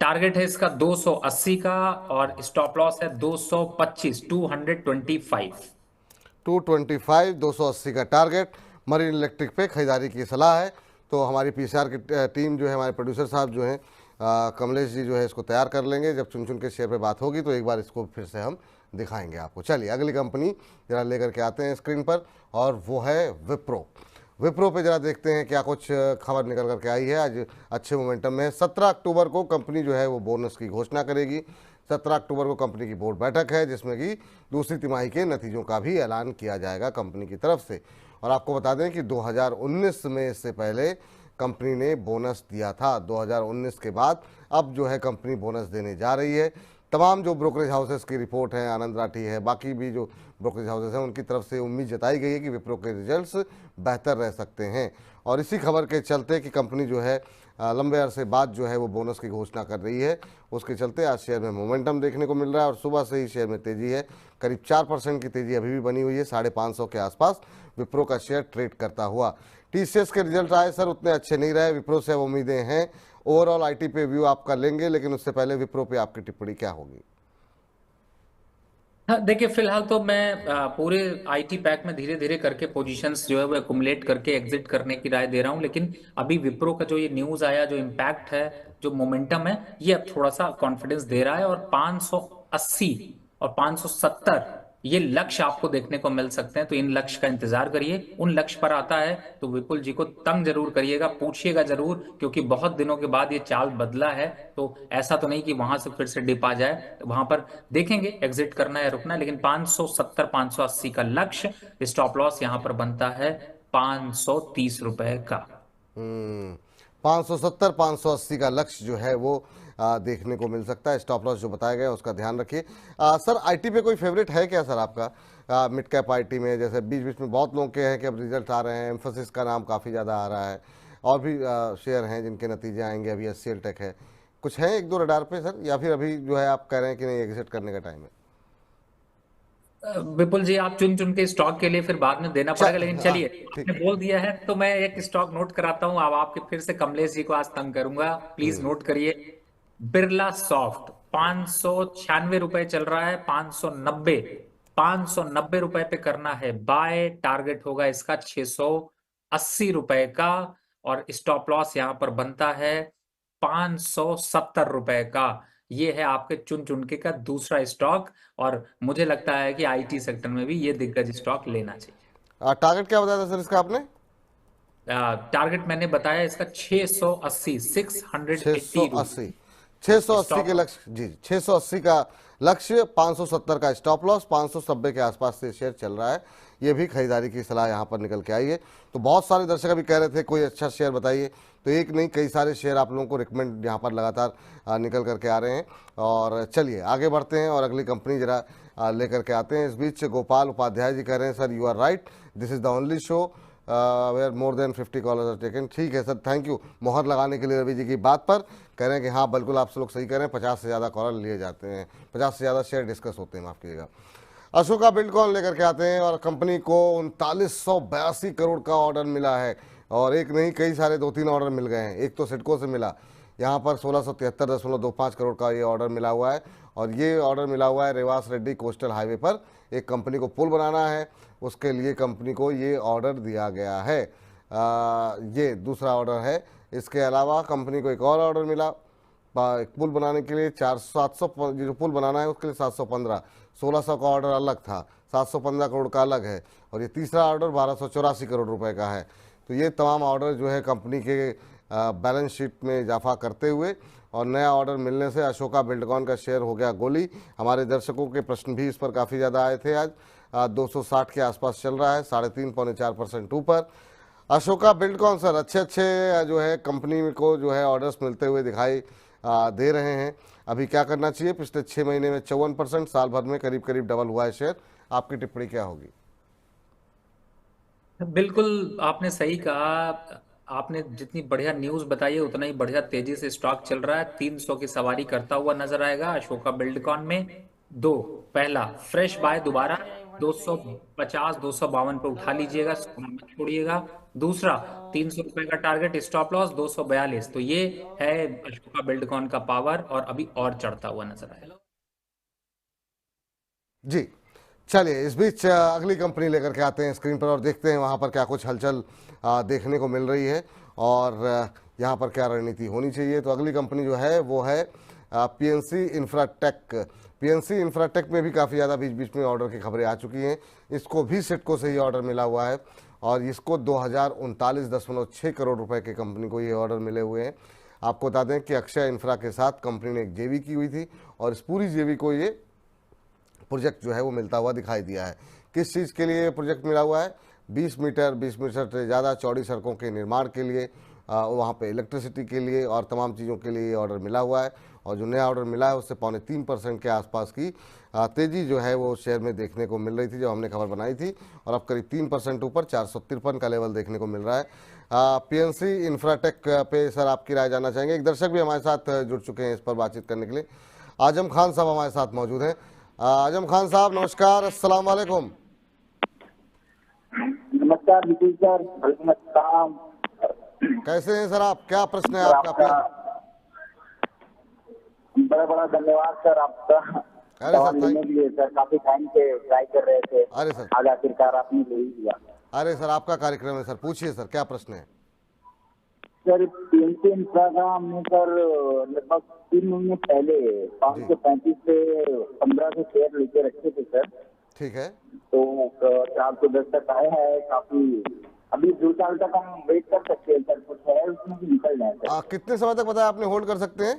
टारगेट है इसका 280 का और स्टॉप लॉस है 225, 225। 225, 280 का टारगेट। मरीन इलेक्ट्रिक पे खरीदारी की सलाह है। तो हमारी पीसीआर की टीम जो है, हमारे प्रोड्यूसर साहब जो हैं, कमलेश जी जो है, इसको तैयार कर लेंगे। जब चुन चुन के शेयर पे बात होगी तो एक बार इसको फिर से हम दिखाएंगे आपको। चलिए अगली कंपनी जरा लेकर के आते हैं स्क्रीन पर, और वो है विप्रो। विप्रो पे जरा देखते हैं क्या कुछ खबर निकल करके आई है। आज अच्छे मोमेंटम में है। 17 अक्टूबर को कंपनी जो है वो बोनस की घोषणा करेगी। 17 अक्टूबर को कंपनी की बोर्ड बैठक है, जिसमें कि दूसरी तिमाही के नतीजों का भी ऐलान किया जाएगा कंपनी की तरफ से। और आपको बता दें कि 2019 में इससे पहले कंपनी ने बोनस दिया था। 2019 के बाद अब जो है कंपनी बोनस देने जा रही है। तमाम जो ब्रोकरेज हाउसेस की रिपोर्ट है, आनंद राठी है, बाकी भी जो ब्रोकरेज हाउसेस हैं, उनकी तरफ से उम्मीद जताई गई है कि विप्रो के रिजल्ट्स बेहतर रह सकते हैं। और इसी खबर के चलते कि कंपनी जो है लंबे अरसे बाद जो है वो बोनस की घोषणा कर रही है, उसके चलते आज शेयर में मोमेंटम देखने को मिल रहा है और सुबह से ही शेयर में तेजी है। करीब 4% की तेजी अभी भी बनी हुई है। 550 के आसपास विप्रो का शेयर ट्रेड करता हुआ। टीसीएस के रिजल्ट आए सर, उतने अच्छे नहीं रहे। विप्रो से अब उम्मीदें हैं। ओवरऑल आईटी पे व्यू आपका लेंगे, लेकिन उससे पहले विप्रो पे आपकी टिप्पणी क्या होगी? हाँ, देखिए फिलहाल तो मैं पूरे आईटी पैक में धीरे धीरे करके पोजीशंस जो है वो एक्युमुलेट करके एग्जिट करने की राय दे रहा हूं। लेकिन अभी विप्रो का जो ये न्यूज आया, जो इम्पैक्ट है, जो मोमेंटम है, ये अब थोड़ा सा कॉन्फिडेंस दे रहा है। और 580 और 570 ये लक्ष्य आपको देखने को मिल सकते हैं। तो इन लक्ष्य का इंतजार करिए। उन लक्ष्य पर आता है तो विपुल जी को तंग जरूर करिएगा, पूछिएगा जरूर, क्योंकि बहुत दिनों के बाद ये चाल बदला है। तो ऐसा तो नहीं कि वहां से फिर से डिप आ जाए, तो वहां पर देखेंगे एग्जिट करना है या रुकना है। लेकिन 570 580 का लक्ष्य, स्टॉप लॉस यहां पर बनता है 530 रुपए का। 570 580 का लक्ष्य जो है वो देखने को मिल सकता है। स्टॉप लॉस जो बताया गया उसका ध्यान रखिए। सर आईटी पे कोई फेवरेट है क्या सर आपका? मिड कैप आईटी में जैसे बीच बीच में बहुत लोग के हैं कि अब रिजल्ट आ रहे हैं, एम्फोसिस का नाम काफ़ी ज़्यादा आ रहा है, और भी शेयर हैं जिनके नतीजे आएंगे। अभी एचसीएल टेक है, कुछ है एक दो रडार पे सर, या फिर अभी जो है आप कह रहे हैं कि नहीं एग्जिट करने का टाइम है? विपुल जी, आप चुन चुन के स्टॉक के लिए फिर बाद में देना पड़ेगा, लेकिन हाँ, चलिए ठीक आपने है। बोल दिया है तो मैं एक स्टॉक नोट कराता हूं। अब आपके फिर से कमलेश जी को आज तंग करूंगा, प्लीज नोट करिए। बिरला सॉफ्ट 596 रुपए चल रहा है। 590 रुपए पे करना है बाय। टारगेट होगा इसका 680 रुपए का और स्टॉप लॉस यहां पर बनता है 570 रुपए का। ये है आपके चुन चुनके का दूसरा स्टॉक और मुझे लगता है कि आईटी सेक्टर में भी ये दिग्गज स्टॉक लेना चाहिए। टारगेट क्या बताया था सर इसका आपने? टारगेट मैंने बताया इसका 680, 680 680 680 के स्टॉप। लक्ष्य जी, 680 का लक्ष्य, 570 का स्टॉप लॉस, 590 के आसपास से शेयर चल रहा है। ये भी खरीदारी की सलाह यहाँ पर निकल के आई है। तो बहुत सारे दर्शक अभी कह रहे थे कोई अच्छा शेयर बताइए, तो एक नहीं कई सारे शेयर आप लोगों को रिकमेंड यहाँ पर लगातार निकल करके आ रहे हैं। और चलिए आगे बढ़ते हैं और अगली कंपनी जरा लेकर के आते हैं। इस बीच गोपाल उपाध्याय जी कह रहे हैं sir you are right, this is the only show where more than 50 callers are taken. ठीक है सर, थैंक यू मोहर लगाने के लिए रवि जी की बात पर। कह रहे हैं कि हाँ बिल्कुल आप लोग सही कह रहे हैं, 50 से ज़्यादा कॉलर लिए जाते हैं, 50 से ज़्यादा शेयर डिस्कस होते हैं, माफ़ कीजिएगा। अशोका बिल्डकॉन लेकर के आते हैं और कंपनी को 3982 करोड़ का ऑर्डर मिला है। और एक नहीं कई सारे 2-3 ऑर्डर मिल गए हैं। एक तो सिडको से मिला, यहाँ पर 1673.25 करोड़ का ये ऑर्डर मिला हुआ है। और ये ऑर्डर मिला हुआ है रेवास रेड्डी कोस्टल हाईवे पर एक कंपनी को पुल बनाना है, उसके लिए कंपनी को ये ऑर्डर दिया गया है। ये दूसरा ऑर्डर है इसके अलावा कंपनी को एक और ऑर्डर मिला एक पुल बनाने के लिए 700 जो पुल बनाना है उसके लिए 715, 1600 का ऑर्डर अलग था, 715 करोड़ का अलग है, और ये तीसरा ऑर्डर 1284 करोड़ रुपए का है। तो ये तमाम ऑर्डर जो है कंपनी के बैलेंस शीट में इजाफा करते हुए और नया ऑर्डर मिलने से अशोका बिल्डकॉन का शेयर हो गया गोली। हमारे दर्शकों के प्रश्न भी इस पर काफ़ी ज़्यादा आए थे। आज 260 के आसपास चल रहा है, 3.5-4% ऊपर। अशोका बिल्डकॉन सर अच्छे जो है कंपनी को जो है ऑर्डर्स मिलते हुए दिखाई दे रहे हैं। अभी क्या करना चाहिए? पिछले 6 महीने में 54%, साल भर में करीब करीब डबल हुआ है शेयर। आपकी टिप्पणी क्या होगी? बिल्कुल आपने सही कहा। आपने जितनी बढ़िया न्यूज़ बताई है उतना ही बढ़िया तेजी से स्टॉक चल रहा है। 300 की सवारी करता हुआ नजर आएगा अशोका बिल्डकॉन में। पहला फ्रेश बाय दोबारा 250 252 पे उठा लीजिएगा, सोना मत छोड़िएगा। दूसरा 300 रुपए का टारगेट, स्टॉप लॉस 242। तो ये है अशोका बिल्डकॉन का पावर, और अभी और चढ़ता हुआ नजर आएगा। जी चलिए, इस बीच अगली कंपनी लेकर के आते हैं स्क्रीन पर और देखते हैं वहाँ पर क्या कुछ हलचल देखने को मिल रही है और यहाँ पर क्या रणनीति होनी चाहिए। तो अगली कंपनी जो है वो है पीएनसी इंफ्राटेक। पीएनसी इंफ्राटेक में भी काफ़ी ज़्यादा बीच बीच में ऑर्डर की खबरें आ चुकी हैं। इसको भी सिडको से ही ऑर्डर मिला हुआ है और इसको 2039.6 करोड़ रुपए के कंपनी को ये ऑर्डर मिले हुए हैं। आपको बता दें कि अक्षय इंफ्रा के साथ कंपनी ने एक जेवी की हुई थी और इस पूरी जेवी को ये प्रोजेक्ट जो है वो मिलता हुआ दिखाई दिया है। किस चीज़ के लिए प्रोजेक्ट मिला हुआ है? 20 मीटर से ज़्यादा चौड़ी सड़कों के निर्माण के लिए, वहाँ पे इलेक्ट्रिसिटी के लिए और तमाम चीज़ों के लिए ऑर्डर मिला हुआ है। और जो नया ऑर्डर मिला है उससे 3.25% के आसपास की तेज़ी जो है वो शेयर में देखने को मिल रही थी जब हमने खबर बनाई थी, और अब करीब 3% ऊपर 453 का लेवल देखने को मिल रहा है। पीएनसी इंफ्राटेक पे सर आपकी राय जानना चाहेंगे। एक दर्शक भी हमारे साथ जुड़ चुके हैं इस पर बातचीत करने के लिए। आजम खान साहब हमारे साथ मौजूद हैं। आजम खान साहब नमस्कार, अस्सलाम वालेकुम। नमस्कार विपुल सर, वालेकुम अस्सलाम। कैसे हैं सर आप? क्या प्रश्न है आपका? बड़ा बड़ा धन्यवाद सर आपका सवाल लेने के लिए। सर काफी टाइम से ट्राई कर रहे थे। अरे सर, आज आखिरकार आपने ले ही लिया। अरे सर आपका कार्यक्रम है सर, पूछिए सर क्या प्रश्न है? सर पीएनसी इंफ्रा का हमने सर लगभग 3 महीने पहले 535 से 1500 शेयर लेके रखे थे सर। ठीक है। तो 410 तक आया है। काफी अभी 2 साल तक हम वेट कर सकते हैं सर, कुछ है उसमें भी निकल जाए सर। कितने समय तक बताया आपने होल्ड कर सकते हैं?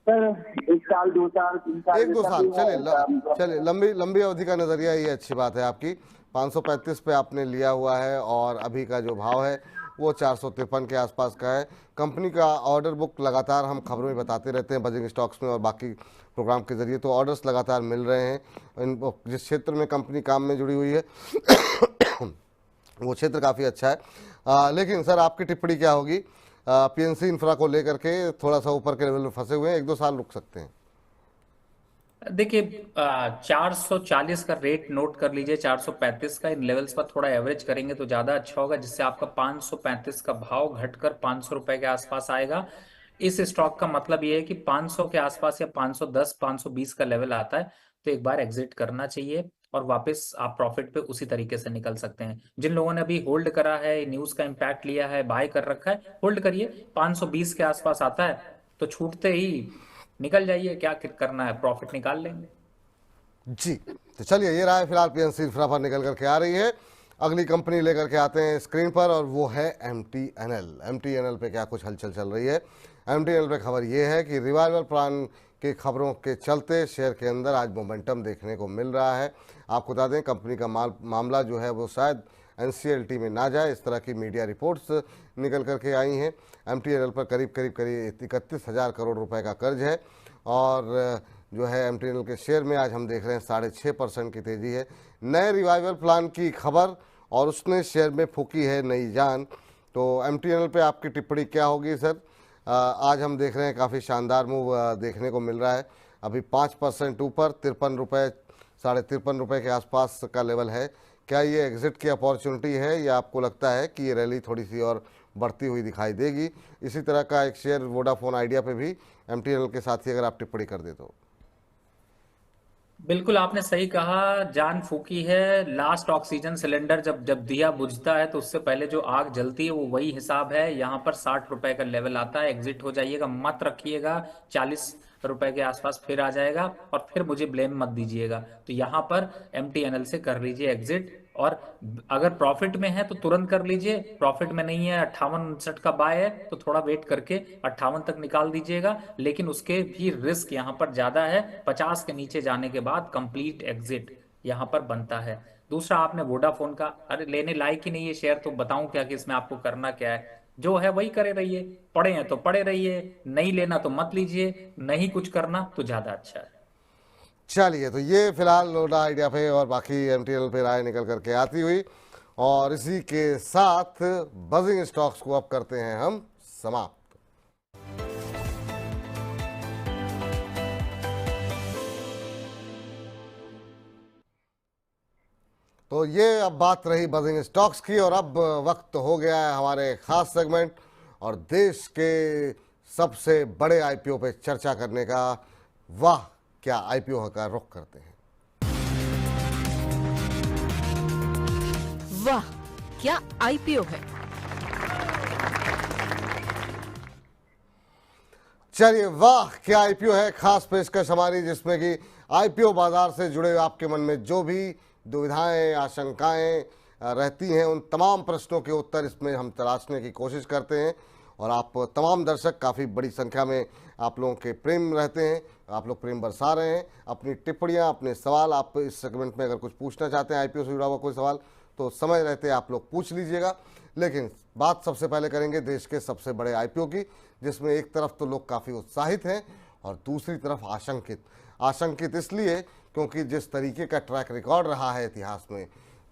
सर 1 साल 2 साल 3 साल 1-2 साल, चलिए लंबी अवधि का नजरिया, ये अच्छी बात है आपकी। 535 पे आपने लिया हुआ है और अभी का जो भाव है वो 453 के आसपास का है। कंपनी का ऑर्डर बुक लगातार हम खबरों में बताते रहते हैं बजिंग स्टॉक्स में और बाकी प्रोग्राम के जरिए, तो ऑर्डर्स लगातार मिल रहे हैं। जिस क्षेत्र में कंपनी काम में जुड़ी हुई है वो क्षेत्र काफ़ी अच्छा है। लेकिन सर आपकी टिप्पणी क्या होगी? पीएनसी इंफ्रा को लेकर के थोड़ा सा ऊपर के लेवल में फंसे हुए हैं, 1-2 साल रुक सकते हैं। देखिए 440 का रेट नोट कर लीजिए, 435 का इन लेवल्स पर थोड़ा एवरेज करेंगे तो ज्यादा अच्छा होगा, जिससे आपका 535 का भाव घटकर 500 रुपए के आसपास आएगा। इस स्टॉक का मतलब ये है कि 500 के आसपास या 510 520 का लेवल आता है तो एक बार एग्जिट करना चाहिए और वापस आप प्रॉफिट पे उसी तरीके से निकल सकते हैं। जिन लोगों ने अभी होल्ड करा है, न्यूज का इम्पैक्ट लिया है, बाय कर रखा है, होल्ड करिए। 520 के आसपास आता है तो छूटते ही निकल जाइए, क्या करना है, प्रॉफिट निकाल लेंगे। जी तो चलिए, ये रहा है फिलहाल पीएनसी इंफ्रा पर निकल करके आ रही है। अगली कंपनी लेकर के आते हैं स्क्रीन पर और वो है एमटीएनएल। एमटीएनएल पे क्या कुछ हलचल चल रही है? एमटीएनएल पे खबर ये है कि रिवाइवल प्लान की खबरों के चलते शेयर के अंदर आज मोमेंटम देखने को मिल रहा है। आपको बता दें कंपनी का मामला जो है वो शायद एनसीएलटी में ना जाए, इस तरह की मीडिया रिपोर्ट्स निकल करके आई हैं। एमटीएनएल पर करीब 31,000 करोड़ रुपए का कर्ज है और जो है एमटीएनएल के शेयर में आज हम देख रहे हैं 6.5% की तेज़ी है। नए रिवाइवल प्लान की खबर और उसने शेयर में फूकी है नई जान। तो एमटीएनएल पे आपकी टिप्पणी क्या होगी सर? आज हम देख रहे हैं काफ़ी शानदार मूव देखने को मिल रहा है। अभी 5% ऊपर 53 रुपये 53.5 रुपये के आसपास का लेवल है। क्या ये एग्जिट की अपॉर्चुनिटी है या आपको लगता है कि ये रैली थोड़ी सी और बढ़ती हुई दिखाई देगी? इसी तरह का एक शेयर वोडाफोन आइडिया पे भी एमटीएनएल के साथ ही अगर आप टिप्पणी कर दे तो। बिल्कुल आपने सही कहा, जान फूकी है। लास्ट ऑक्सीजन सिलेंडर जब जब दिया बुझता है तो उससे पहले जो आग जलती है वो वही हिसाब है। यहाँ पर 60 रुपए का लेवल आता है, एग्जिट हो जाइएगा, मत रखिएगा। 40 रुपए के आसपास फिर आ जाएगा और फिर मुझे ब्लेम मत दीजिएगा। तो यहाँ पर MTNL से कर लीजिए एग्जिट, और अगर प्रॉफिट में है तो तुरंत कर लीजिए, प्रॉफिट में नहीं है 58-59 का बाय है तो थोड़ा वेट करके 58 तक निकाल दीजिएगा। लेकिन उसके भी रिस्क यहाँ पर ज्यादा है, 50 के नीचे जाने के बाद कंप्लीट एग्जिट यहाँ पर बनता है। दूसरा, आपने वोडाफोन का, अरे लेने लायक ही नहीं है शेयर, तो बताऊं क्या कि इसमें आपको करना क्या है? जो है वही करे रहिए, पड़े हैं तो पड़े रहिए, नहीं लेना तो मत लीजिए, नहीं कुछ करना तो ज्यादा अच्छा है। चलिए, तो ये फिलहाल नोडा आइडिया पे और बाकी MTNL पे राय निकल करके आती हुई, और इसी के साथ बजिंग स्टॉक्स को अब करते हैं हम समाप्त। तो ये अब बात रही बजिंग स्टॉक्स की, और अब वक्त हो गया है हमारे खास सेगमेंट और देश के सबसे बड़े IPO पे चर्चा करने का। वाह क्या IPO का रुख करते हैं। वाह क्या IPO है। चलिए, वाह क्या IPO है, खास पेशकश हमारी, जिसमें कि IPO बाजार से जुड़े आपके मन में जो भी दुविधाएं आशंकाएं रहती हैं, उन तमाम प्रश्नों के उत्तर इसमें हम तलाशने की कोशिश करते हैं। और आप तमाम दर्शक, काफ़ी बड़ी संख्या में आप लोगों के प्रेम रहते हैं, आप लोग प्रेम बरसा रहे हैं। अपनी टिप्पणियां, अपने सवाल, आप इस सेगमेंट में अगर कुछ पूछना चाहते हैं IPO से जुड़ा हुआ कोई सवाल, तो समय रहते आप लोग पूछ लीजिएगा। लेकिन बात सबसे पहले करेंगे देश के सबसे बड़े IPO की, जिसमें एक तरफ तो लोग काफ़ी उत्साहित हैं और दूसरी तरफ आशंकित इसलिए क्योंकि जिस तरीके का ट्रैक रिकॉर्ड रहा है इतिहास में,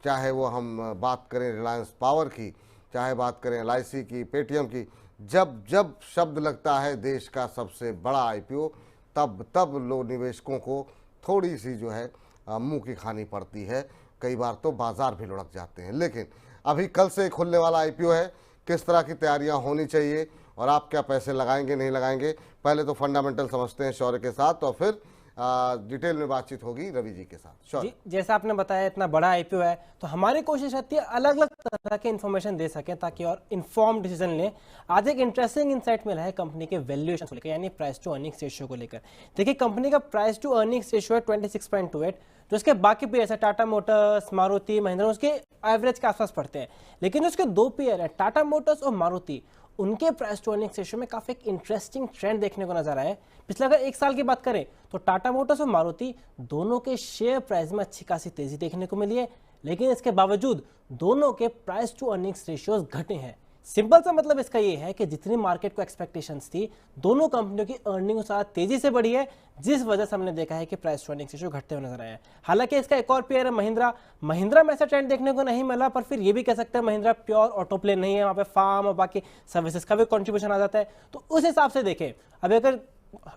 चाहे वो हम बात करें रिलायंस पावर की, चाहे बात करें LIC की, पेटीएम की, जब जब शब्द लगता है देश का सबसे बड़ा IPO, तब लोग निवेशकों को थोड़ी सी जो है मुंह की खानी पड़ती है, कई बार तो बाजार भी लुढ़क जाते हैं। लेकिन अभी कल से खुलने वाला IPO है, किस तरह की तैयारियां होनी चाहिए और आप क्या पैसे लगाएंगे नहीं लगाएंगे, पहले तो फंडामेंटल समझते हैं शौर्य के साथ, और फिर डिटेल में बातचीत होगी रवि जी के साथ। जी, जैसा आपने बताया इतना बड़ा IPO है, तो हमारी कोशिश रहती है अलग अलग तरह के इन्फॉर्मेशन दे सकें ताकि और इन्फॉर्म डिसीजन लें। आज एक इंटरेस्टिंग इंसाइट मिला है कंपनी के वैल्यूएशन को लेकर, यानी प्राइस टू अर्निंग्स रेशियो को लेकर। देखिए, कंपनी का प्राइस टू अर्निंग्स रेशियो है 26.28, जो उसके बाकी पेयर्स है टाटा मोटर्स, मारुति, महिंद्रा, उसके एवरेज के आसपास पड़ते हैं। लेकिन उसके दो पेयर है टाटा मोटर्स और मारुति, उनके प्राइस टू अर्निंग्स रेशियो में काफी एक इंटरेस्टिंग ट्रेंड देखने को नजर आया है। पिछले अगर एक साल की बात करें तो टाटा मोटर्स और मारुति दोनों के शेयर प्राइस में अच्छी खासी तेजी देखने को मिली है, लेकिन इसके बावजूद दोनों के प्राइस टू अर्निंग्स रेशियोज घटे हैं। सिंपल सा मतलब इसका ये है कि जितनी मार्केट को एक्सपेक्टेशंस थी, दोनों कंपनियों की अर्निंग ज्यादा तेजी से बढ़ी है, जिस वजह से हमने देखा है कि प्राइस टू अर्निंग्स रेशियो घटते हुए नजर आया है। हालांकि इसका एक और पेयर है महिंद्रा में ऐसा ट्रेंड देखने को नहीं मिला, पर फिर ये भी कह सकते हैं महिंद्रा प्योर ऑटो प्ले नहीं है, वहां पे फार्म और बाकी सर्विसेज का भी कंट्रीब्यूशन आ जाता है। तो उस हिसाब से देखें, अब अगर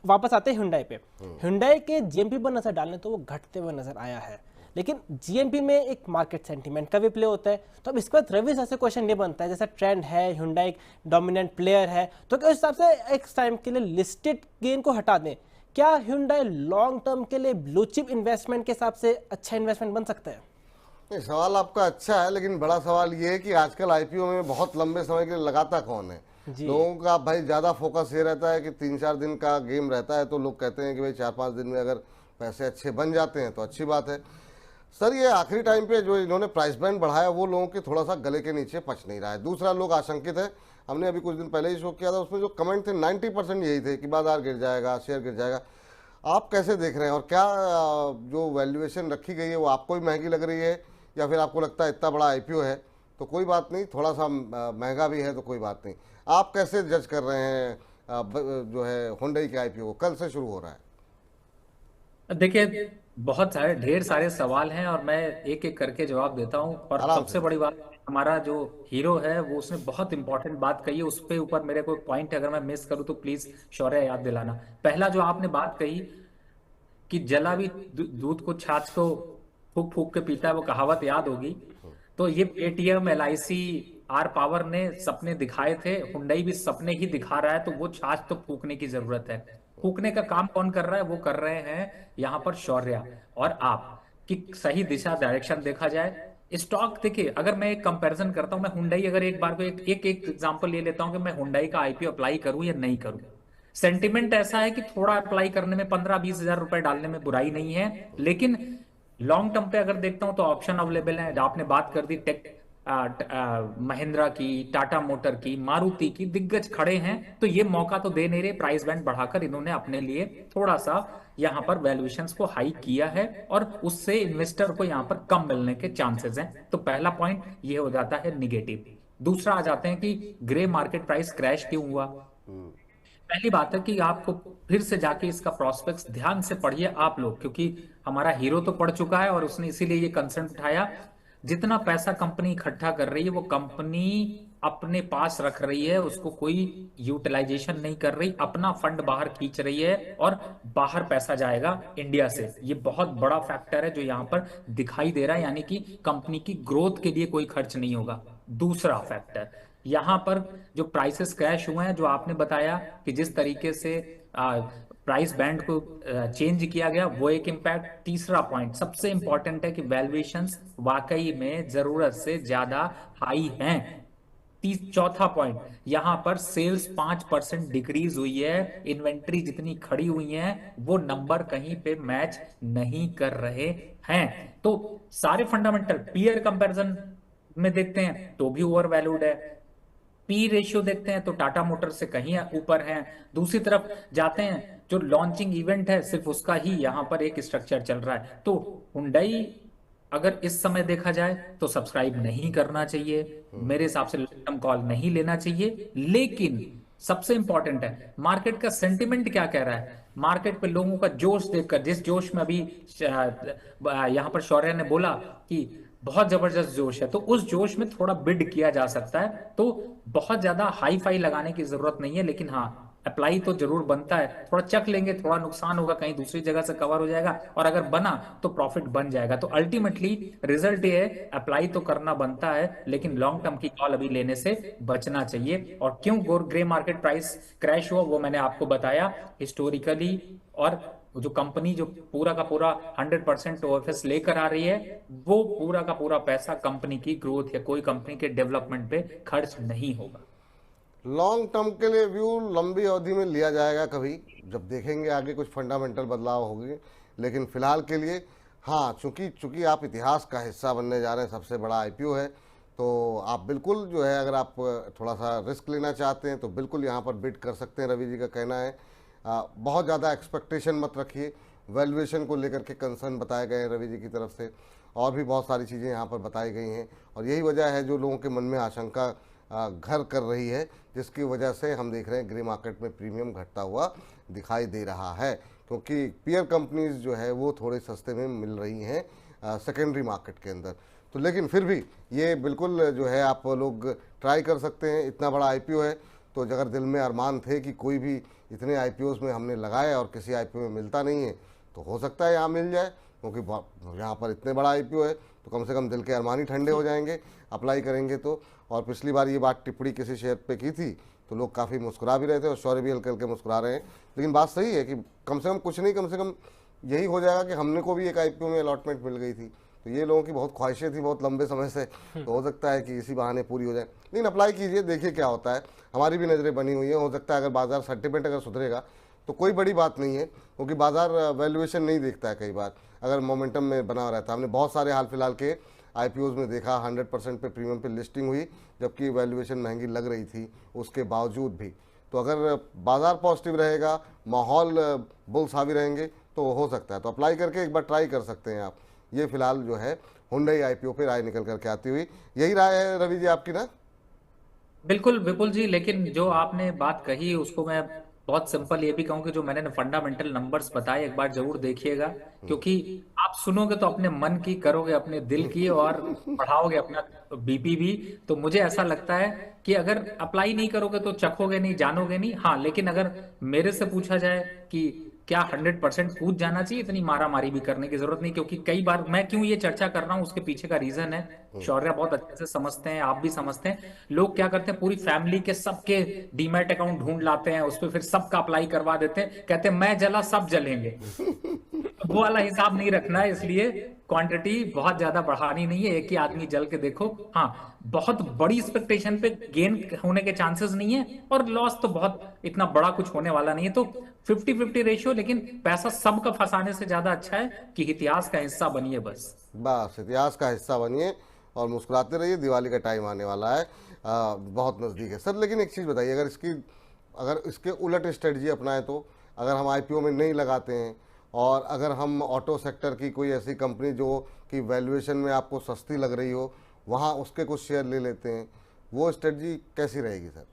वापस आते हैं Hyundai पे, Hyundai के GMP पर नजर डालने तो वो घटते हुए नजर आया है, लेकिन GMP में एक मार्केट सेंटीमेंट का भी प्ले होता है। तो अब इसके बाद रवि से क्वेश्चन नहीं बनता है, जैसा ट्रेंड है, Hyundai एक डोमिनेंट प्लेयर है, तो उस हिसाब से एक टाइम के लिए लिस्टेड गेन को हटा दें, क्या Hyundai लॉन्ग टर्म के लिए ब्लू चिप इन्वेस्टमेंट के हिसाब से अच्छा इन्वेस्टमेंट बन सकता है? नहीं, सवाल आपका अच्छा है, लेकिन बड़ा सवाल ये है कि आजकल IPO में बहुत लंबे समय के लिए लगाता कौन है। लोगों का भाई ज़्यादा फोकस ये रहता है कि 3-4 दिन का गेम रहता है, तो लोग कहते हैं कि भाई 4-5 दिन में अगर पैसे अच्छे बन जाते हैं तो अच्छी बात है। सर, ये आखिरी टाइम पे जो इन्होंने प्राइस बैंड बढ़ाया वो लोगों के थोड़ा सा गले के नीचे पच नहीं रहा है। दूसरा, लोग आशंकित है, हमने अभी कुछ दिन पहले ही शो किया था, उसमें जो कमेंट थे 90% यही थे कि बाजार गिर जाएगा, शेयर गिर जाएगा। आप कैसे देख रहे हैं, और क्या जो वैल्यूएशन रखी गई है वो आपको भी महंगी लग रही है, या फिर आपको लगता है इतना बड़ा IPO है तो कोई बात नहीं, थोड़ा सा महंगा भी है तो कोई बात नहीं? आप कैसे जज कर रहे हैं जो है Hyundai के IPO को, कल से शुरू हो रहा है? देखिए, बहुत सारे ढेर सारे सवाल हैं और मैं एक एक करके जवाब देता हूं। और सबसे बड़ी बात, हमारा जो हीरो है वो उसने बहुत इंपॉर्टेंट बात कही है, उस पे ऊपर मेरे कोई पॉइंट अगर मैं मिस करूं तो प्लीज शौर्य याद दिलाना। पहला जो आपने बात कही कि जला भी दूध को छाछ को फूक फूक के पीता है, वो कहावत याद होगी। तो ये पेटीएम, LIC, आर पावर ने सपने दिखाए थे, Hyundai भी सपने ही दिखा रहा है, तो वो छाछ तो फूकने की जरूरत है। फूकने का काम कौन कर रहा है? वो कर रहे हैं यहाँ पर शौर्या और आप, कि सही दिशा डायरेक्शन देखा जाए। स्टॉक देखिए, अगर मैं एक कंपैरिजन करता हूं, मैं हुंडई अगर एक बार को एक एग्जांपल ले लेता हूं कि मैं हुंडई का आईपीओ अप्लाई करूं या नहीं करूं। सेंटिमेंट ऐसा है कि थोड़ा अप्लाई करने में 15-20 हजार रुपए डालने में बुराई नहीं है, लेकिन लॉन्ग टर्म पे अगर देखता हूं तो ऑप्शन अवेलेबल है। आपने बात कर दी टेक, महिंद्रा की, टाटा मोटर की, मारुति की, दिग्गज खड़े हैं, तो ये मौका तो दे नहीं रहे। प्राइस बैंड बढ़ाकर इन्होंने अपने लिए थोड़ा सा यहां पर वैल्यूएशंस को हाई किया है और उससे इन्वेस्टर को यहां पर कम मिलने के चांसेस हैं। तो पहला पॉइंट ये हो जाता है निगेटिव। दूसरा आ जाते हैं कि ग्रे मार्केट प्राइस क्रैश क्यों हुआ। पहली बात है कि आपको फिर से जाके इसका प्रोस्पेक्ट्स ध्यान से पढ़िए आप लोग, क्योंकि हमारा हीरो तो पढ़ चुका है और उसने इसीलिए ये कंसर्न उठाया। जितना पैसा कंपनी इकट्ठा कर रही है वो कंपनी अपने पास रख रही है, उसको कोई यूटिलाइजेशन नहीं कर रही, अपना फंड बाहर खींच रही है और बाहर पैसा जाएगा इंडिया से। ये बहुत बड़ा फैक्टर है जो यहाँ पर दिखाई दे रहा है, यानी कि कंपनी की ग्रोथ के लिए कोई खर्च नहीं होगा। दूसरा फैक्टर यहाँ पर जो प्राइसेस क्रैश हुए हैं, जो आपने बताया कि जिस तरीके से प्राइस बैंड को चेंज किया गया, वो एक इम्पैक्ट। तीसरा पॉइंट सबसे इंपॉर्टेंट है कि वैल्यूएशंस वाकई में जरूरत से ज्यादा हाई हैं। चौथा पॉइंट, यहां पर सेल्स 5% डिक्रीज हुई है, इन्वेंट्री जितनी खड़ी हुई है वो नंबर कहीं पे मैच नहीं कर रहे हैं। तो सारे फंडामेंटल पीयर कंपैरिजन में देखते हैं तो भी ओवर वैल्यूड है, पी रेशियो देखते हैं तो टाटा मोटर से कहीं ऊपर है। दूसरी तरफ जाते हैं, जो लॉन्चिंग इवेंट है सिर्फ उसका ही यहाँ पर एक स्ट्रक्चर चल रहा है। तो हुंडई अगर इस समय देखा जाए तो सब्सक्राइब नहीं करना चाहिए, मेरे हिसाब से लॉन्ग टर्म कॉल नहीं लेना चाहिए। लेकिन सबसे इंपॉर्टेंट है मार्केट का सेंटिमेंट क्या कह रहा है। मार्केट पे लोगों का जोश देखकर, जिस जोश में अभी यहाँ पर शौर्य ने बोला कि बहुत जबरदस्त जोश है, तो उस जोश में थोड़ा बिड किया जा सकता है। तो बहुत ज्यादा हाई फाई लगाने की जरूरत नहीं है, लेकिन हाँ अप्लाई तो जरूर बनता है। थोड़ा चख लेंगे, थोड़ा नुकसान होगा, कहीं दूसरी जगह से कवर हो जाएगा, और अगर बना तो प्रॉफिट बन जाएगा। तो अल्टीमेटली रिजल्ट ये है, अप्लाई तो करना बनता है, लेकिन लॉन्ग टर्म की कॉल अभी लेने से बचना चाहिए। और क्यों ग्रे मार्केट प्राइस क्रैश हुआ वो मैंने आपको बताया हिस्टोरिकली, और जो कंपनी जो पूरा का पूरा 100% ओएफएस लेकर आ रही है, वो पूरा का पूरा पैसा कंपनी की ग्रोथ या कोई कंपनी के डेवलपमेंट पे खर्च नहीं होगा। लॉन्ग टर्म के लिए व्यू लंबी अवधि में लिया जाएगा कभी, जब देखेंगे आगे कुछ फंडामेंटल बदलाव होंगे। लेकिन फिलहाल के लिए हाँ, चूंकि आप इतिहास का हिस्सा बनने जा रहे हैं, सबसे बड़ा आईपीओ है, तो आप बिल्कुल जो है, अगर आप थोड़ा सा रिस्क लेना चाहते हैं तो बिल्कुल यहाँ पर बिड कर सकते हैं। रवि जी का कहना है बहुत ज़्यादा एक्सपेक्टेशन मत रखिए। वैल्यूएशन को लेकर के कंसर्न बताए गए हैं रवि जी की तरफ से, और भी बहुत सारी चीज़ें यहाँ पर बताई गई हैं, और यही वजह है जो लोगों के मन में आशंका घर कर रही है, जिसकी वजह से हम देख रहे हैं ग्रे मार्केट में प्रीमियम घटता हुआ दिखाई दे रहा है, क्योंकि पीयर कंपनीज जो है वो थोड़े सस्ते में मिल रही हैं सेकेंडरी मार्केट के अंदर। तो लेकिन फिर भी ये बिल्कुल जो है आप लोग ट्राई कर सकते हैं। इतना बड़ा आईपीओ है, तो अगर दिल में अरमान थे कि कोई भी इतने आईपीओस में हमने लगाए और किसी आईपीओ में मिलता नहीं है, तो हो सकता है यहाँ मिल जाए, क्योंकि यहाँ पर इतने बड़ा आईपीओ है तो कम से कम दिल के अरमान ही ठंडे हो जाएंगे अप्लाई करेंगे तो। और पिछली बार ये बात टिप्पणी किसी शेयर पे की थी तो लोग काफ़ी मुस्कुरा भी रहे थे, और शौर्य भी हल्के हल्के मुस्कुरा रहे हैं। लेकिन बात सही है कि कम से कम कुछ नहीं, कम से कम यही हो जाएगा कि हमने को भी एक आईपीओ में अलॉटमेंट मिल गई थी। तो ये लोगों की बहुत ख्वाहिशें थी बहुत लंबे समय से, तो हो सकता है कि इसी बहाने पूरी हो जाए। लेकिन अप्लाई कीजिए, देखिए क्या होता है। हमारी भी नज़रें बनी हुई हैं, हो सकता है अगर बाजार सेंटिमेंट अगर सुधरेगा तो कोई बड़ी बात नहीं है, क्योंकि बाजार वैल्यूएशन नहीं देखता है कई बार, अगर मोमेंटम में बना रहता है। हमने बहुत सारे हाल फिलहाल के आईपीओज में देखा 100% पे प्रीमियम पे लिस्टिंग हुई, जबकि वैल्यूएशन महंगी लग रही थी उसके बावजूद भी। तो अगर बाजार पॉजिटिव रहेगा, माहौल बुल्स हावी रहेंगे, तो हो सकता है। तो अप्लाई करके एक बार ट्राई कर सकते हैं आप। ये फिलहाल जो है हुंडई आईपीओ पे राय निकल करके आती हुई, यही राय है रवि जी आपकी ना? बिल्कुल विपुल जी, लेकिन जो आपने बात कही उसको मैं बहुत सिंपल ये भी कहूँ कि जो मैंने फंडामेंटल नंबर्स बताए एक बार जरूर देखिएगा, क्योंकि आप सुनोगे तो अपने मन की करोगे, अपने दिल की, और बढ़ाओगे अपना बीपी भी। तो मुझे ऐसा लगता है कि अगर अप्लाई नहीं करोगे तो चखोगे नहीं, जानोगे नहीं। हाँ, लेकिन अगर मेरे से पूछा जाए कि क्या 100% कूद जाना चाहिए? इतनी मारामारी भी करने की जरूरत नहीं, क्योंकि कई बार मैं क्यों ये चर्चा कर रहा हूँ उसके पीछे का रीजन है, शौर्य बहुत अच्छे से समझते हैं, आप भी समझते हैं। लोग क्या करते हैं, पूरी फैमिली के सबके डीमैट अकाउंट ढूंढ लाते हैं, उस पर फिर सबका अप्लाई करवा देते हैं, कहते हैं मैं जला सब जलेंगे। वो वाला हिसाब नहीं रखना है, इसलिए क्वांटिटी बहुत ज्यादा बढ़ानी नहीं है, एक ही आदमी जल के देखो। हाँ, बहुत बड़ी एक्सपेक्टेशन पे गेन होने के चांसेस नहीं है, और लॉस तो बहुत इतना बड़ा कुछ होने वाला नहीं है। तो 50-50 रेशियो, लेकिन पैसा सबका फंसाने से ज्यादा अच्छा है कि इतिहास का हिस्सा बनिए बस। बस इतिहास का हिस्सा बनिए और मुस्कुराते रहिए, दिवाली का टाइम आने वाला है, बहुत नज़दीक है सर। लेकिन एक चीज़ बताइए, अगर इसके उलट स्ट्रेटजी अपनाएं तो, अगर हम आईपीओ में नहीं लगाते हैं और अगर हम ऑटो सेक्टर की कोई ऐसी कंपनी जो कि वैल्यूएशन में आपको सस्ती लग रही हो, वहाँ उसके कुछ शेयर ले लेते हैं, वो स्ट्रेटजी कैसी रहेगी सर?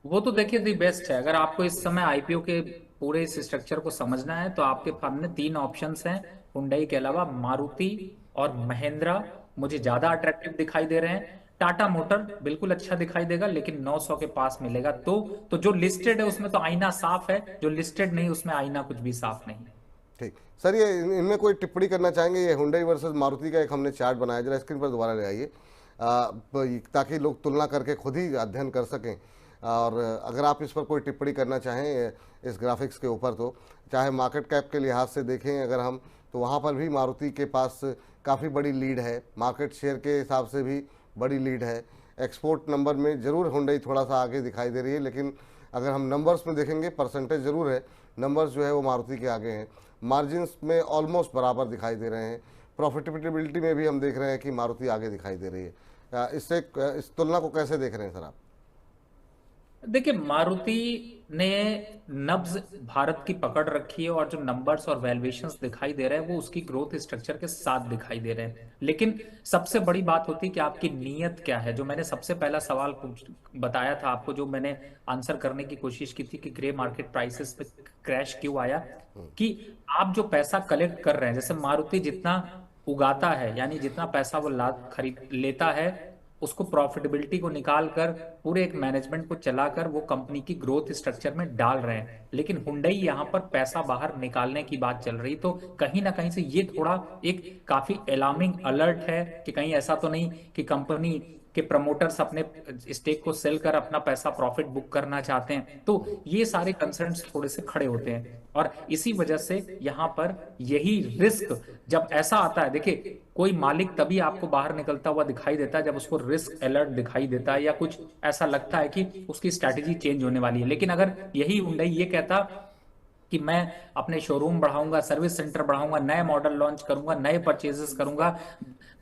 वो तो देखिए दी बेस्ट है। अगर आपको इस समय आईपीओ के पूरे इस स्ट्रक्चर को समझना है तो आपके सामने 3 ऑप्शंस हैं। हुंडई के अलावा मारुति और महिंद्रा मुझे ज्यादा अट्रैक्टिव दिखाई दे रहे हैं। टाटा मोटर बिल्कुल अच्छा दिखाई देगा, लेकिन 900 के पास मिलेगा। तो जो लिस्टेड है उसमें तो आईना साफ है, जो लिस्टेड नहीं उसमें आईना कुछ भी साफ नहीं है। ठीक सर, ये इनमें कोई टिप्पणी करना चाहेंगे? ये हुंडई वर्सेस मारुति का एक हमने चार्ट बनाया, जरा स्क्रीन पर दोबारा ले आइए, ताकि लोग तुलना करके खुद ही अध्ययन कर सकें। और अगर आप इस पर कोई टिप्पणी करना चाहें इस ग्राफिक्स के ऊपर, तो चाहे मार्केट कैप के लिहाज से देखें अगर हम, तो वहाँ पर भी मारुति के पास काफ़ी बड़ी लीड है, मार्केट शेयर के हिसाब से भी बड़ी लीड है। एक्सपोर्ट नंबर में ज़रूर हुंडई थोड़ा सा आगे दिखाई दे रही है, लेकिन अगर हम नंबर्स में देखेंगे परसेंटेज ज़रूर है, नंबर्स जो है वो मारुति के आगे हैं। मार्जिन्स में ऑलमोस्ट बराबर दिखाई दे रहे हैं। प्रॉफिटेबिलिटी में भी हम देख रहे हैं कि मारुति आगे दिखाई दे रही है। इस तुलना को कैसे देख रहे हैं सर आप? देखिए, मारुति ने नब्ज भारत की पकड़ रखी है, और जो नंबर्स और वैल्यूएशंस दिखाई दे रहे हैं वो उसकी ग्रोथ स्ट्रक्चर के साथ दिखाई दे रहे हैं। लेकिन सबसे बड़ी बात होती है कि आपकी नीयत क्या है। जो मैंने सबसे पहला सवाल बताया था आपको, जो मैंने आंसर करने की कोशिश की थी कि ग्रे मार्केट प्राइसेस पे क्रैश क्यों आया, कि आप जो पैसा कलेक्ट कर रहे हैं, जैसे मारुति जितना उगाता है, यानी जितना पैसा वो खरीद लेता है, उसको प्रॉफिटेबिलिटी को निकाल कर पूरे एक मैनेजमेंट को चलाकर वो कंपनी की ग्रोथ स्ट्रक्चर में डाल रहे हैं। लेकिन हुंडई यहाँ पर पैसा बाहर निकालने की बात चल रही, तो कहीं ना कहीं से ये थोड़ा एक काफी अलार्मिंग अलर्ट है कि कहीं ऐसा तो नहीं कि कंपनी के प्रमोटर्स अपने स्टेक को सेल कर अपना पैसा प्रॉफिट बुक करना चाहते हैं। तो ये सारे कंसर्न्स थोड़े से खड़े होते हैं, और इसी वजह से यहाँ पर यही रिस्क जब ऐसा आता है, देखिए कोई मालिक तभी आपको बाहर निकलता हुआ दिखाई देता है जब उसको रिस्क अलर्ट दिखाई देता है, या कुछ ऐसा लगता है कि उसकी स्ट्रैटेजी चेंज होने वाली है। लेकिन अगर यही हुंडई ये कहता कि मैं अपने शोरूम बढ़ाऊंगा, सर्विस सेंटर बढ़ाऊंगा, नए मॉडल लॉन्च करूंगा, नए परचेजेस करूंगा,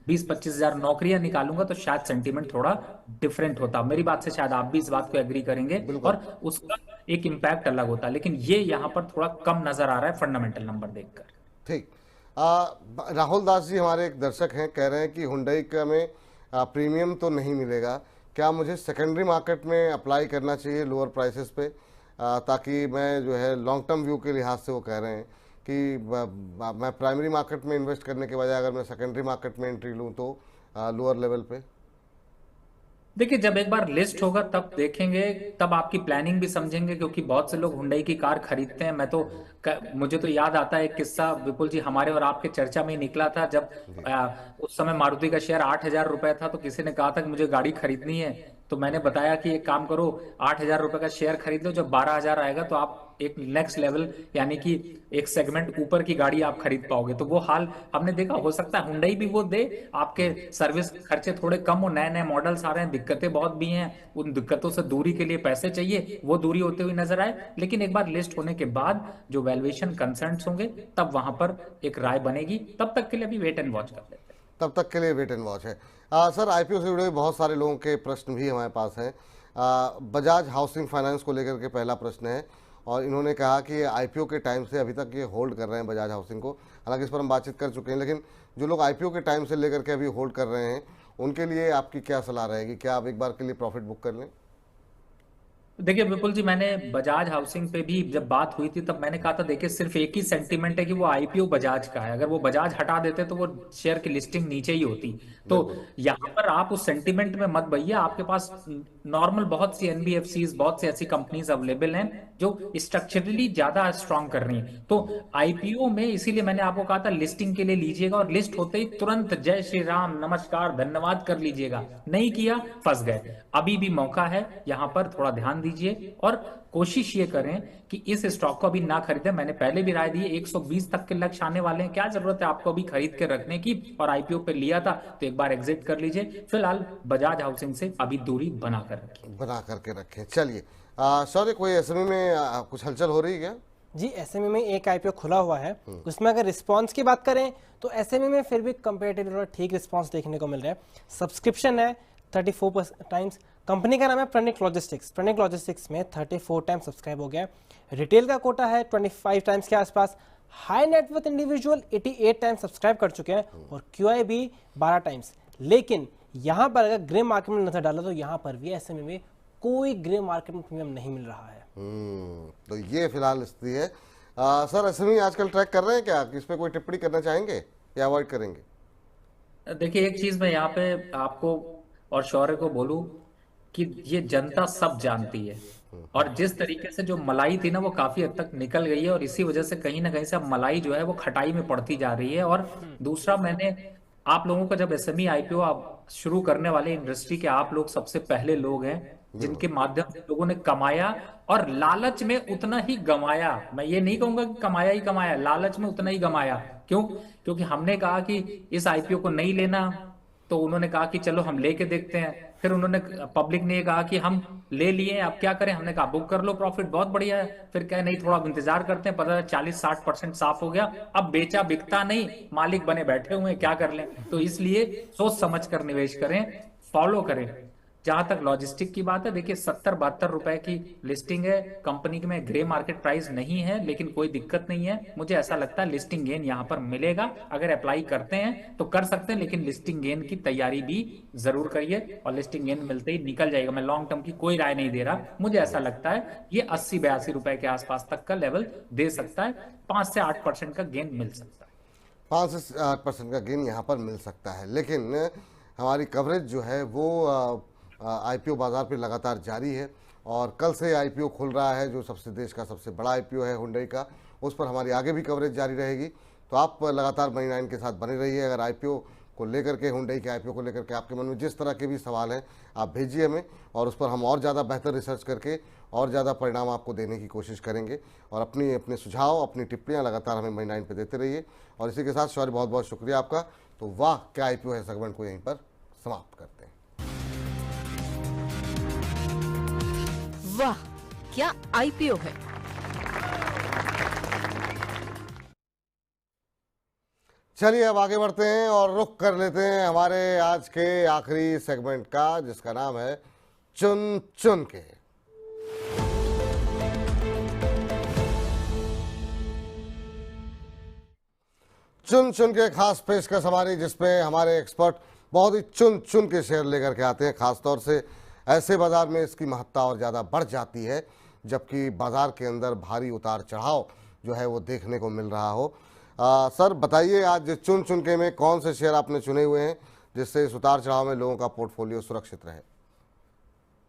20-25 हजार नौकरियां निकालूंगा, तो शायद सेंटीमेंट थोड़ा डिफरेंट होता। मेरी बात से शायद आप भी इस बात को एग्री करेंगे, और उसका एक इम्पैक्ट अलग होता। लेकिन ये यहाँ पर थोड़ा कम नजर आ रहा है फंडामेंटल नंबर देखकर। ठीक, राहुल दास जी हमारे एक दर्शक हैं, कह रहे हैं कि हुंडई का में प्रीमियम तो नहीं मिलेगा, क्या मुझे सेकेंडरी मार्केट में अप्लाई करना चाहिए लोअर प्राइसेस पे, ताकि मैं जो है लॉन्ग टर्म व्यू के लिहाज से वो कह रहे हैं कि मैं प्राइमरी मार्केट में इन्वेस्ट करने के बजाय अगर मैं सेकेंडरी मार्केट में एंट्री लूँ तो लोअर लेवल पे? देखिए, जब एक बार लिस्ट होगा तब देखेंगे, तब आपकी प्लानिंग भी समझेंगे, क्योंकि बहुत से लोग हुंडई की कार खरीदते हैं। मुझे तो याद आता है एक किस्सा, विपुल जी, हमारे और आपके चर्चा में ही निकला था, जब उस समय मारुति का शेयर 8,000 रुपए था, तो किसी ने कहा था कि मुझे गाड़ी खरीदनी है, तो मैंने बताया कि एक काम करो, 8,000 रुपए का शेयर खरीद लो, जब 12,000 आएगा तो आप एक नेक्स्ट लेवल, यानी कि एक सेगमेंट ऊपर की गाड़ी आप खरीद पाओगे। तो वो हाल हमने देखा। हो सकता है हुंडई भी वो दे, आपके सर्विस खर्चे थोड़े कम हो, नए नए मॉडल्स आ रहे हैं, दिक्कतें बहुत भी हैं, उन दिक्कतों से दूरी के लिए पैसे चाहिए, वो दूरी होते हुए नजर आए। लेकिन एक बार लिस्ट होने के बाद जो वैल्यूएशन कंसर्न्स होंगे, तब वहां पर एक राय बनेगी। तब तक के लिए अभी वेट एंड वॉच कर लेते हैं। तब तक के लिए वेट एंड वॉच है। सर, आईपीओ से जुड़े बहुत सारे लोगों के प्रश्न भी हमारे पास हैं। बजाज हाउसिंग फाइनेंस को लेकर के पहला प्रश्न है, और इन्होंने कहा कि आईपीओ के टाइम से अभी तक ये होल्ड कर रहे हैं बजाज हाउसिंग को। हालांकि इस पर हम बातचीत कर चुके हैं, लेकिन जो लोग आईपीओ के टाइम से लेकर के अभी होल्ड कर रहे हैं, उनके लिए आपकी क्या सलाह रहेगी? क्या आप एक बार के लिए प्रॉफिट बुक कर लें? देखिए विपुल जी, मैंने बजाज हाउसिंग पे भी जब बात हुई थी तब मैंने कहा था, देखिए सिर्फ एक ही सेंटीमेंट है कि वो आईपीओ बजाज का है। अगर वो बजाज हटा देते तो वो शेयर की लिस्टिंग नीचे ही होती। तो यहाँ पर आप उस सेंटीमेंट में मत बइए। आपके पास नॉर्मल बहुत सी एनबीएफसीज, बहुत सी ऐसी कंपनीज अवेलेबल हैं जो स्ट्रक्चरली ज्यादा स्ट्रांग कर रही हैं। तो आईपीओ में इसीलिए मैंने आपको कहा था लिस्टिंग के लिए लीजिएगा, और लिस्ट होते ही तुरंत जय श्री राम नमस्कार धन्यवाद कर लीजिएगा। नहीं किया फंस गए। अभी भी मौका है, यहाँ पर थोड़ा ध्यान दीजिए और कोशिश ये करें कि इस स्टॉक को अभी ना खरीदें। मैंने पहले भी राय दी है, 120 तक के लक्ष्य आने वाले हैं, क्या जरूरत है आपको अभी खरीद के रखने की। और आईपीओ पे लिया था तो एक बार एग्जिट कर लीजिए। फिलहाल बजाज हाउसिंग से अभी दूरी बना कर रखिए। बना करके रखें। चलिए सॉरी, कोई एसएमई में कुछ हलचल हो रही है क्या? जी एसएमई में एक आईपीओ खुला हुआ है, उसमें अगर रिस्पांस की बात करें तो एसएमई में फिर भी कंपेरेटिवली ठीक रिस्पांस देखने को मिल रहा है। सब्सक्रिप्शन है 34 टाइम्स। कंपनी का नाम है प्रणिक लॉजिस्टिक्स। प्रणिक लॉजिस्टिक्स में 34 टाइम्स सब्सक्राइब हो गया। रिटेल का कोटा है 25 टाइम्स के आसपास। High net worth individual 88 times subscribe कर चुके हैं और क्यूआई भी 12 टाइम्स। लेकिन यहाँ पर अगर ग्रे मार्केट में नजर डाला तो यहाँ पर भी एसएमई में कोई ग्रे मार्केट में प्रीमियम नहीं मिल रहा है। तो ये फिलहाल स्थिति है। सर एसएमई आजकल ट्रैक कर रहे हैं क्या? इस पे कोई टिप्पणी करना चाहेंगे या अवॉइड करेंगे? देखिए एक चीज मैं यहाँ पे आपको और शौर्य को बोलूं कि ये जनता सब जानती है, और जिस तरीके से जो मलाई थी ना वो काफी हद तक निकल गई है, और इसी वजह से कहीं ना कहीं से अब मलाई जो है वो खटाई में पड़ती जा रही है। और दूसरा, मैंने आप लोगों का जब एसएमई आईपीओ आप शुरू करने वाले इंडस्ट्री के आप लोग सबसे पहले लोग हैं जिनके माध्यम से लोगों ने कमाया, और लालच में उतना ही गंवाया। मैं ये नहीं कहूंगा कि कमाया ही कमाया, लालच में उतना ही गंवाया। क्यों? क्योंकि हमने कहा कि इस आईपीओ को नहीं लेना, तो उन्होंने कहा कि चलो हम लेके देखते हैं। फिर उन्होंने, पब्लिक ने कहा कि हम ले लिए, अब क्या करें। हमने कहा बुक कर लो, प्रॉफिट बहुत बढ़िया है। फिर क्या, नहीं थोड़ा इंतजार करते हैं, पता है 40-60% साफ हो गया। अब बेचा बिकता नहीं, मालिक बने बैठे हुए हैं, क्या कर लें। तो इसलिए सोच समझ कर निवेश करें, फॉलो करें। जहां तक लॉजिस्टिक की बात है, देखिए 70-72 रुपए की लिस्टिंग है। कंपनी में ग्रे मार्केट प्राइस नहीं है, लेकिन कोई दिक्कत नहीं है। मुझे ऐसा लगता है लिस्टिंग गेन यहां पर मिलेगा। अगर अप्लाई करते हैं तो कर सकते हैं, लेकिन लिस्टिंग गेन की तैयारी भी जरूर करिए, और लिस्टिंग गेन मिलते ही निकल जाएगा। मैं लॉन्ग टर्म की कोई राय नहीं दे रहा, मुझे ऐसा लगता है ये 80-82 रुपए के आसपास तक का लेवल दे सकता है। 5 से 8% का गेन मिल सकता है। 5 से 8% का गेन यहाँ पर मिल सकता है। लेकिन हमारी कवरेज जो है वो आईपीओ बाजार पे लगातार जारी है, और कल से आईपीओ खुल रहा है जो देश का सबसे बड़ा आईपीओ है हुंडई का। उस पर हमारी आगे भी कवरेज जारी रहेगी। तो आप लगातार मनी 9 के साथ बने रहिए। अगर आईपीओ को लेकर के, हुंडई के आईपीओ को लेकर के आपके मन में जिस तरह के भी सवाल हैं आप भेजिए हमें, और उस पर हम और ज़्यादा बेहतर रिसर्च करके और ज़्यादा परिणाम आपको देने की कोशिश करेंगे। और अपने सुझाव, अपनी टिप्पणियाँ लगातार हमें मनी 9 पे देते रहिए। और इसी के साथ शौर्य, बहुत बहुत शुक्रिया आपका। तो वाह क्या आईपीओ है सेगमेंट को यहीं पर समाप्त करते हैं। वाह क्या आईपीओ है। चलिए अब आगे बढ़ते हैं और रुख कर लेते हैं हमारे आज के आखिरी सेगमेंट का, जिसका नाम है चुन चुन के। चुन चुन के खास पेशकश हमारी, जिसपे हमारे एक्सपर्ट बहुत ही चुन चुन के शेयर लेकर के आते हैं। खासतौर से ऐसे बाजार में इसकी महत्ता और ज़्यादा बढ़ जाती है जबकि बाजार के अंदर भारी उतार चढ़ाव जो है वो देखने को मिल रहा हो। सर बताइए, आज चुन चुन के में कौन से शेयर आपने चुने हुए हैं जिससे इस उतार चढ़ाव में लोगों का पोर्टफोलियो सुरक्षित रहे?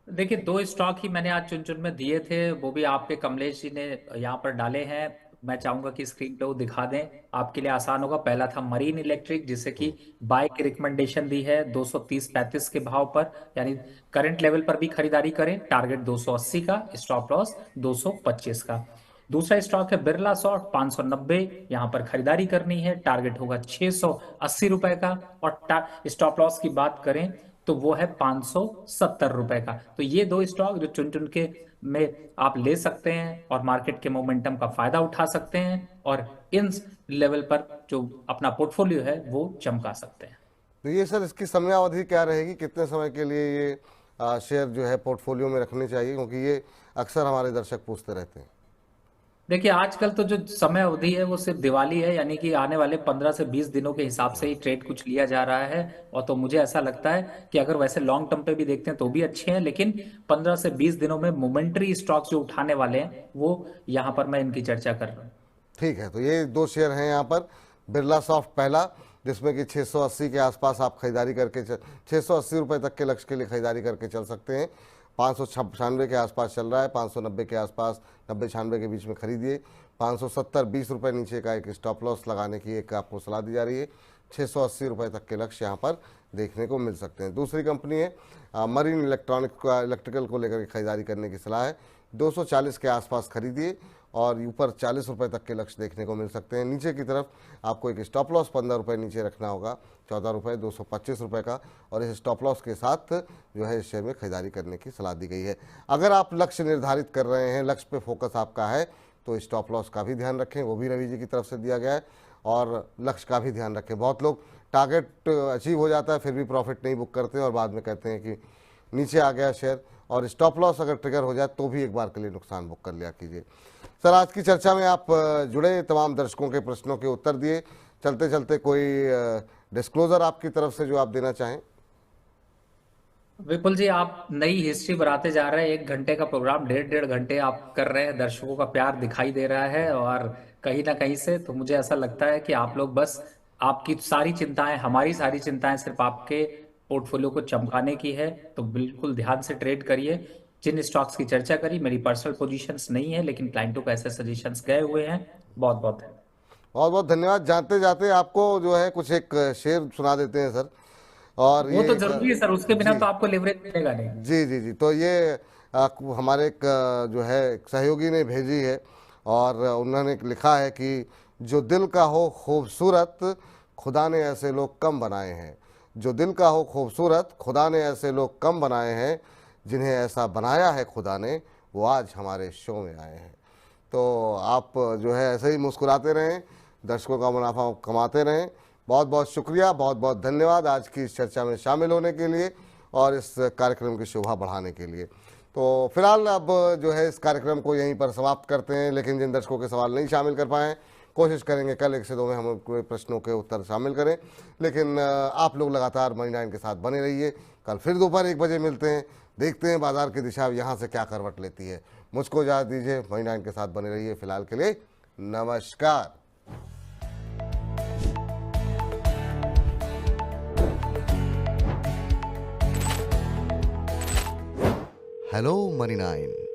देखिए 2 स्टॉक ही मैंने आज चुन चुन में दिए थे, वो भी आपके कमलेश जी ने यहाँ पर डाले हैं। मैं चाहूंगा कि स्क्रीन पे वो दिखा दें, आपके लिए आसान होगा। पहला था मरीन इलेक्ट्रिक, जिसे कि बाय की रिकमेंडेशन दी है 230-35 के भाव पर, यानी करंट लेवल पर भी खरीदारी करें। टारगेट 280 का, स्टॉप लॉस 225 का। दूसरा स्टॉक है बिरला सॉफ्ट 590, यहां पर खरीदारी करनी है। टारगेट होगा 680 रुपए का, और स्टॉप लॉस की बात करें तो वो है 570 रुपए का। तो ये 2 स्टॉक जो चुन चुन के में आप ले सकते हैं और मार्केट के मोमेंटम का फायदा उठा सकते हैं, और इन लेवल पर जो अपना पोर्टफोलियो है वो चमका सकते हैं। तो ये सर इसकी समयावधि क्या रहेगी, कितने समय के लिए ये शेयर जो है पोर्टफोलियो में रखने चाहिए, क्योंकि ये अक्सर हमारे दर्शक पूछते रहते हैं। देखिए आजकल तो जो समय अवधि है वो सिर्फ दिवाली है, यानी कि आने वाले 15 से 20 दिनों के हिसाब से ही ट्रेड कुछ लिया जा रहा है। और तो मुझे ऐसा लगता है कि अगर वैसे लॉन्ग टर्म पे भी देखते हैं तो भी अच्छे हैं, लेकिन 15 से 20 दिनों में मोमेंटरी स्टॉक्स जो उठाने वाले हैं वो यहाँ पर मैं इनकी चर्चा कर रहा हूँ। ठीक है, तो ये 2 शेयर हैं यहाँ पर। बिरला सॉफ्ट पहला, जिसमें कि 680 के आसपास आप खरीदारी करके 680 रुपये तक के लक्ष्य के लिए खरीदारी करके चल सकते हैं। 596 के आसपास चल रहा है, 590 के आसपास, 90-96 के बीच में खरीदिए। 570 20 रुपये नीचे का एक स्टॉप लॉस लगाने की एक आपको सलाह दी जा रही है। 680 रुपये तक के लक्ष्य यहाँ पर देखने को मिल सकते हैं। दूसरी कंपनी है मरीन इलेक्ट्रिकल को लेकर के खरीदारी करने की सलाह है। 240 के आसपास खरीदिए और ऊपर 40 रुपये तक के लक्ष्य देखने को मिल सकते हैं। नीचे की तरफ आपको एक स्टॉप लॉस 15 रुपये नीचे रखना होगा, 14 रुपये 225 रुपये का, और इस स्टॉप लॉस के साथ जो है इस शेयर में खरीदारी करने की सलाह दी गई है। अगर आप लक्ष्य निर्धारित कर रहे हैं, लक्ष्य पे फोकस आपका है, तो स्टॉप लॉस का भी ध्यान रखें, वो भी रवि जी की तरफ से दिया गया है, और लक्ष्य का भी ध्यान रखें। बहुत लोग टारगेट अचीव हो जाता है फिर भी प्रॉफिट नहीं बुक करते हैं और बाद में कहते हैं कि नीचे आ गया शेयर, और स्टॉप लॉस अगर ट्रिगर हो जाए तो भी एक बार के लिए नुकसान बुक कर लिया कीजिए। सर, आज की चर्चा में आप जुड़े, तमाम दर्शकों के प्रश्नों के उत्तर दिए। चलते चलते कोई डिस्क्लोजर आपकी तरफ से जो आप देना चाहें? विपुल जी, आप नई हिस्ट्री बनाते जा रहे हैं। 1 घंटे का प्रोग्राम 1.5 घंटे आप कर रहे हैं, दर्शकों का प्यार दिखाई दे रहा है, और कहीं ना कहीं से तो मुझे ऐसा लगता है कि आप लोग बस, आपकी सारी चिंताएं, हमारी सारी चिंताएं सिर्फ आपके पोर्टफोलियो को चमकाने की है। तो बिल्कुल ध्यान से ट्रेड करिए। जिन स्टॉक्स की चर्चा करी, मेरी पर्सनल पोजीशंस नहीं है, लेकिन क्लाइंटों को ऐसे सजेशंस गए हुए हैं। बहुत बहुत धन्यवाद। बहुत बहुत धन्यवाद। जाते जाते आपको जो है कुछ एक शेर सुना देते हैं सर, और वो तो जरूरी है सर, उसके बिना तो आपको लेवरेज मिलेगा नहीं। जी जी जी, तो ये हमारे एक जो है एक सहयोगी ने भेजी है, और उन्होंने लिखा है कि जो दिल का हो खूबसूरत, खुदा ने ऐसे लोग कम बनाए हैं। जो दिल का हो खूबसूरत, खुदा ने ऐसे लोग कम बनाए हैं। जिन्हें ऐसा बनाया है खुदा ने, वो आज हमारे शो में आए हैं। तो आप जो है ऐसे ही मुस्कुराते रहें, दर्शकों का मुनाफा कमाते रहें। बहुत बहुत शुक्रिया, बहुत बहुत धन्यवाद आज की इस चर्चा में शामिल होने के लिए और इस कार्यक्रम की शोभा बढ़ाने के लिए। तो फिलहाल अब जो है इस कार्यक्रम को यहीं पर समाप्त करते हैं, लेकिन जिन दर्शकों के सवाल नहीं शामिल कर पाएँ, कोशिश करेंगे कल 1 से 2 में हम कोई प्रश्नों के उत्तर शामिल करें। लेकिन आप लोग लगातार मनी 9 के साथ बने रहिए। कल फिर दोपहर 1 बजे मिलते हैं, देखते हैं बाजार की दिशा यहाँ से क्या करवट लेती है। मुझको इजाज़त दीजिए, मनी 9 के साथ बने रहिए। फिलहाल के लिए नमस्कार। Hello money 9।